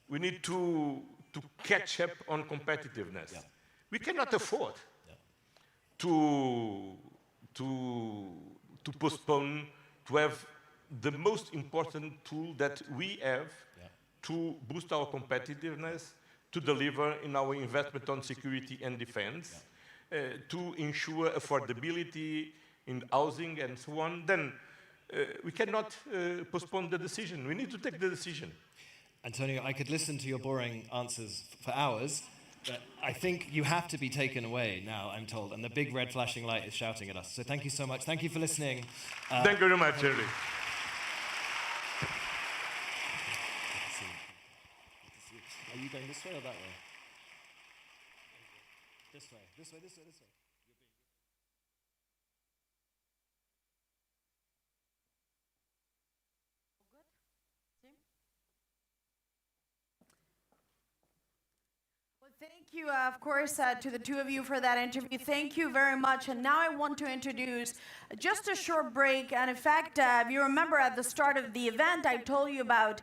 We need to catch up on competitiveness. We cannot afford to postpone, to have the most important tool that we have to boost our competitiveness, to deliver in our investment on security and defense, to ensure affordability in housing and so on. Then we cannot postpone the decision. We need to take the decision. Antonio, I could listen to your boring answers for hours, but I think you have to be taken away now, I'm told, and the big red flashing light is shouting at us. So thank you so much. Thank you for listening. Thank you very much, Jerry. Are you going this way or that way? This way, this way, this way, this way. Thank you, of course, to the two of you for that interview. Thank you very much. And now I want to introduce just a short break. And in fact, if you remember at the start of the event, I told you about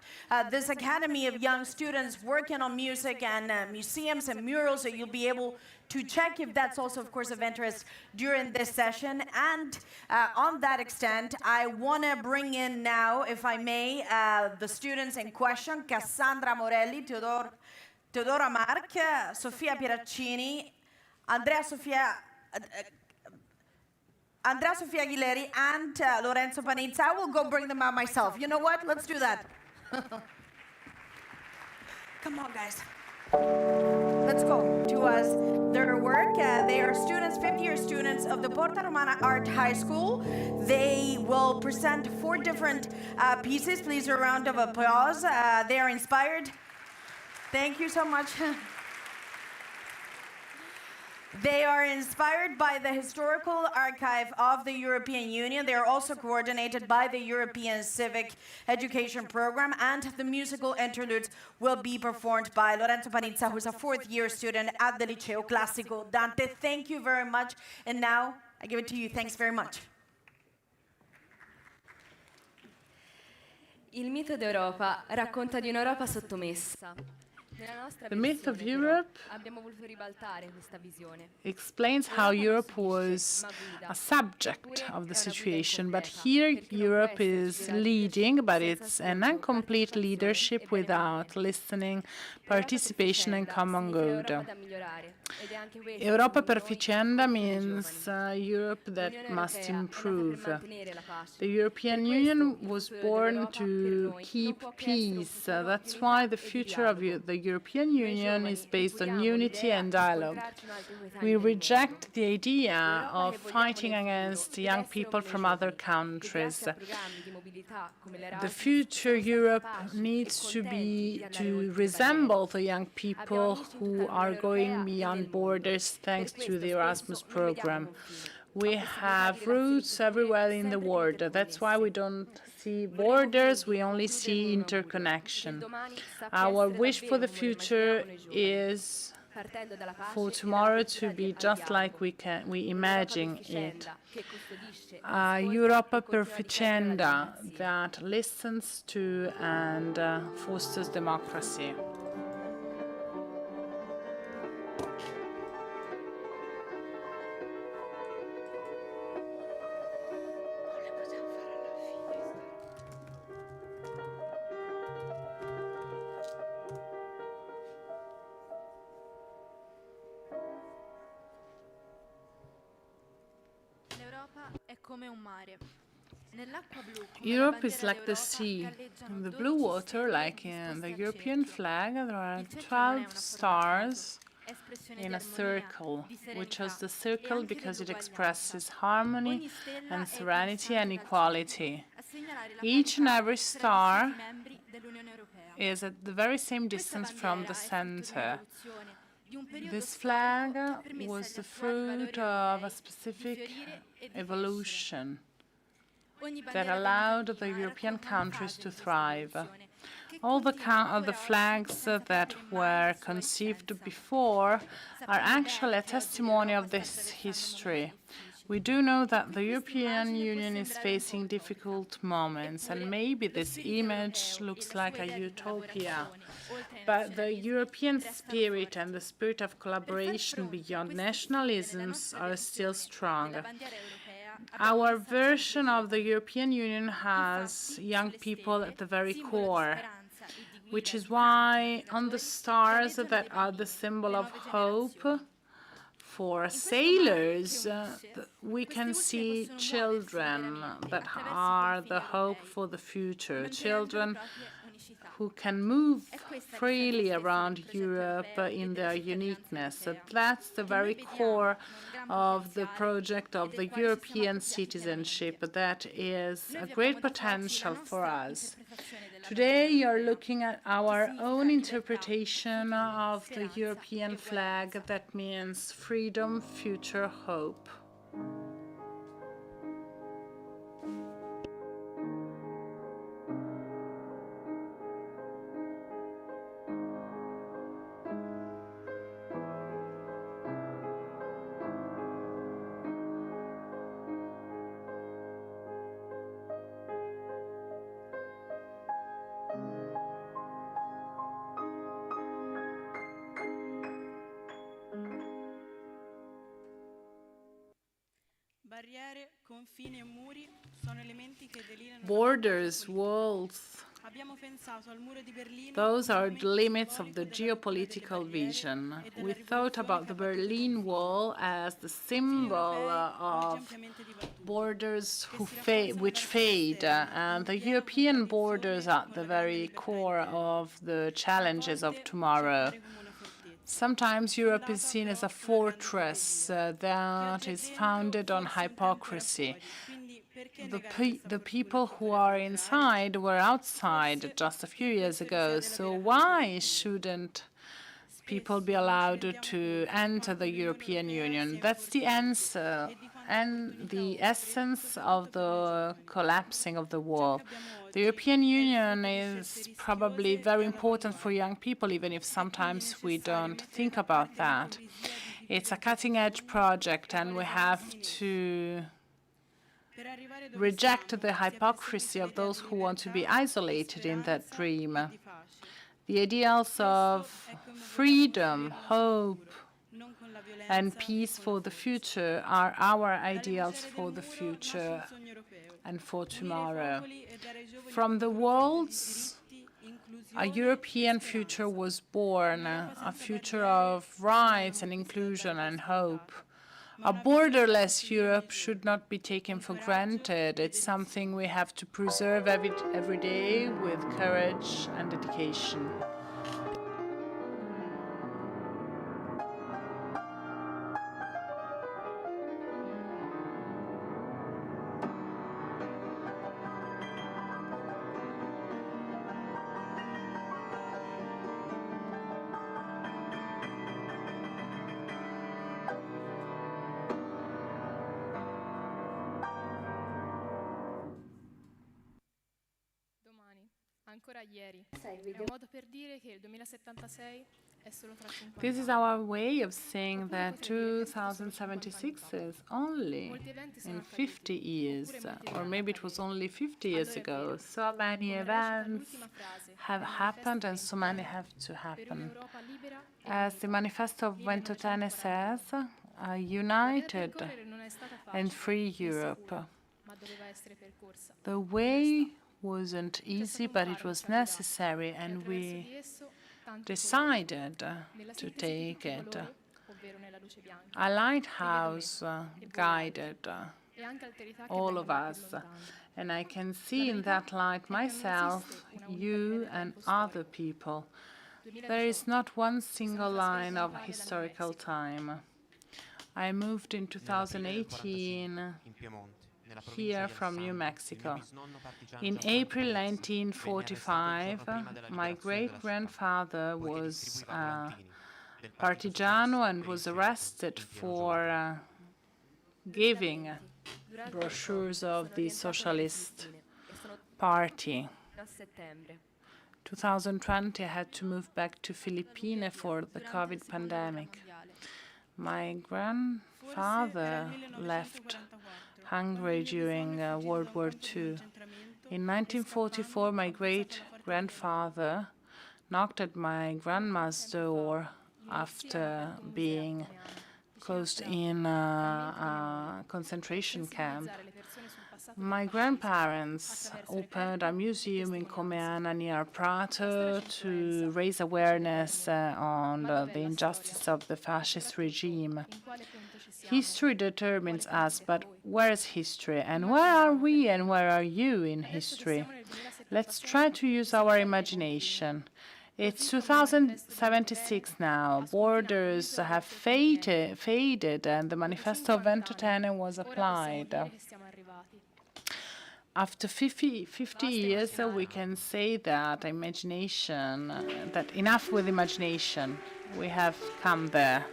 this academy of young students working on music and museums and murals, so you'll be able to check if that's also, of course, of interest during this session. And on that extent, I want to bring in now, if I may, the students in question, Cassandra Morelli, Teodora Mark, Sofia Pieraccini, Andrea Sofia Aguileri, and Lorenzo Panizza. I will go bring them out myself. You know what? Let's do that. Come on, guys. Let's go to their work. They are students, 50-year students of the Porta Romana Art High School. They will present 4 different pieces. Please, a round of applause. They are inspired. Thank you so much. They are inspired by the Historical Archive of the European Union. They are also coordinated by the European Civic Education Program, and the musical interludes will be performed by Lorenzo Panizza, who's a 4th-year student at the Liceo Classico Dante. Thank you very much. And now, I give it to you. Thanks very much. Il mito d'Europa racconta di un'Europa sottomessa. The myth of Europe explains how Europe was a subject of the situation, but here Europe is leading, but it's an incomplete leadership without listening, participation and common good. Europa Perficenda means Europe that must improve. The European Union was born to keep peace. That's why the future of the European Union is based on unity and dialogue. We reject the idea of fighting against young people from other countries. The future Europe needs to resemble the young people who are going beyond borders thanks to the Erasmus program. We have roots everywhere in the world. That's why we don't see borders, we only see interconnection. Our wish for the future is for tomorrow to be just like we imagine it. A Europa perfecenda that listens to and fosters democracy. Europe is like the sea. In the blue water, like in the European flag, there are 12 stars in a circle. We chose the circle because it expresses harmony and serenity and equality. Each and every star is at the very same distance from the center. This flag was the fruit of a specific evolution that allowed the European countries to thrive. All the flags that were conceived before are actually a testimony of this history. We do know that the European Union is facing difficult moments, and maybe this image looks like a utopia. But the European spirit and the spirit of collaboration beyond nationalisms are still strong. Our version of the European Union has young people at the very core, which is why on the stars that are the symbol of hope for sailors, we can see children that are the hope for the future, children who can move freely around Europe in their uniqueness. So that's the very core of the project of the European citizenship. That is a great potential for us. Today, you're looking at our own interpretation of the European flag. That means freedom, future, hope. Borders, walls, those are the limits of the geopolitical vision. We thought about the Berlin Wall as the symbol of borders which fade, and the European borders are at the very core of the challenges of tomorrow. Sometimes Europe is seen as a fortress that is founded on hypocrisy. The people who are inside were outside just a few years ago, so why shouldn't people be allowed to enter the European Union? That's the answer and the essence of the collapsing of the wall. The European Union is probably very important for young people, even if sometimes we don't think about that. It's a cutting-edge project, and we have to reject the hypocrisy of those who want to be isolated in that dream. The ideals of freedom, hope, and peace for the future are our ideals for the future and for tomorrow. From the walls, a European future was born, a future of rights and inclusion and hope. A borderless Europe should not be taken for granted. It's something we have to preserve every day with courage and dedication. ancora ieri. È un modo per dire che il 2076 è solo tra 50 This is our way of saying that 2076 is only in 50 years, or maybe it was only 50 years ago. So many events have happened and so many have to happen. As the Manifesto of Ventotene says, a united and free Europe. The way wasn't easy, but it was necessary, and we decided to take it. A lighthouse guided all of us, and I can see in that light myself, you, and other people. There is not one single line of historical time. I moved in 2018 here from New Mexico. In April 1945, my great-grandfather was partigiano and was arrested for giving brochures of the Socialist Party. 2020, I had to move back to Philippines for the COVID pandemic. My grandfather left Hungary during World War II. In 1944, my great-grandfather knocked at my grandma's door after being closed in a concentration camp. My grandparents opened a museum in Comeana near Prato to raise awareness on the injustice of the fascist regime. History determines us, but where is history? And where are we and where are you in history? Let's try to use our imagination. It's 2076 now. Borders have faded, and the Manifesto of Ventotene was applied. After 50 years, we can say that that enough with imagination. We have come there.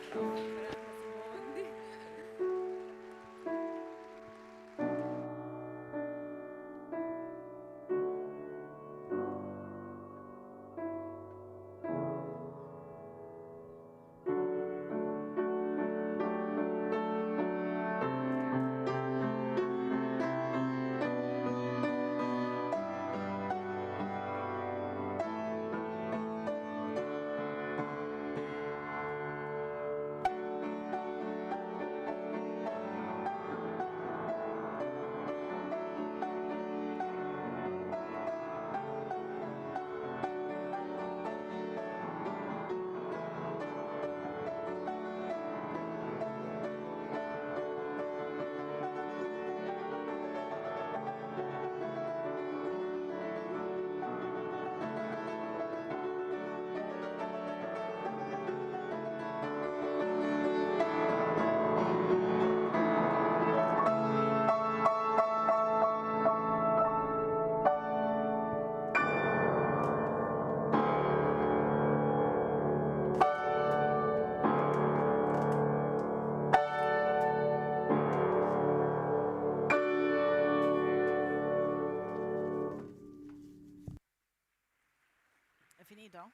Finito?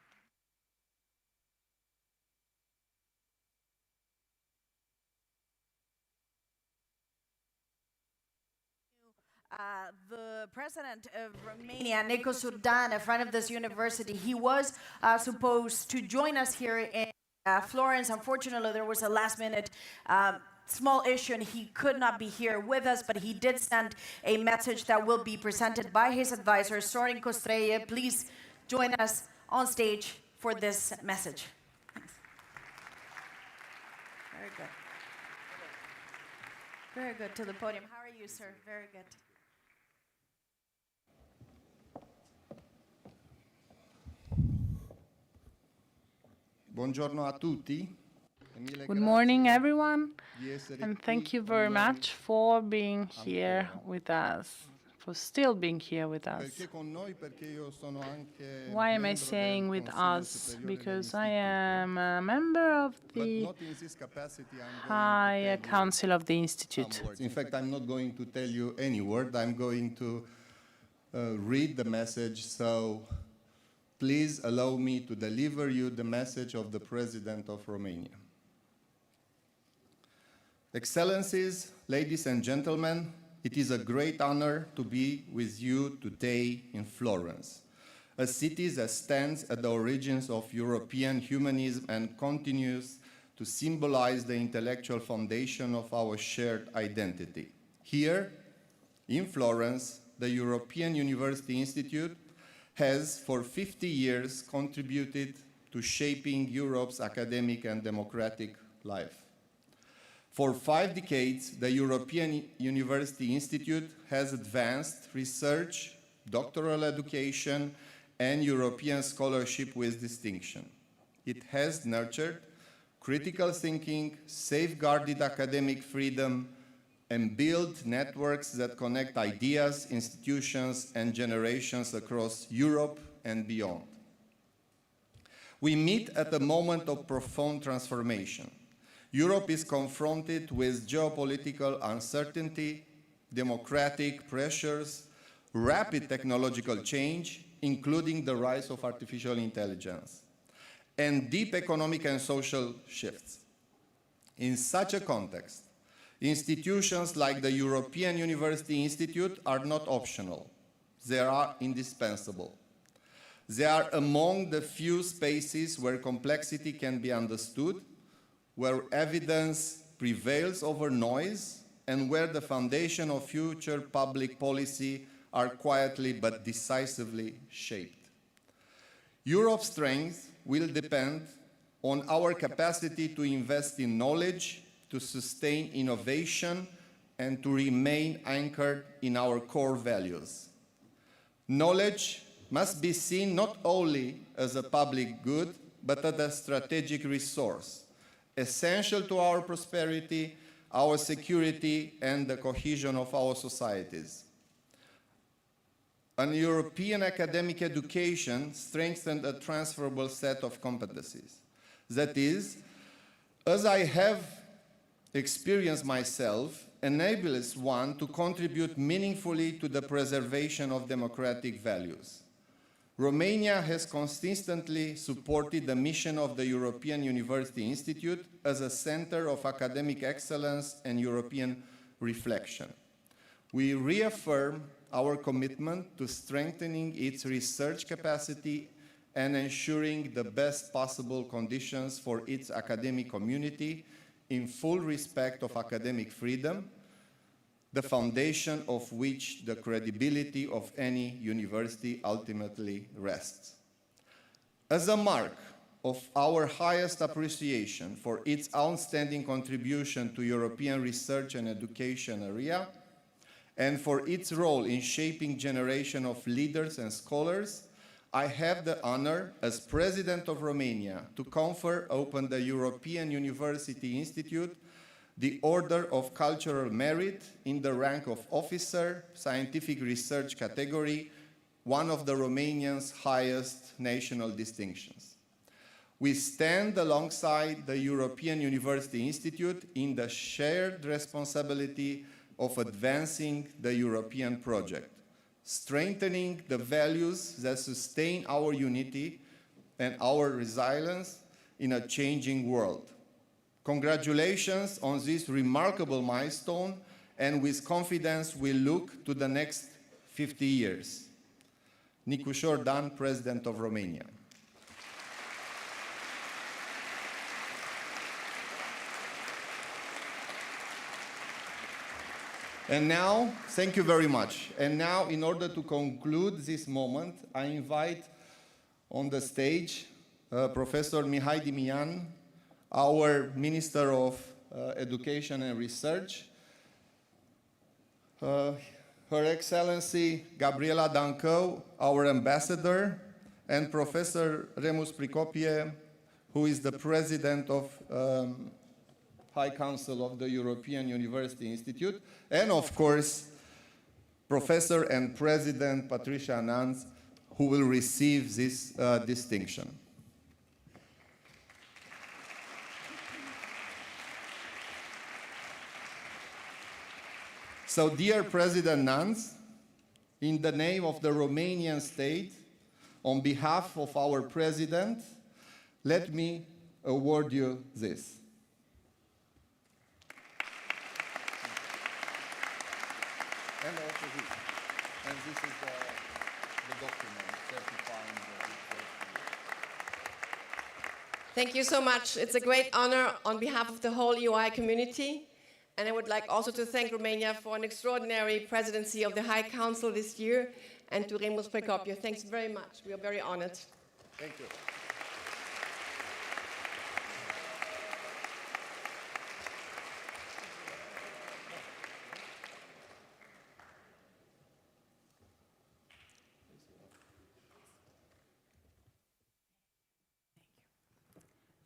The president of Romania, Nico Surdan, a friend of this university, he was supposed to join us here in Florence. Unfortunately, there was a last-minute small issue and he could not be here with us, but he did send a message that will be presented by his advisor, Sorin Kostreye. Please join us on stage for this message. Thanks. Very good. Very good. To the podium. How are you, sir? Very good. Buongiorno a tutti. Good morning, everyone, and thank you very much for being here with us, for still being here with us. Why am I saying with us? Because I am a member of the High Council of the Institute. In fact, I'm not going to tell you any word. I'm going to read the message so please allow me to deliver you the message of the President of Romania. Excellencies, ladies and gentlemen, it is a great honor to be with you today in Florence, a city that stands at the origins of European humanism and continues to symbolize the intellectual foundation of our shared identity. Here, in Florence, the European University Institute has for 50 years contributed to shaping Europe's academic and democratic life. For 5 decades, the European University Institute has advanced research, doctoral education, and European scholarship with distinction. It has nurtured critical thinking, safeguarded academic freedom, and built networks that connect ideas, institutions, and generations across Europe and beyond. We meet at a moment of profound transformation. Europe is confronted with geopolitical uncertainty, democratic pressures, rapid technological change, including the rise of artificial intelligence, and deep economic and social shifts. In such a context, institutions like the European University Institute are not optional. They are indispensable. They are among the few spaces where complexity can be understood, where evidence prevails over noise, and where the foundation of future public policy are quietly but decisively shaped. Europe's strength will depend on our capacity to invest in knowledge, to sustain innovation, and to remain anchored in our core values. Knowledge must be seen not only as a public good, but as a strategic resource, essential to our prosperity, our security, and the cohesion of our societies. An European academic education strengthened a transferable set of competencies. That is, as I have experienced myself, enables one to contribute meaningfully to the preservation of democratic values. Romania has consistently supported the mission of the European University Institute as a center of academic excellence and European reflection. We reaffirm our commitment to strengthening its research capacity and ensuring the best possible conditions for its academic community in full respect of academic freedom, the foundation of which the credibility of any university ultimately rests. As a mark of our highest appreciation for its outstanding contribution to European research and education area, and for its role in shaping generation of leaders and scholars, I have the honor, as President of Romania, to confer upon the European University Institute the Order of Cultural Merit in the rank of Officer, Scientific Research category, one of the Romanian's highest national distinctions. We stand alongside the European University Institute in the shared responsibility of advancing the European project, strengthening the values that sustain our unity and our resilience in a changing world. Congratulations on this remarkable milestone, and with confidence we look to the next 50 years. Nicușor Dan, President of Romania. And now, thank you very much. And now, in order to conclude this moment, I invite on the stage Professor Mihai Dimian, our Minister of Education and Research, Her Excellency Gabriela Dancău, our Ambassador, and Professor Remus Pricopie, who is the President of High Council of the European University Institute, and of course, Professor and President Patrizia Nanz, who will receive this distinction. So, dear President Nanz, in the name of the Romanian state, on behalf of our president, let me award you this. And also this. And this is the document certifying the. Thank you so much. It's a great honor on behalf of the whole EUI community. And I would like also to thank Romania for an extraordinary presidency of the High Council this year, and to Remus Precopio. Thanks very much. We are very honored. Thank you.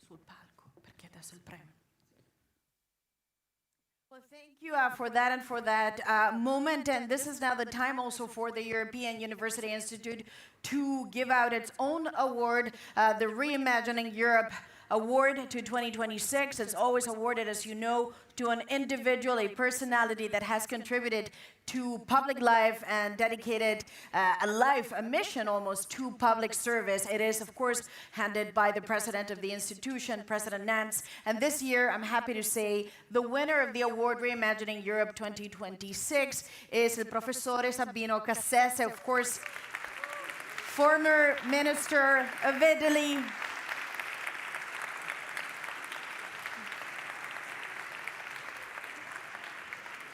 Sul palco, perché adesso il premio. Well, thank you for that and for that moment. And this is now the time also for the European University Institute to give out its own award, the Reimagining Europe Award to 2026. It's always awarded, as you know, to an individual, a personality that has contributed to public life and dedicated a life, a mission almost, to public service. It is, of course, handed by the president of the institution, President Nanz. And this year, I'm happy to say, the winner of the award, Reimagining Europe 2026, is the Professore Sabino Cassese, of course, former Minister of Italy.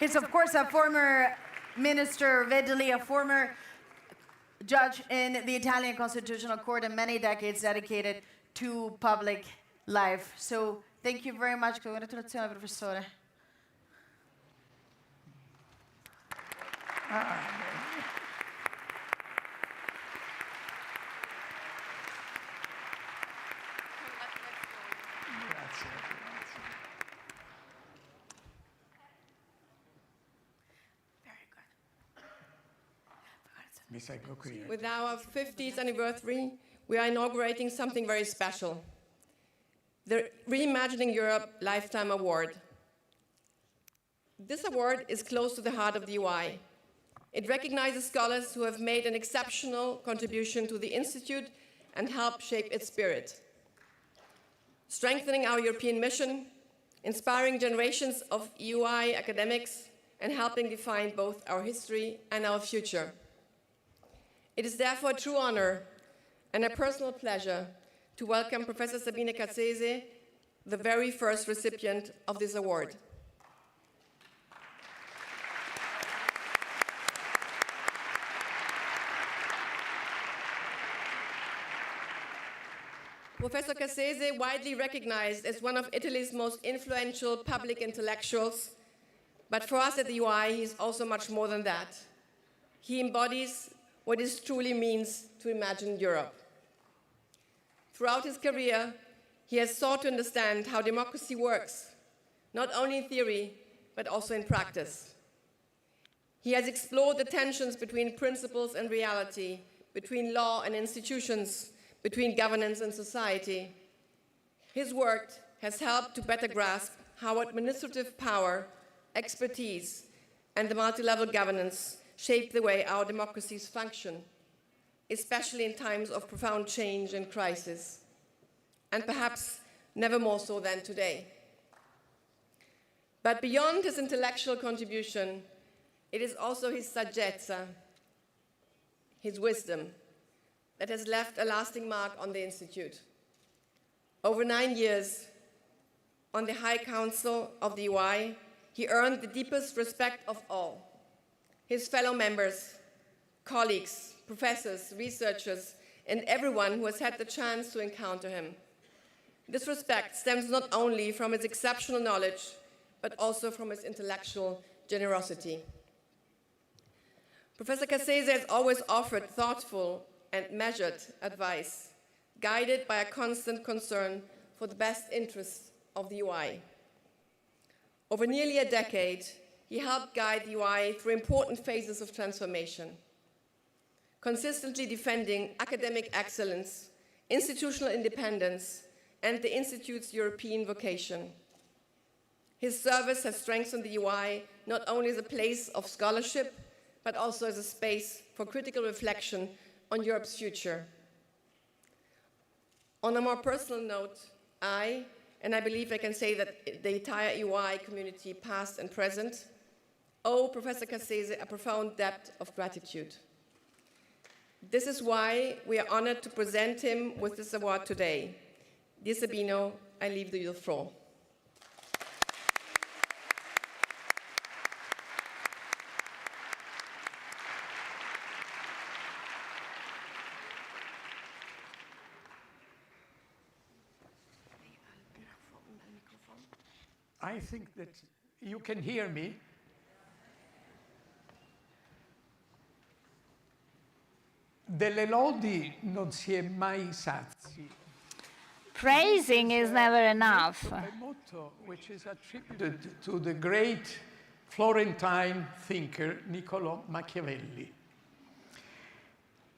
He's, of course, a former minister of Italy, a former judge in the Italian Constitutional Court, and many decades dedicated to public life. So thank you very much. Congratulazioni, professore. With our 50th anniversary, we are inaugurating something very special, the Reimagining Europe Lifetime Award. This award is close to the heart of the EUI. It recognizes scholars who have made an exceptional contribution to the Institute and helped shape its spirit, strengthening our European mission, inspiring generations of EUI academics, and helping define both our history and our future. It is therefore a true honor and a personal pleasure to welcome Professor Sabino Cassese, the very first recipient of this award. Professor Cassese, widely recognized as one of Italy's most influential public intellectuals, but for us at the EUI, he is also much more than that. He embodies what it truly means to imagine Europe. Throughout his career, he has sought to understand how democracy works, not only in theory, but also in practice. He has explored the tensions between principles and reality, between law and institutions, between governance and society. His work has helped to better grasp how administrative power, expertise, and the multi-level governance shape the way our democracies function, especially in times of profound change and crisis, and perhaps never more so than today. But beyond his intellectual contribution, it is also his saggezza, his wisdom, that has left a lasting mark on the Institute. Over 9 years on the High Council of the EUI, he earned the deepest respect of all. His fellow members, colleagues, professors, researchers, and everyone who has had the chance to encounter him. This respect stems not only from his exceptional knowledge, but also from his intellectual generosity. Professor Cassese has always offered thoughtful and measured advice, guided by a constant concern for the best interests of the EUI. Over nearly a decade, he helped guide the EUI through important phases of transformation, consistently defending academic excellence, institutional independence, and the Institute's European vocation. His service has strengthened the EUI not only as a place of scholarship, but also as a space for critical reflection on Europe's future, On a more personal note, and I believe I can say that the entire EUI community, past and present, owe Professor Cassese a profound debt of gratitude. This is why we are honored to present him with this award today. Dear Sabino, I leave you the floor. I think that you can hear me. Delle lodi non si è mai sazi. Praising is never enough. A motto which is attributed to the great Florentine thinker Niccolò Machiavelli.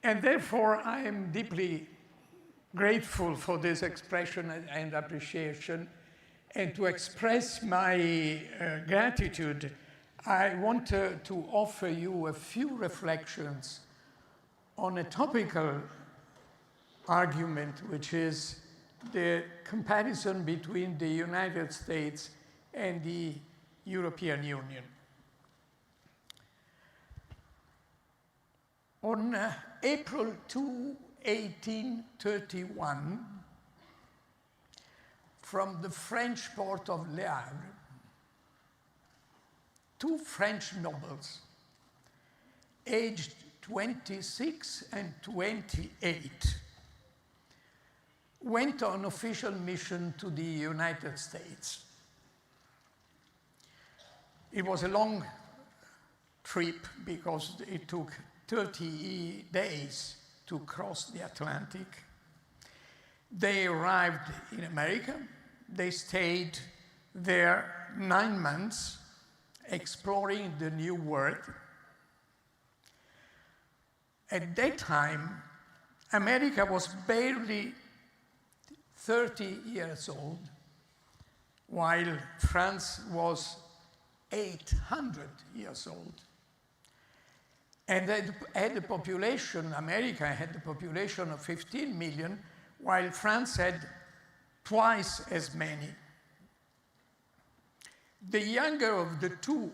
And therefore, I am deeply grateful for this expression and appreciation. And to express my gratitude, I want to offer you a few reflections on a topical argument, which is the comparison between the United States and the European Union. On April 2, 1831, from the French port of Le Havre, two French nobles, aged 26 and 28, went on official mission to the United States. It was a long trip because it took 30 days to cross the Atlantic. They arrived in America. They stayed there 9 months, exploring the New World. At that time, America was barely 30 years old, while France was 800 years old. And had a population, America had a population of 15 million, while France had twice as many. The younger of the two,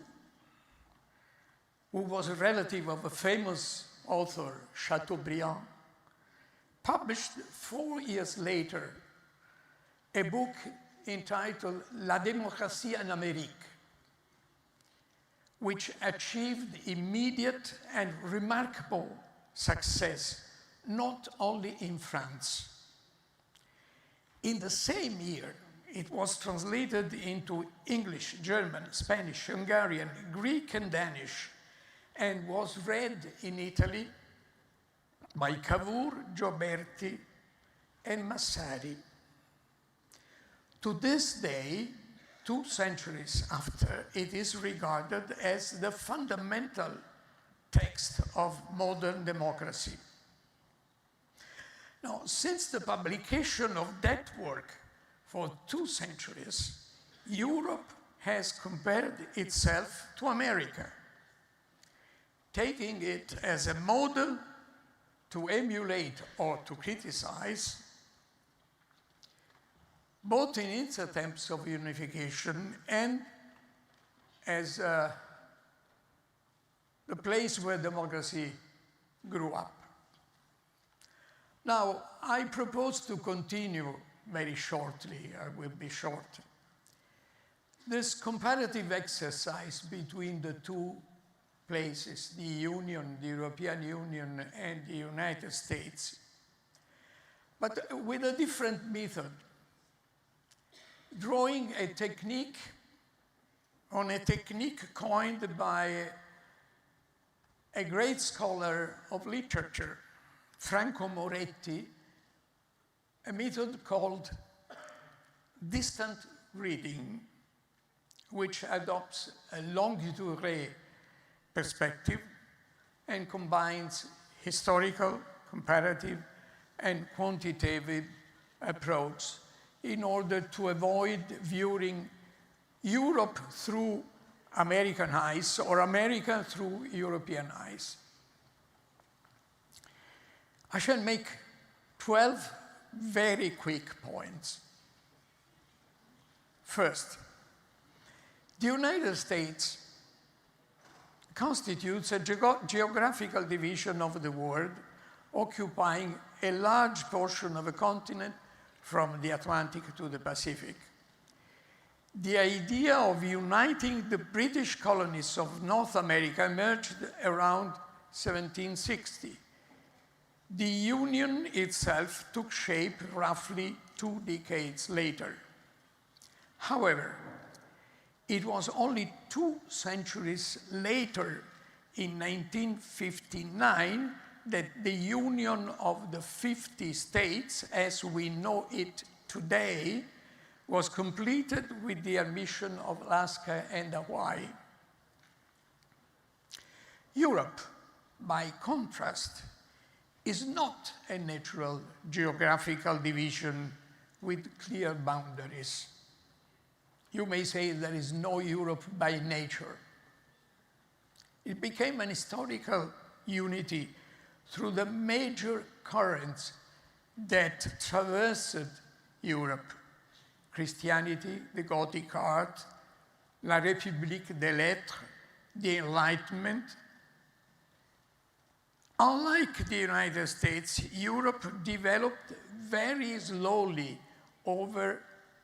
who was a relative of a famous author, Chateaubriand, published 4 years later a book entitled La démocratie en Amérique, which achieved immediate and remarkable success, not only in France. In the same year, it was translated into English, German, Spanish, Hungarian, Greek, and Danish, and was read in Italy by Cavour, Gioberti, and Massari. To this day, 2 centuries after, it is regarded as the fundamental text of modern democracy. Now, since the publication of that work for 2 centuries, Europe has compared itself to America, taking it as a model to emulate or to criticize, both in its attempts of unification and as the place where democracy grew up. Now, I propose to continue very shortly, I will be short, this comparative exercise between the two places, the Union, the European Union, and the United States, but with a different method, drawing a technique on a technique coined by a great scholar of literature, Franco Moretti, a method called distant reading, which adopts a longue durée perspective and combines historical, comparative, and quantitative approach in order to avoid viewing Europe through American eyes or America through European eyes. I shall make 12 very quick points. First, the United States constitutes a geographical division of the world, occupying a large portion of a continent from the Atlantic to the Pacific. The idea of uniting the British colonies of North America emerged around 1760. The Union itself took shape roughly 2 decades later. However, it was only 2 centuries later, in 1959, that the Union of the 50 states, as we know it today, was completed with the admission of Alaska and Hawaii. Europe, by contrast, is not a natural geographical division with clear boundaries. You may say there is no Europe by nature. It became an historical unity through the major currents that traversed Europe: Christianity, the Gothic art, La République des Lettres, the Enlightenment. Unlike the United States, Europe developed very slowly over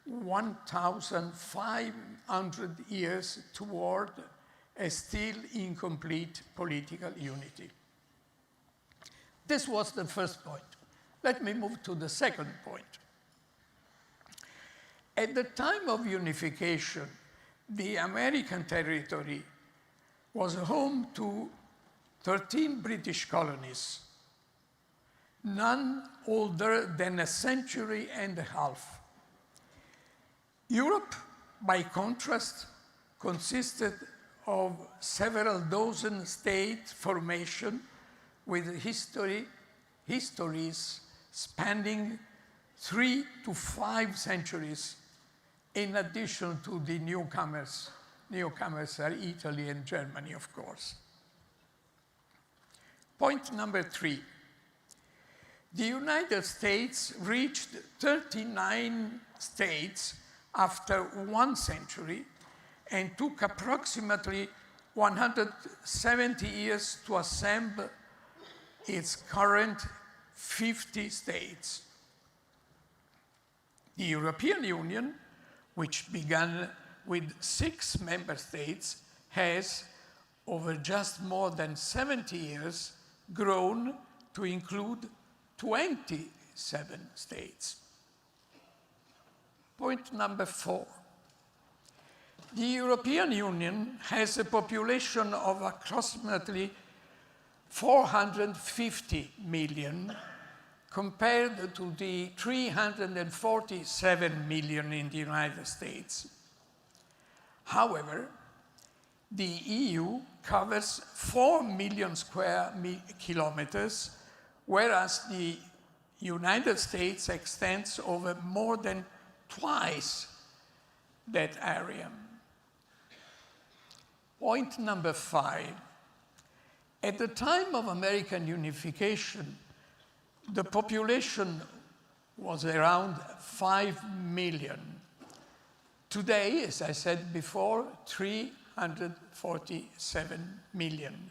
1,500 years toward a still incomplete political unity. This was the first point. Let me move to the second point. At the time of unification, the American territory was home to 13 British colonies, none older than a century and a half. Europe, by contrast, consisted of several dozen state formations with histories spanning 3 to 5 centuries, in addition to the newcomers. Newcomers are Italy and Germany, of course. Point number 3. The United States reached 39 states after 1 century and took approximately 170 years to assemble its current 50 states. The European Union, which began with 6 member states, has, over just more than 70 years, grown to include 27 states. Point number 4. The European Union has a population of approximately 450 million compared to the 347 million in the United States. However, the EU covers 4 million square kilometers, whereas the United States extends over more than twice that area. Point number 5. At the time of American unification, the population was around 5 million. Today, as I said before, 347 million.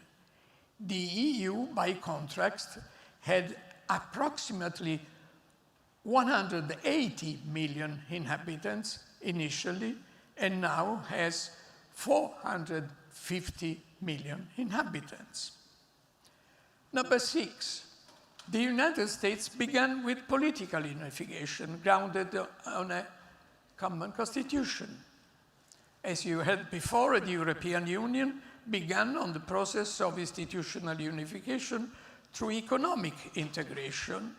The EU, by contrast, had approximately 180 million inhabitants initially, and now has 450 million inhabitants. Number 6, the United States began with political unification grounded on a common constitution. As you heard before, the European Union began on the process of institutional unification through economic integration,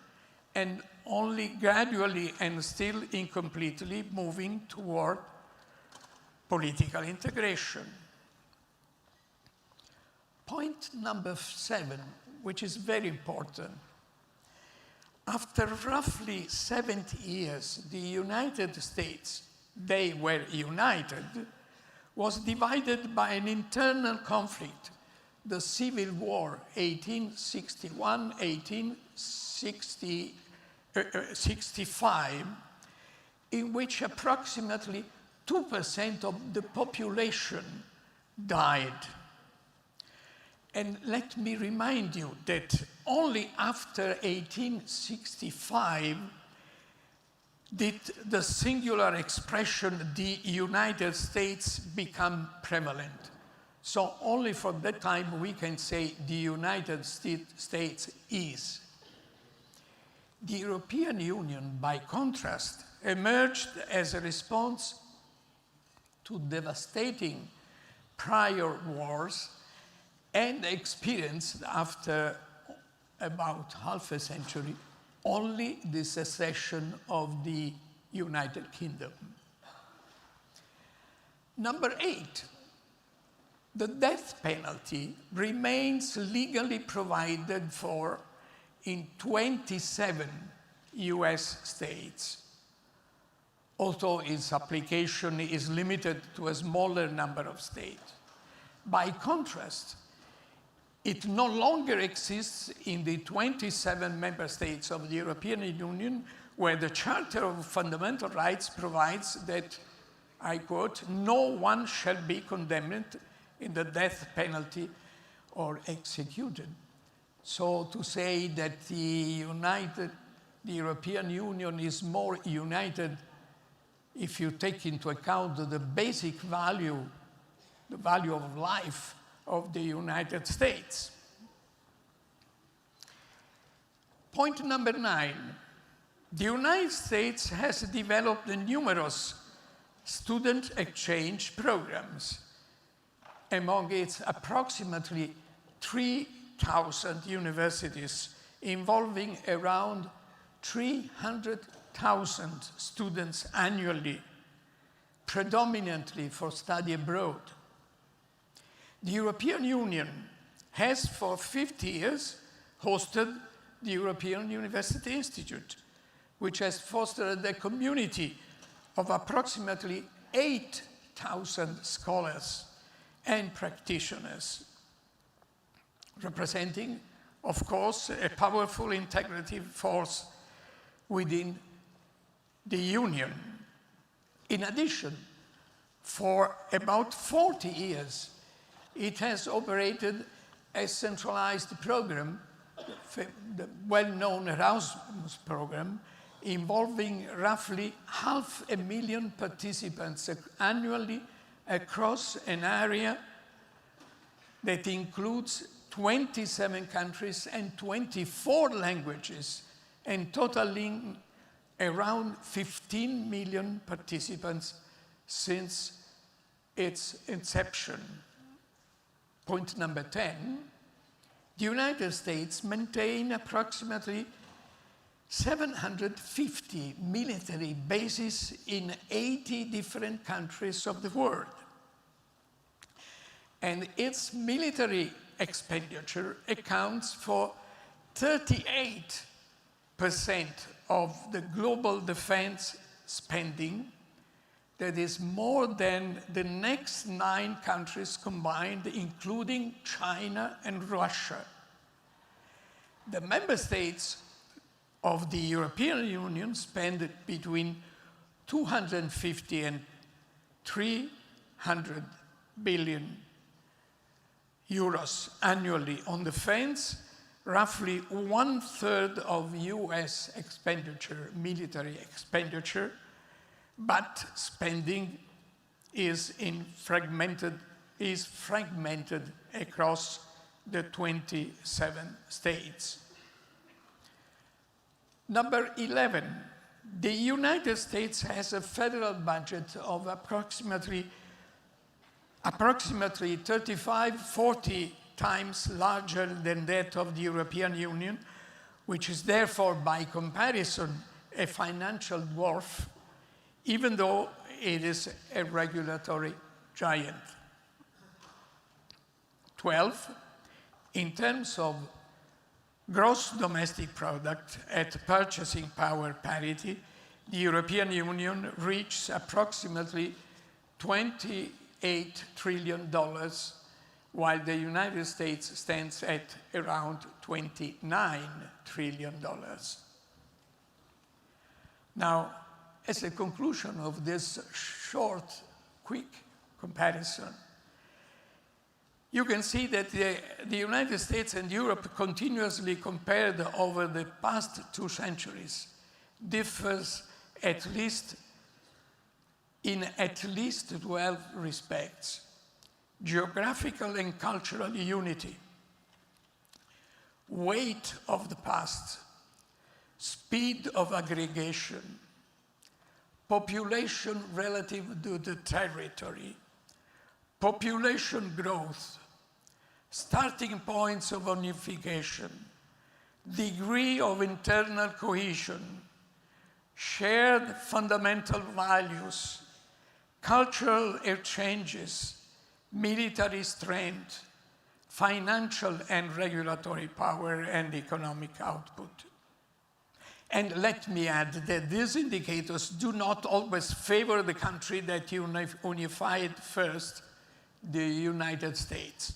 and only gradually and still incompletely moving toward political integration. Point number 7, which is very important. After roughly 70 years, the United States, they were united, was divided by an internal conflict, the Civil War, 1861-1868, 65, in which approximately 2% of the population died. And let me remind you that only after 1865 did the singular expression, the United States, become prevalent. So only for that time we can say the United States is. The European Union, by contrast, emerged as a response to devastating prior wars and experienced, after about half a century, only the secession of the United Kingdom. Number 8, the death penalty remains legally provided for in 27 US states, although its application is limited to a smaller number of states. By contrast, it no longer exists in the 27 member states of the European Union, where the Charter of Fundamental Rights provides that, I quote, "No one shall be condemned in the death penalty or executed." So to say that the European Union is more united if you take into account the basic value, the value of life of the United States. Point number 9. The United States has developed numerous student exchange programs. Among its approximately 3,000 universities, involving around 300,000 students annually, predominantly for study abroad. The European Union has for 50 years hosted the European University Institute, which has fostered a community of approximately 8,000 scholars and practitioners, representing, of course, a powerful integrative force within the Union. In addition, for about 40 years, it has operated a centralized program, the well-known Erasmus program, involving roughly 500,000 participants annually across an area that includes 27 countries and 24 languages, and totaling around 15 million participants since its inception. Point number 10, the United States maintain approximately 750 military bases in 80 different countries of the world. And its military expenditure accounts for 38% of the global defense spending. That is more than the next 9 countries combined, including China and Russia. The member states of the European Union spend between 250 and 300 billion euros annually on defense, roughly 1/3 of US expenditure, military expenditure, but spending is fragmented across the 27 states. Number 11, the United States has a federal budget of approximately 35-40 times larger than that of the European Union, which is therefore by comparison a financial dwarf, even though it is a regulatory giant. 12, in terms of gross domestic product at purchasing power parity, the European Union reached approximately $28 trillion, while the United States stands at around $29 trillion. Now, as a conclusion of this short, quick comparison, you can see that the United States and Europe, continuously compared over the past 2 centuries, differs in at least 12 respects: geographical and cultural unity, weight of the past, speed of aggregation, population relative to the territory, population growth, starting points of unification, degree of internal cohesion, shared fundamental values, cultural exchanges, military strength, financial and regulatory power, and economic output. And let me add that these indicators do not always favor the country that unified first, the United States.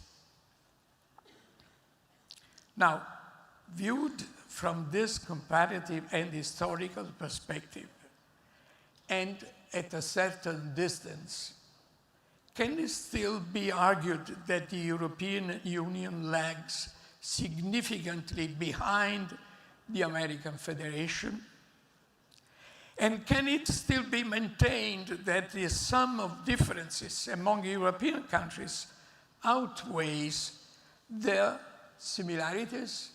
Now, viewed from this comparative and historical perspective, and at a certain distance, can it still be argued that the European Union lags significantly behind the American Federation? And can it still be maintained that the sum of differences among European countries outweighs their similarities?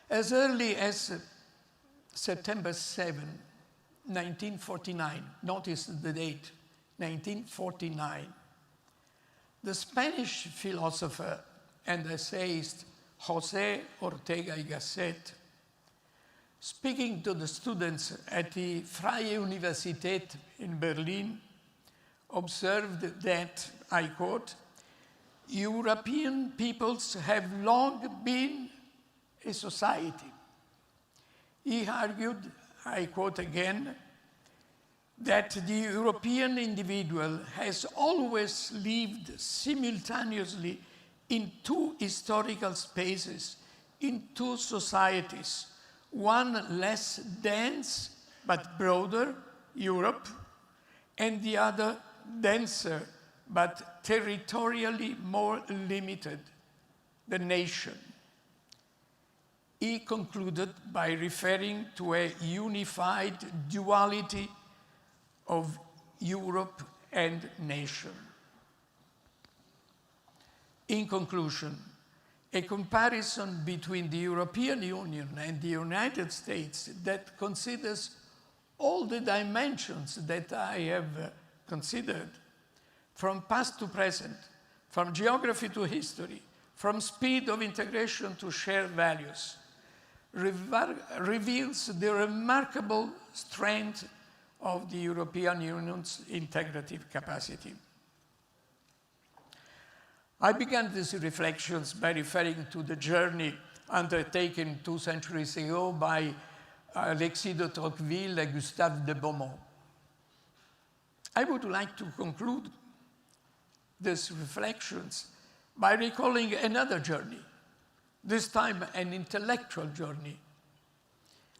As early as September 7, 1949, notice the date, 1949, the Spanish philosopher and essayist José Ortega y Gasset, speaking to the students at the Freie Universität in Berlin, observed that, I quote, "European peoples have long been a society." He argued, I quote again, that the European individual has always lived simultaneously in 2 historical spaces, in 2 societies, one less dense but broader, Europe, and the other denser but territorially more limited, the nation. He concluded by referring to a unified duality of Europe and nation. In conclusion, a comparison between the European Union and the United States that considers all the dimensions that I have considered, from past to present, from geography to history, from speed of integration to shared values, reveals the remarkable strength of the European Union's integrative capacity. I began these reflections by referring to the journey undertaken 2 centuries ago by Alexis de Tocqueville and Gustave de Beaumont. I would like to conclude these reflections by recalling another journey, this time an intellectual journey,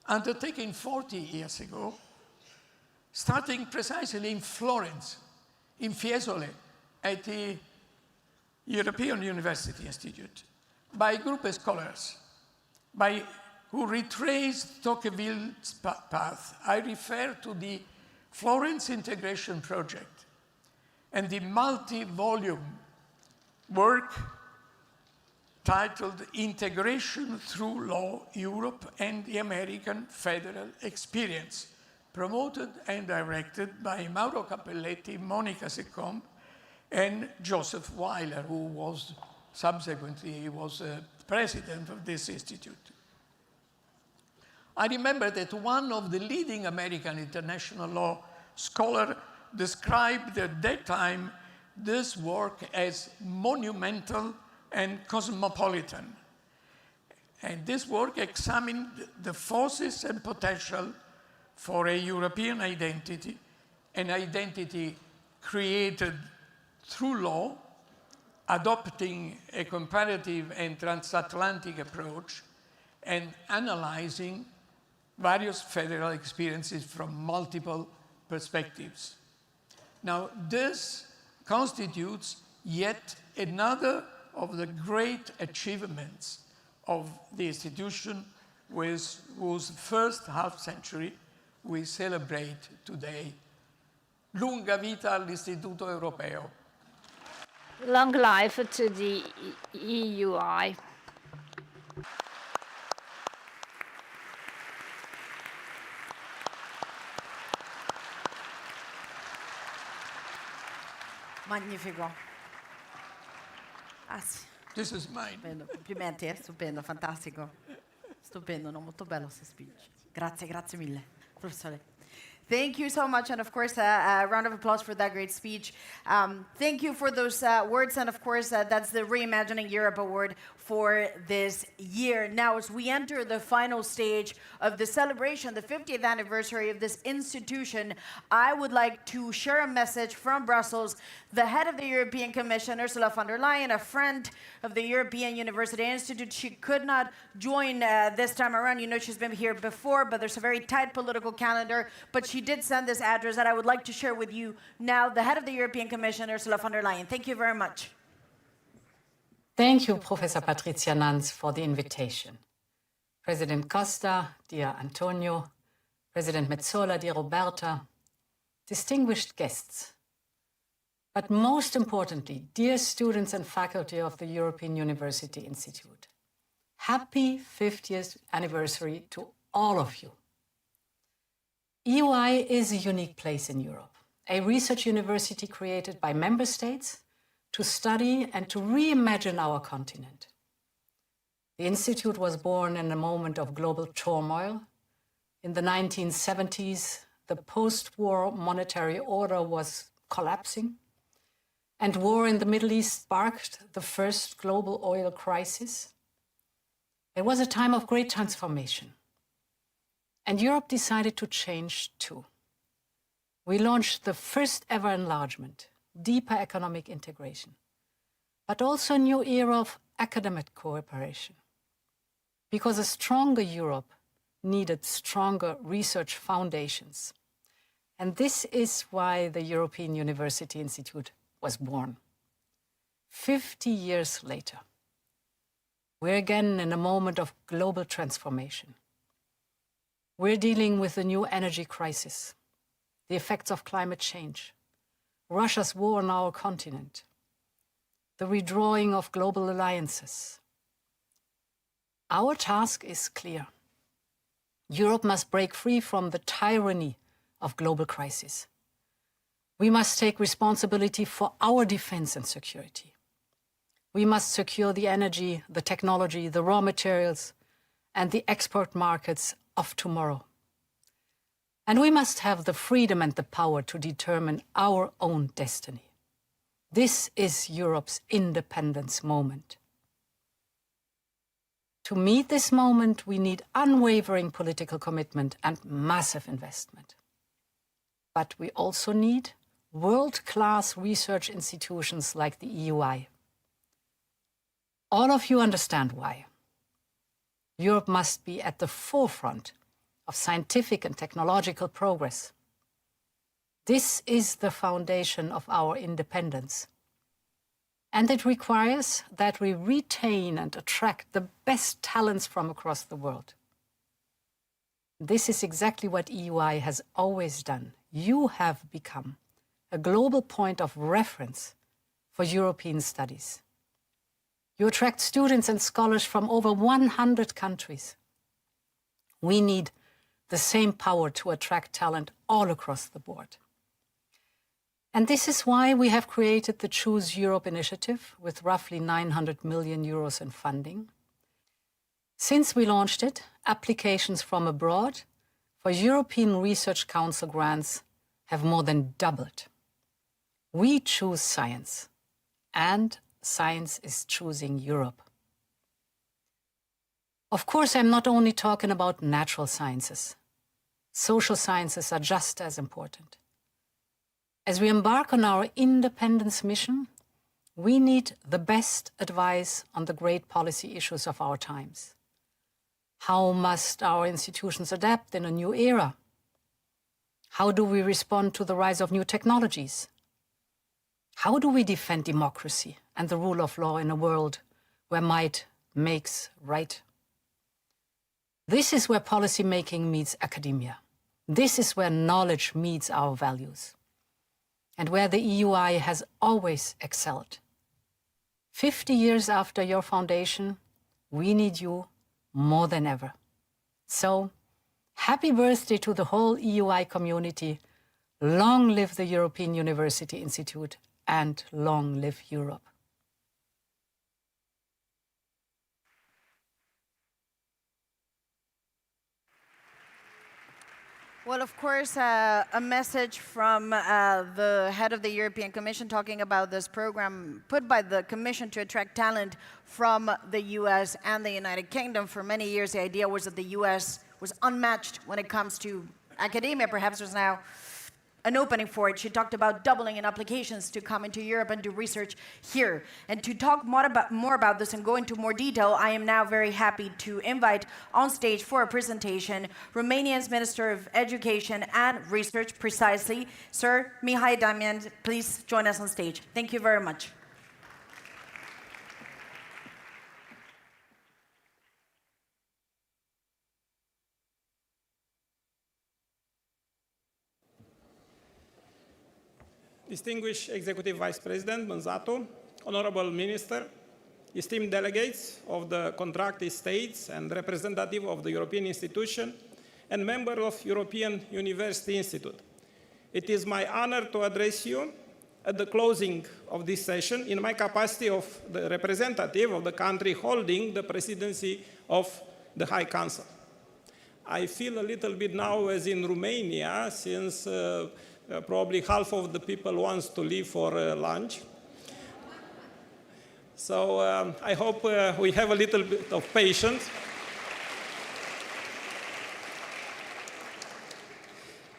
undertaken 40 years ago, starting precisely in Florence, in Fiesole, at the European University Institute, by a group of scholars who retraced Tocqueville's path. I refer to the Florence Integration Project and the multi-volume work titled Integration Through Law, Europe and the American Federal Experience, promoted and directed by Mauro Cappelletti, Monica Seccombe, and Joseph Weiler, who was subsequently president of this institute. I remember that one of the leading American international law scholars described at that time this work as monumental and cosmopolitan. And this work examined the forces and potential for a European identity, an identity created through law, adopting a comparative and transatlantic approach, and analyzing various federal experiences from multiple perspectives. Now, this constitutes yet another of the great achievements of the institution whose first half-century we celebrate today. Lunga vita all'Istituto Europeo. Long life to the EUI. Magnifico. Ah, sì. This is mine. Stupendo. Complimenti, stupendo, fantastico. Stupendo, no? Molto bello questo speech. Grazie, grazie mille, professore. Thank you so much, and of course, a round of applause for that great speech. Thank you for those words, and of course, that's the Reimagining Europe Award for this year. Now, as we enter the final stage of the celebration, the 50th anniversary of this institution, I would like to share a message from Brussels. The head of the European Commission, Ursula von der Leyen, a friend of the European University Institute, she could not join this time around. You know, she's been here before, but there's a very tight political calendar, but she did send this address that I would like to share with you now. The head of the European Commission, Ursula von der Leyen. Thank you very much. Thank you, Professor Patrizia Nanz, for the invitation. President Costa, dear Antonio, President Metsola, dear Roberta, distinguished guests, but most importantly, dear students and faculty of the European University Institute. Happy 50th anniversary to all of you. EUI is a unique place in Europe, a research university created by member states to study and to reimagine our continent. The Institute was born in a moment of global turmoil. In the 1970s, the post-war monetary order was collapsing, and war in the Middle East sparked the first global oil crisis. It was a time of great transformation, and Europe decided to change too. We launched the first ever enlargement, deeper economic integration, but also a new era of academic cooperation. Because a stronger Europe needed stronger research foundations. And this is why the European University Institute was born. 50 years later, we're again in a moment of global transformation. We're dealing with the new energy crisis, the effects of climate change, Russia's war on our continent, the redrawing of global alliances. Our task is clear. Europe must break free from the tyranny of global crisis. We must take responsibility for our defense and security. We must secure the energy, the technology, the raw materials, and the export markets of tomorrow. And we must have the freedom and the power to determine our own destiny. This is Europe's independence moment. To meet this moment, we need unwavering political commitment and massive investment. But we also need world-class research institutions like the EUI. All of you understand why. Europe must be at the forefront of scientific and technological progress. This is the foundation of our independence. And it requires that we retain and attract the best talents from across the world. This is exactly what EUI has always done. You have become a global point of reference for European studies. You attract students and scholars from over 100 countries. We need the same power to attract talent all across the board. And this is why we have created the Choose Europe initiative with roughly 900 million euros in funding. Since we launched it, applications from abroad for European Research Council grants have more than doubled. We choose science, and science is choosing Europe. Of course, I'm not only talking about natural sciences. Social sciences are just as important. As we embark on our independence mission, we need the best advice on the great policy issues of our times. How must our institutions adapt in a new era? How do we respond to the rise of new technologies? How do we defend democracy and the rule of law in a world where might makes right? This is where policy making meets academia. This is where knowledge meets our values, and where the EUI has always excelled. 50 years after your foundation, we need you more than ever. So, happy birthday to the whole EUI community. Long live the European University Institute, and long live Europe. Well, of course, a message from the head of the European Commission talking about this program put by the Commission to attract talent from the US and the United Kingdom. For many years, the idea was that the US was unmatched when it comes to academia. Perhaps there's now an opening for it. She talked about doubling in applications to come into Europe and do research here. And to talk more about this and go into more detail, I am now very happy to invite on stage for a presentation Romania's Minister of Education and Research, precisely, Sir Mihai Damian. Please join us on stage. Thank you very much. Distinguished Executive Vice President Manzatu, Honorable Minister, esteemed delegates of the contracting states and representative of the European institution and member of European University Institute. It is my honor to address you at the closing of this session in my capacity of the representative of the country holding the presidency of the High Council. I feel a little bit now as in Romania, since probably half of the people wants to leave for lunch. So I hope we have a little bit of patience.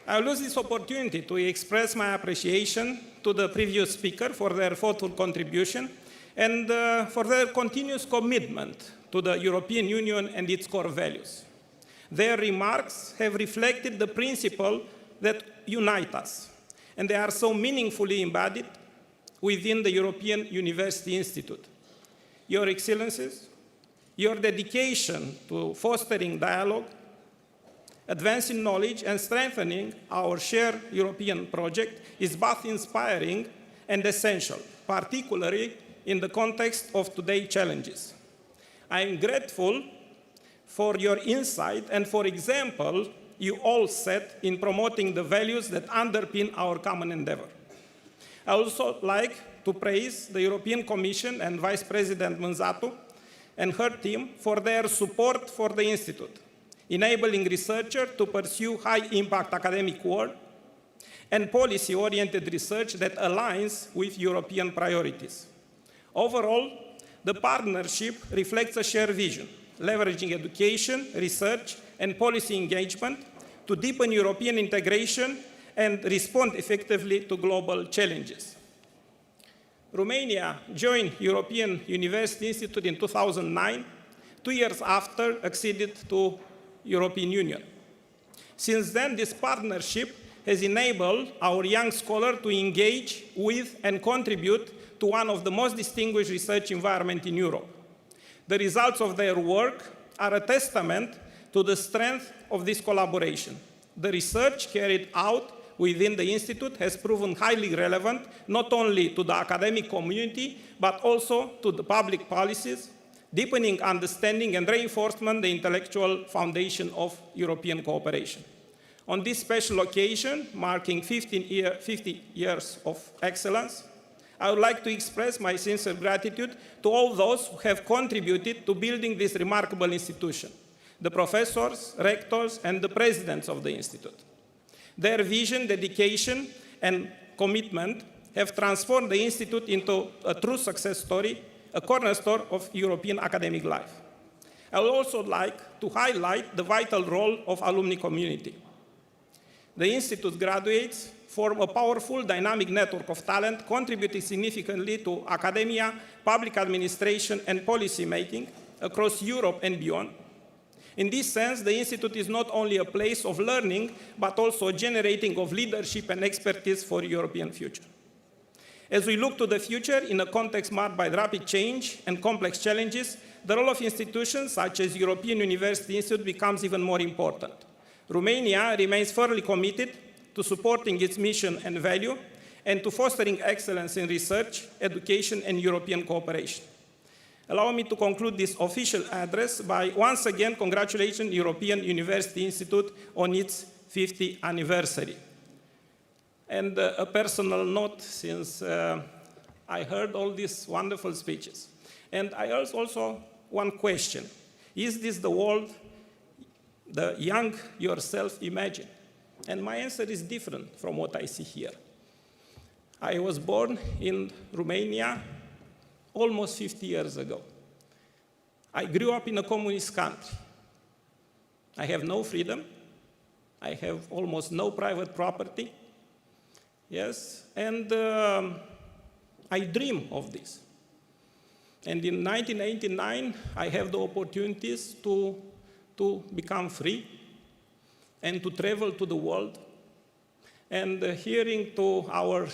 I will use this opportunity to express my appreciation to the previous speaker for their thoughtful contribution and for their continuous commitment to the European Union and its core values. Their remarks have reflected the principle that unite us, and they are so meaningfully embodied within the European University Institute. Your Excellencies, your dedication to fostering dialogue, advancing knowledge, and strengthening our shared European project is both inspiring and essential, particularly in the context of today's challenges. I am grateful for your insight and for example you all set in promoting the values that underpin our common endeavor. I also like to praise the European Commission and Vice President Manzatu and her team for their support for the Institute, enabling researchers to pursue high-impact academic work and policy-oriented research that aligns with European priorities. Overall, the partnership reflects a shared vision, leveraging education, research, and policy engagement to deepen European integration and respond effectively to global challenges. Romania joined European University Institute in 2009, 2 years after acceded to European Union. Since then, this partnership has enabled our young scholars to engage with and contribute to one of the most distinguished research environments in Europe. The results of their work are a testament to the strength of this collaboration. The research carried out within the Institute has proven highly relevant, not only to the academic community, but also to the public policies, deepening understanding and reinforcement the intellectual foundation of European cooperation. On this special occasion, marking 50 years of excellence, I would like to express my sincere gratitude to all those who have contributed to building this remarkable institution, the professors, rectors, and the presidents of the Institute. Their vision, dedication, and commitment have transformed the Institute into a true success story, a cornerstone of European academic life. I would also like to highlight the vital role of alumni community. The Institute graduates form a powerful, dynamic network of talent, contributing significantly to academia, public administration, and policy making across Europe and beyond. In this sense, the Institute is not only a place of learning, but also generating of leadership and expertise for the European future. As we look to the future in a context marked by rapid change and complex challenges, the role of institutions such as European University Institute becomes even more important. Romania remains firmly committed to supporting its mission and value and to fostering excellence in research, education, and European cooperation. Allow me to conclude this official address by once again congratulating the European University Institute on its 50th anniversary. And a personal note, since I heard all these wonderful speeches. And I also one question. Is this the world the young yourself imagine? And my answer is different from what I see here. I was born in Romania almost 50 years ago. I grew up in a communist country. I have no freedom. I have almost no private property. Yes, and I dream of this. And in 1989, I have the opportunities to become free and to travel to the world. And hearing to our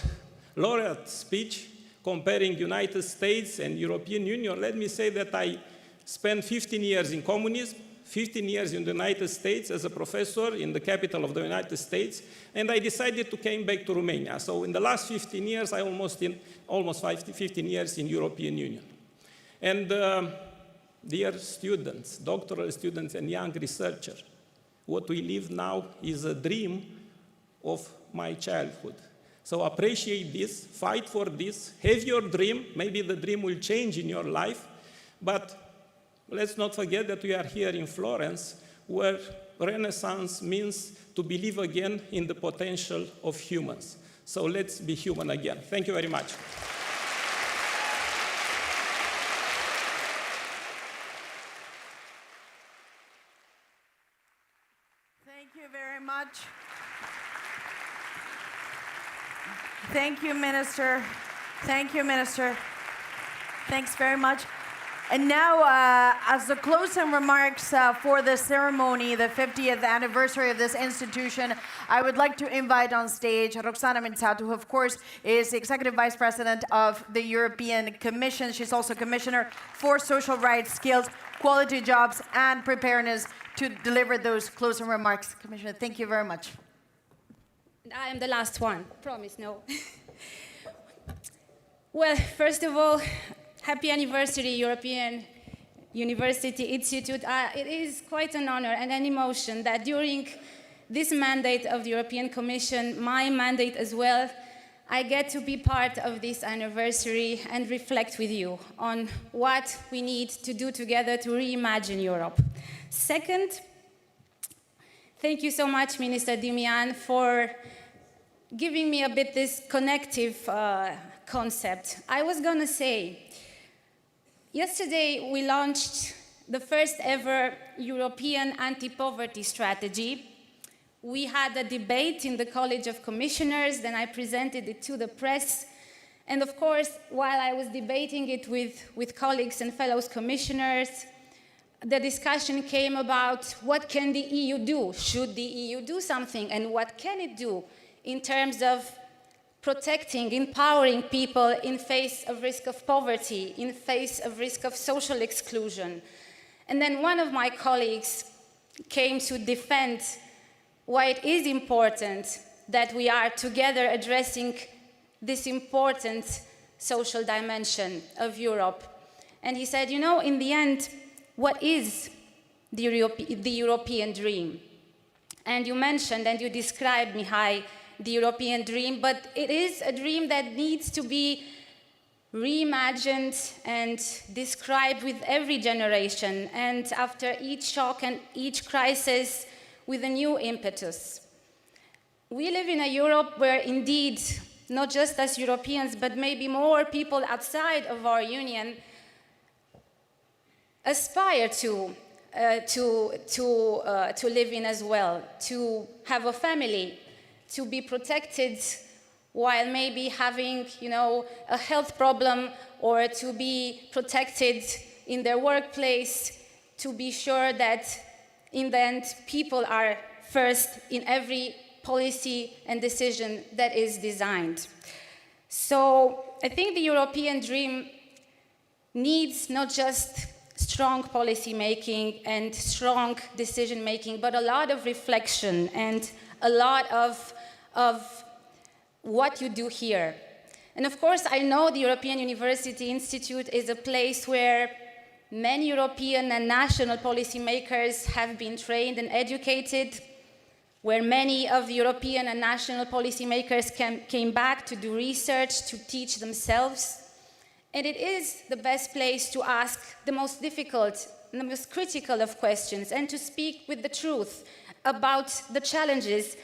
laureate speech, comparing United States and European Union, let me say that I spent 15 years in communism, 15 years in the United States as a professor in the capital of the United States, and I decided to come back to Romania. So in the last 15 years, I almost 15 years in European Union. And dear students, doctoral students and young researchers, what we live now is a dream of my childhood. So appreciate this, fight for this, have your dream. Maybe the dream will change in your life, but let's not forget that we are here in Florence, where Renaissance means to believe again in the potential of humans. So let's be human again. Thank you very much. Thank you very much. Thank you, Minister. Thank you, Minister. Thanks very much. And now, as the closing remarks for the ceremony, the 50th anniversary of this institution, I would like to invite on stage Roxana Mințatu, who, of course, is the Executive Vice President of the European Commission. She's also Commissioner for Social Rights, Skills, Quality Jobs, and Preparedness to deliver those closing remarks. Commissioner, thank you very much. I am the last one. Promise, no. Well, first of all, happy anniversary, European University Institute. It is quite an honor and an emotion that during this mandate of the European Commission, my mandate as well, I get to be part of this anniversary and reflect with you on what we need to do together to reimagine Europe. Second, thank you so much, Minister Dimian, for giving me a bit this connective concept. I was going to say, yesterday we launched the first ever European anti-poverty strategy. We had a debate in the College of Commissioners, then I presented it to the press. And of course, while I was debating it with colleagues and fellow commissioners, the discussion came about what can the EU do? Should the EU do something? And what can it do in terms of protecting, empowering people in face of risk of poverty, in face of risk of social exclusion? And then one of my colleagues came to defend why it is important that we are together addressing this important social dimension of Europe. And he said, you know, in the end, what is the European dream? And you mentioned and you described, Mihai, the European dream, but it is a dream that needs to be reimagined and described with every generation, and after each shock and each crisis with a new impetus. We live in a Europe where indeed, not just as Europeans, but maybe more people outside of our union aspire to live in as well, to have a family, to be protected while maybe having, you know, a health problem, or to be protected in their workplace, to be sure that in the end, people are first in every policy and decision that is designed. So I think the European dream needs not just strong policy making and strong decision making, but a lot of reflection and a lot of what you do here. And of course, I know the European University Institute is a place where many European and national policymakers have been trained and educated, where many of the European and national policymakers came back to do research, to teach themselves. And it is the best place to ask the most difficult and the most critical of questions and to speak with the truth about the challenges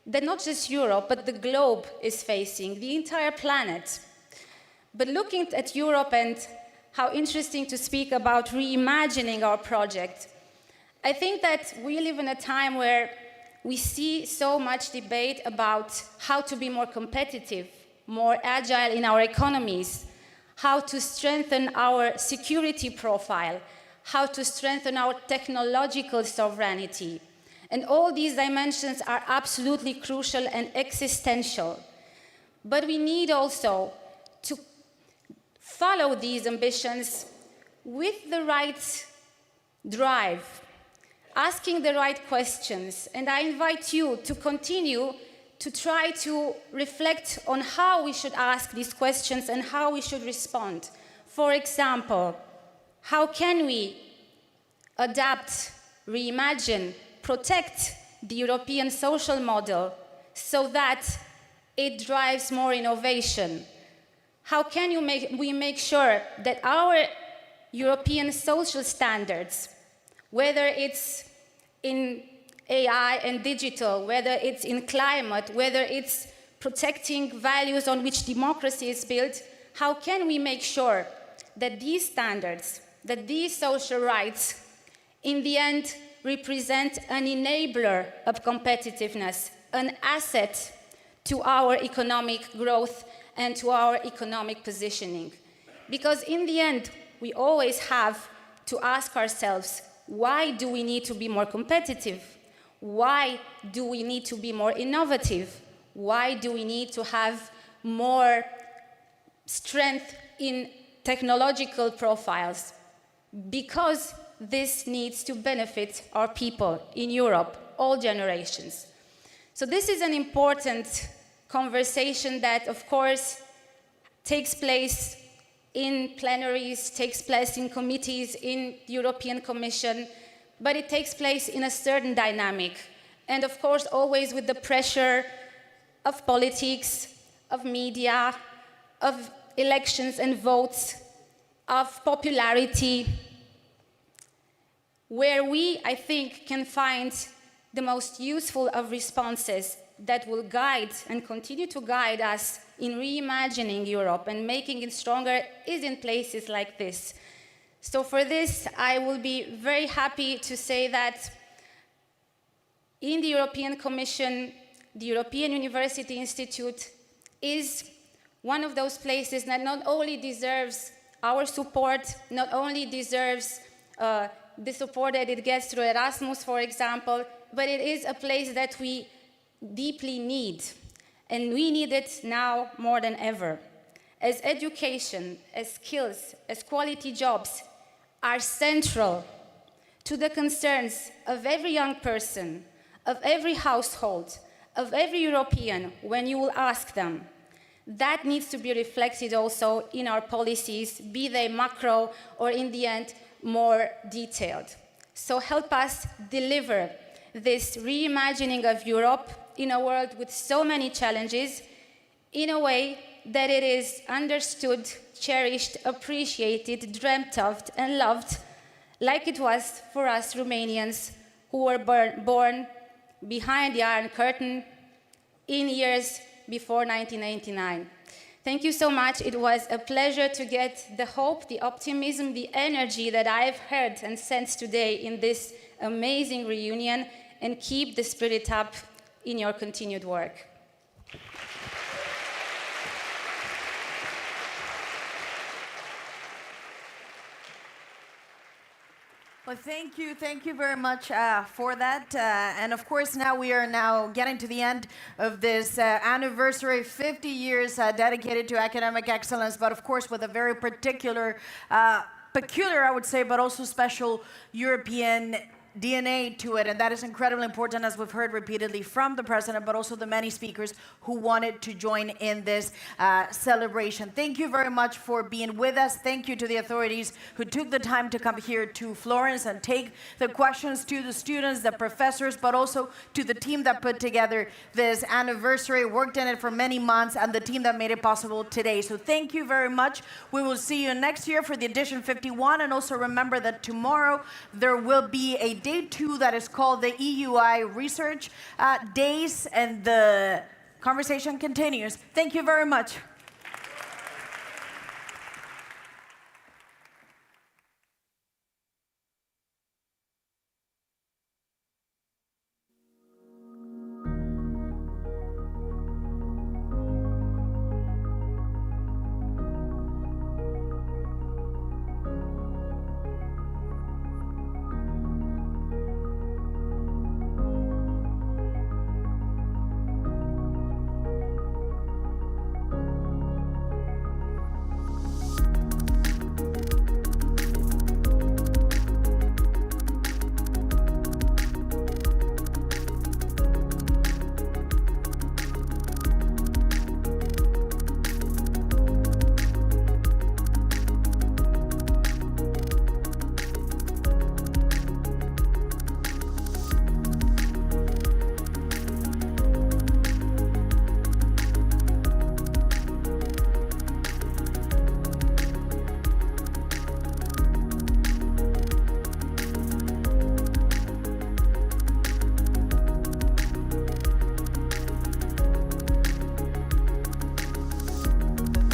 that not just Europe, but the globe is facing, the entire planet. But looking at Europe and how interesting to speak about reimagining our project, I think that we live in a time where we see so much debate about how to be more competitive, more agile in our economies, how to strengthen our security profile, how to strengthen our technological sovereignty. And all these dimensions are absolutely crucial and existential. But we need also to follow these ambitions with the right drive, asking the right questions. And I invite you to continue to try to reflect on how we should ask these questions and how we should respond. For example, how can we adapt, reimagine, protect the European social model so that it drives more innovation? How can we make sure that our European social standards, whether it's in AI and digital, whether it's in climate, whether it's protecting values on which democracy is built, how can we make sure that these standards, that these social rights, in the end, represent an enabler of competitiveness, an asset to our economic growth and to our economic positioning? Because in the end, we always have to ask ourselves, why do we need to be more competitive? Why do we need to be more innovative? Why do we need to have more strength in technological profiles? Because this needs to benefit our people in Europe, all generations. So this is an important conversation that, of course, takes place in plenaries, takes place in committees, in the European Commission, but it takes place in a certain dynamic. And of course, always with the pressure of politics, of media, of elections and votes, of popularity, where we, I think, can find the most useful of responses that will guide and continue to guide us in reimagining Europe and making it stronger is in places like this. So for this, I will be very happy to say that in the European Commission, the European University Institute is one of those places that not only deserves our support, not only deserves the support that it gets through Erasmus, for example, but it is a place that we deeply need. And we need it now more than ever. As education, as skills, as quality jobs are central to the concerns of every young person, of every household, of every European, when you will ask them, that needs to be reflected also in our policies, be they macro or in the end, more detailed. So help us deliver this reimagining of Europe in a world with so many challenges in a way that it is understood, cherished, appreciated, dreamt of, and loved, like it was for us Romanians who were born behind the Iron Curtain in years before 1989. Thank you so much. It was a pleasure to get the hope, the optimism, the energy that I've heard and sensed today in this amazing reunion, and keep the spirit up in your continued work. Well, thank you very much for that. And of course, now we are getting to the end of this anniversary, 50 years dedicated to academic excellence, but of course with a very peculiar, I would say, but also special European DNA to it, and that is incredibly important, as we've heard repeatedly from the president, but also the many speakers who wanted to join in this celebration. Thank you very much for being with us. Thank you to the authorities who took the time to come here to Florence and take the questions to the students, the professors, but also to the team that put together this anniversary, worked in it for many months, and the team that made it possible today. So thank you very much. We will see you next year for the edition 51, and also remember that tomorrow there will be a Day 2 that is called the EUI Research Days, and the conversation continues. Thank you very much.